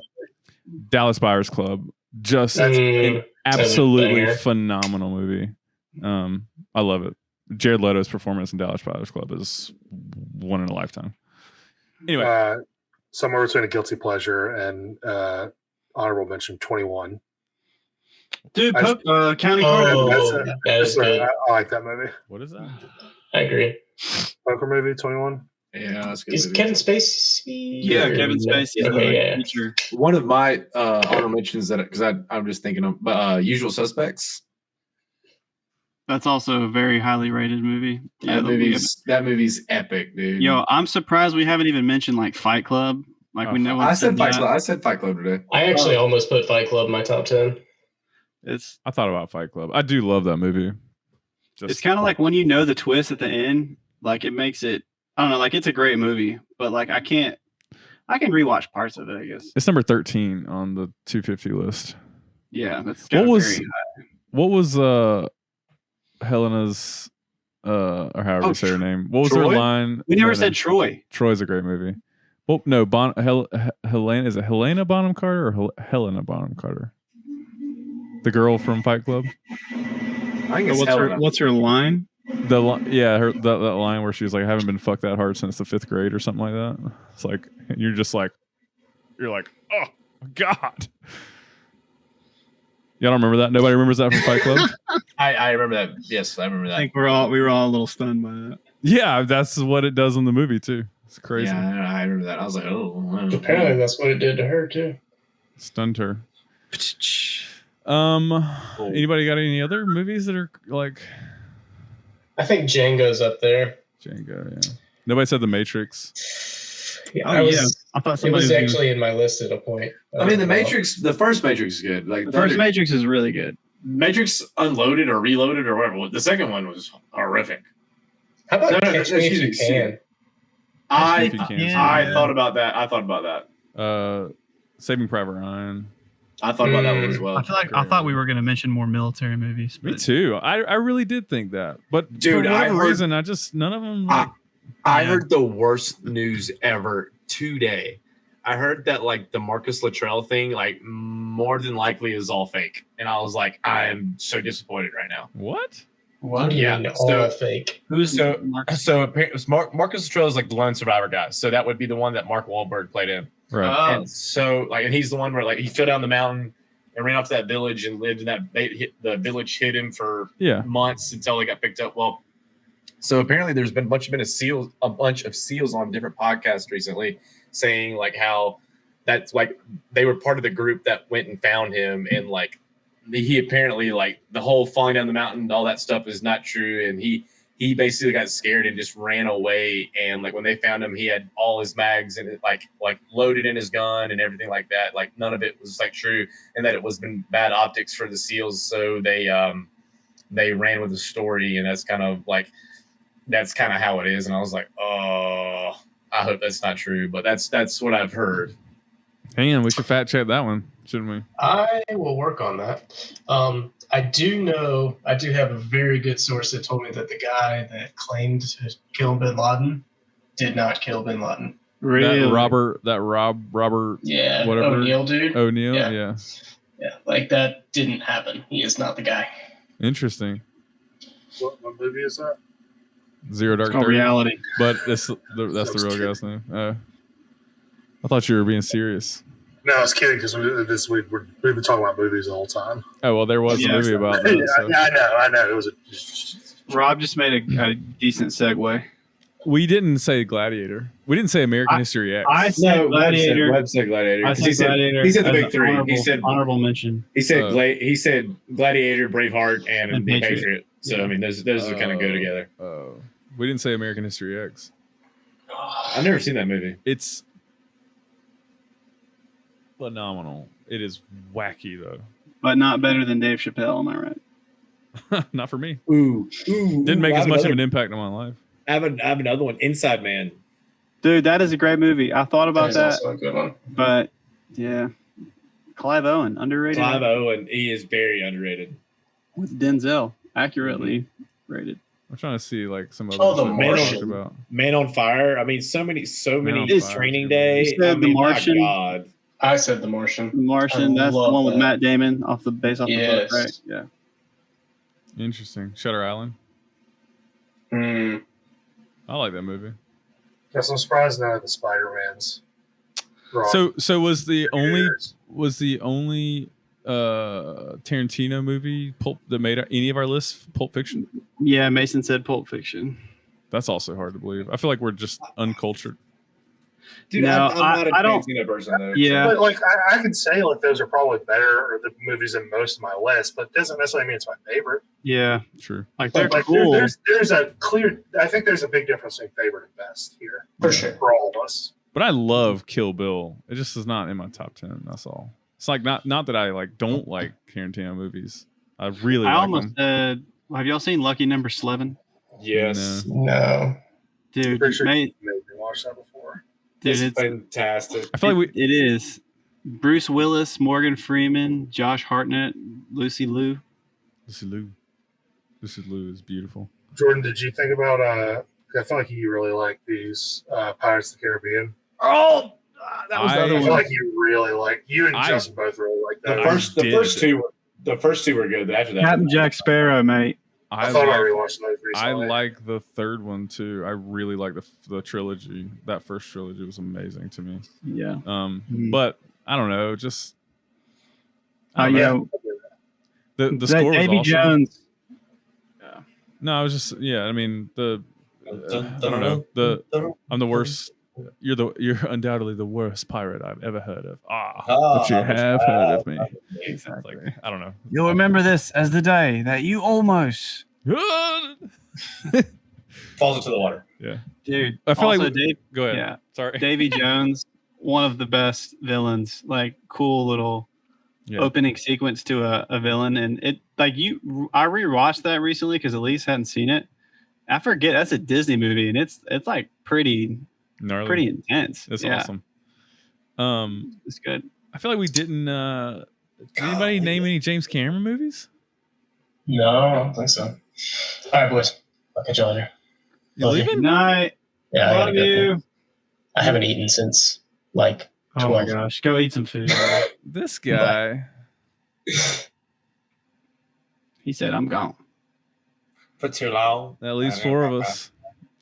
Dallas Buyers Club. Just an absolutely banger. phenomenal movie. I love it. Jared Leto's performance in Dallas Buyers Club is one in a lifetime. Anyway, Somewhere between a guilty pleasure and honorable mention 21. Dude, I- County Oh, Court. that is good. I like that movie. what is that? I agree. Poker movie 21. Yeah, that's a good. Is movie. Kevin Spacey? Yeah, or- Kevin Spacey. Okay, yeah. Feature. One of my honorable mentions that because I'm just thinking of Usual Suspects. That's also a very highly rated movie. That movie's epic, dude. Yo, I'm surprised we haven't even mentioned like Fight Club. Like we know. I said Fight Club. I said Fight Club today. I actually almost put Fight Club in my top 10. It's I thought about Fight Club. I do love that movie. it's kind of like when you know the twist at the end, like it makes it. I don't know, like it's a great movie, but like I can't I can rewatch parts of it, I guess. It's number 13 on the 250 list. Yeah, that's What was very Helena's or however you say her name? What was Troy? her line? We never No, said Troy. Troy's a great movie. Well, no, Helena, is it Helena Bonham Carter or Helena Bonham Carter? The girl from Fight Club. I think it's Helena. What's her line? That line where she was like, I haven't been fucked that hard since the 5th grade or something like that. It's like, and you're like, oh God. Y'all don't remember that? Nobody remembers that from Fight Club? I remember that. Yes, I remember that. I think we were all a little stunned by that. Yeah, that's what it does in the movie too. It's crazy. Yeah, I remember that. I was like, oh. Wow. Apparently, that's what it did to her too. Stunned her. Anybody got any other movies that are like I think Django's up there. Django? Yeah. Nobody said The Matrix. Yeah, I thought it somebody was was actually in my list at a point. I mean, the Matrix, the first Matrix is good. Like The first Matrix is really good. Matrix Unloaded or Reloaded or whatever. The second one was horrific. How about No, Catch Me If You excuse me. Can? If you can. I thought about that. Saving Private Ryan. I thought about that one as well. I thought we were going to mention more military movies. Me too. I really did think that, but Dude, for I whatever heard- reason, none of them. I heard the worst news ever today. I heard that like the Marcus Luttrell thing, like more than likely is all fake, and I was like, I am so disappointed right now. What? What do you Yeah, mean so- all fake? Who's So apparently, Marcus Luttrell is like the lone survivor guy. So that would be the one that Mark Wahlberg played in. Right. And so like, and he's the one where like he fell down the mountain and ran off to that village and lived in that. The village hid him for Yeah. months until he got picked up. Well, so apparently there's been a bunch of seals on different podcasts recently saying like how that's like they were part of the group that went and found him, and like he apparently like the whole falling down the mountain, all that stuff is not true, and he basically got scared and just ran away. And like when they found him, he had all his mags and it, like loaded in his gun and everything like that. Like none of it was like true, and that it was been bad optics for the SEALs. So they ran with the story, and that's kind of how it is. And I was like, oh, I hope that's not true, but that's what I've heard. Hang on, we should fact check that one, shouldn't we? I will work on that. I do have a very good source that told me that the guy that claimed to kill Bin Laden did not kill Bin Laden. really? That Robert Yeah, Whatever. O'Neill dude. O'Neill. Yeah. Yeah. Yeah, like that didn't happen. He is not the guy. Interesting. What movie is that? Zero Dark It's called 30. Reality. But that's the real guy's name. I thought you were being serious. No, I was kidding because this week we've been talking about movies the whole time. Oh well, there was a Yeah, movie about that. So. Yeah, I know. It was Rob just made a decent segue. We didn't say Gladiator. We didn't say American History X. I said Gladiator. Webb said Gladiator. I 'Cause said Gladiator. he said the as big an three. Honorable, He said honorable mention. he said Gladiator, Braveheart, and And The Patriot. Patriot. So I mean, those kind of go together. We didn't say American History X. I've never seen that movie. It's phenomenal. It is wacky though. But not better than Dave Chappelle, am I right? Not for me. Ooh, Didn't make as much of an impact on my life. I have another one. Inside Man. Dude, that is a great movie. I thought about That is that, also a good one. but yeah. Clive Owen, underrated. Clive Owen. He is very underrated. With Denzel, accurately rated. I'm trying to see like some other Oh, The stuff we Martian. talked about. Man on Fire. I mean, so many. on It's Fire. Training Day. You said I mean, The Martian. My God. I said The Martian. The Martian, I that's the love one with that. Matt Damon based off the Yes. book, right? Yeah. Interesting. Shutter Island. Mm. I like that movie. Yes, I'm surprised none of the Spider-Mans. So was the only Tarantino movie that made any of our lists Pulp Fiction? Yeah, Mason said Pulp Fiction. That's also hard to believe. I feel like we're just uncultured. Dude, No, I'm not a I don't- Tarantino person though. Yeah. But like I could say like those are probably better or the movies in most of my list, but it doesn't necessarily mean it's my favorite. Yeah. True. Like they're Like cool. there's a clear. I think there's a big difference between favorite and best here For sure. for all of us. But I love Kill Bill. It just is not in my top 10. That's all. It's like not that I like don't like Tarantino movies. I really I like almost them. said, have y'all seen Lucky Number 11? Yes. No. Dude, Pretty sure mate, you made me watch that before. Dude, It's it's fantastic. I feel like it is. Bruce Willis, Morgan Freeman, Josh Hartnett, Lucy Liu. Lucy Liu is beautiful. Jordan, did you think about? I feel like you really like these Pirates of the Caribbean. Oh, that was the I- other I feel one. like you really like. You and I- Justin both really like The that. first, the did. first two were good. But after that, Captain Jack Sparrow, mate. I thought I like, rewatched those I recently. like the third one too. I really like the trilogy. That first trilogy was amazing to me. Yeah. Mhm. But I don't know, just Oh, I don't yeah. know. The score was Davy awesome. Jones. No, I was just I mean I don't know. I'm the worst. You're undoubtedly the worst pirate I've ever heard of. But you have heard of me. Exactly. Like, I don't know. You'll remember this as the day that you almost. falls into the water. Yeah. Dude. I feel also like Dave, go ahead. yeah. Sorry. Davy Jones, one of the best villains. Like, cool little Yeah. opening sequence to a villain. And it, like, I rewatched that recently because Elise hadn't seen it. I forget that's a Disney movie, and it's like pretty Gnarly. intense. It's Yeah, awesome. it's good. I feel like we didn't did anybody name any James Cameron movies? No, I don't think so. All right, boys. I'll catch you later. You Love you. leaving? Night. Yeah, I Love gotta go. you. I haven't eaten since like Oh my 12. gosh, go eat some food. This guy. He said, "I'm gone." For too long. At least four of us.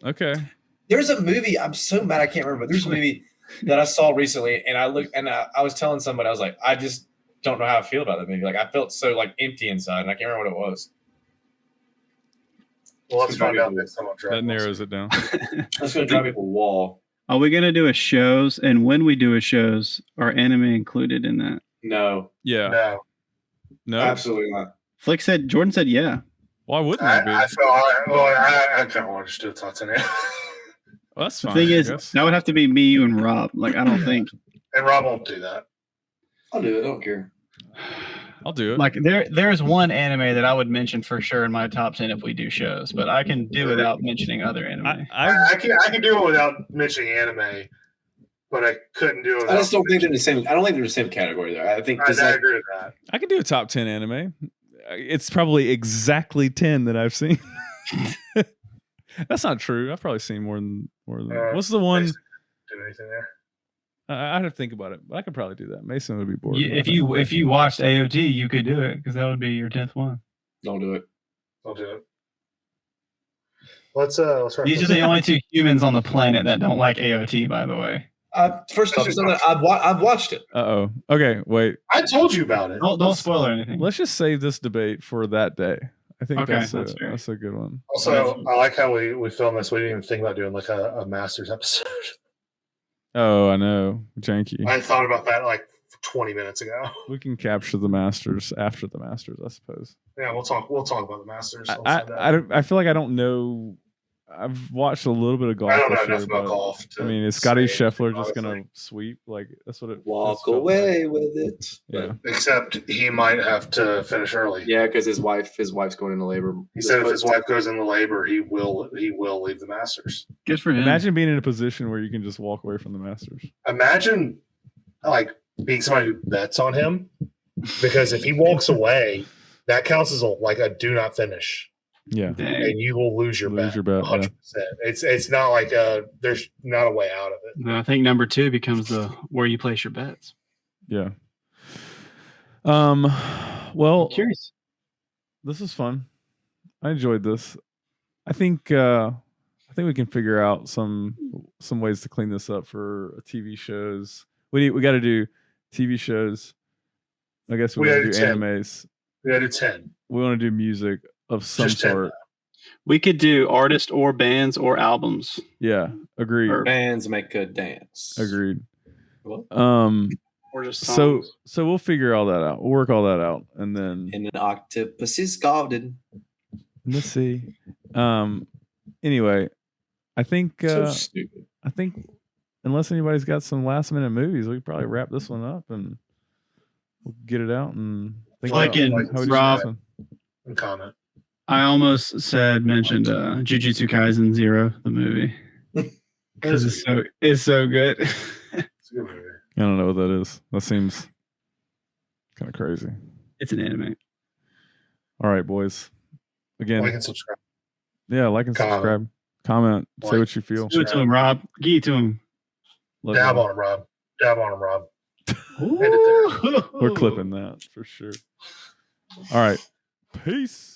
Okay. There's a movie. I'm so mad I can't remember. But there's a movie that I saw recently, and I looked and I was telling somebody, I was like, I just don't know how I feel about that movie. Like I felt so like empty inside, and I can't remember what it was. Well, let's find out next time. That narrows it down. That's gonna drive people a wall. Are we gonna do a shows? And when we do a shows, are anime included in that? No, Yeah. No, No. absolutely not. Flick said. Jordan said, "Yeah." Why wouldn't I it be? feel I kind of want to just do a top 10. Well, that's The fine. thing I is, guess. that would have to be me, you, and Rob. Like, I don't think. And Rob won't do that. I'll do it. I don't care. I'll do it. Like there's one anime that I would mention for sure in my top 10 if we do shows, but I can do without mentioning other anime. I I can do it without mentioning anime, but I couldn't do it. I just don't think they're in the same. I don't think they're in the same category though. I think I just like, agree with that. I can do a top 10 anime. It's probably exactly 10 that I've seen. That's not true. I've probably seen more than what's the one? Do anything there? I'd have to think about it, but I could probably do that. Mason would be bored. If you watched AOT, you could do it because that would be your 10th one. don't do it. I'll do it. Let's wrap These this are the up. only two humans on the planet that don't like AOT, by the way. First off, it's not that I've watched it. Uh-oh. Okay, wait. I told you about it. Don't spoil anything. Let's just save this debate for that day. I think Okay, that's that's fair. a good one. Also, I like how we filmed this. We didn't even think about doing like a Masters episode. Oh, I know. Janky. I thought about that like 20 minutes ago. We can capture the Masters after the Masters, I suppose. Yeah, we'll talk about the Masters. I feel like I don't know. I've watched a little bit of golf. I don't know this year, enough about but, golf. I mean, is Scotty say Scheffler anything, just gonna honestly. sweep? Like that's what it Walk it's felt away like. with it. Yeah. Except he might have to finish early. Yeah, because his wife's going into labor. He said if his wife goes into labor, he will leave the Masters. Good for him. Imagine being in a position where you can just walk away from the Masters. Imagine like being somebody who bets on him, because if he walks away, that counts as a do not finish, Yeah. Dang. and you will lose your bet. 100%. It's not like there's not a way out of it. No, I think number 2 becomes the where you place your bets. Yeah. Well, I'm curious. this is fun. I enjoyed this. I think we can figure out some ways to clean this up for TV shows. We got to do TV shows. I guess we We got to gotta do do 10. animes. We got to do 10. We want to do music of some Just 10 sort. We could do artists or bands or albums. Yeah, agreed. Or- Bands make a dance. Agreed. What? Or just So songs. we'll figure all that out. We'll work all that out, and then In an octopus's garden. let's see. Anyway, I think So stupid. unless anybody's got some last minute movies, we could probably wrap this one up and we'll get it out and think Like about in how we do Rob- this one. And comment. I almost mentioned Jujutsu Kaisen 0, the movie. because it's so good. It's a good movie. I don't know what that is. That seems kind of crazy. It's an anime. All right, boys. Again, Like and subscribe. yeah, like and Comment. subscribe. Comment. Say Like, what you feel. Do it to him, Rob. Give it to him. Love Dab you. on him, Rob. Dab on him, Rob. We're clipping that for sure. All right. Peace.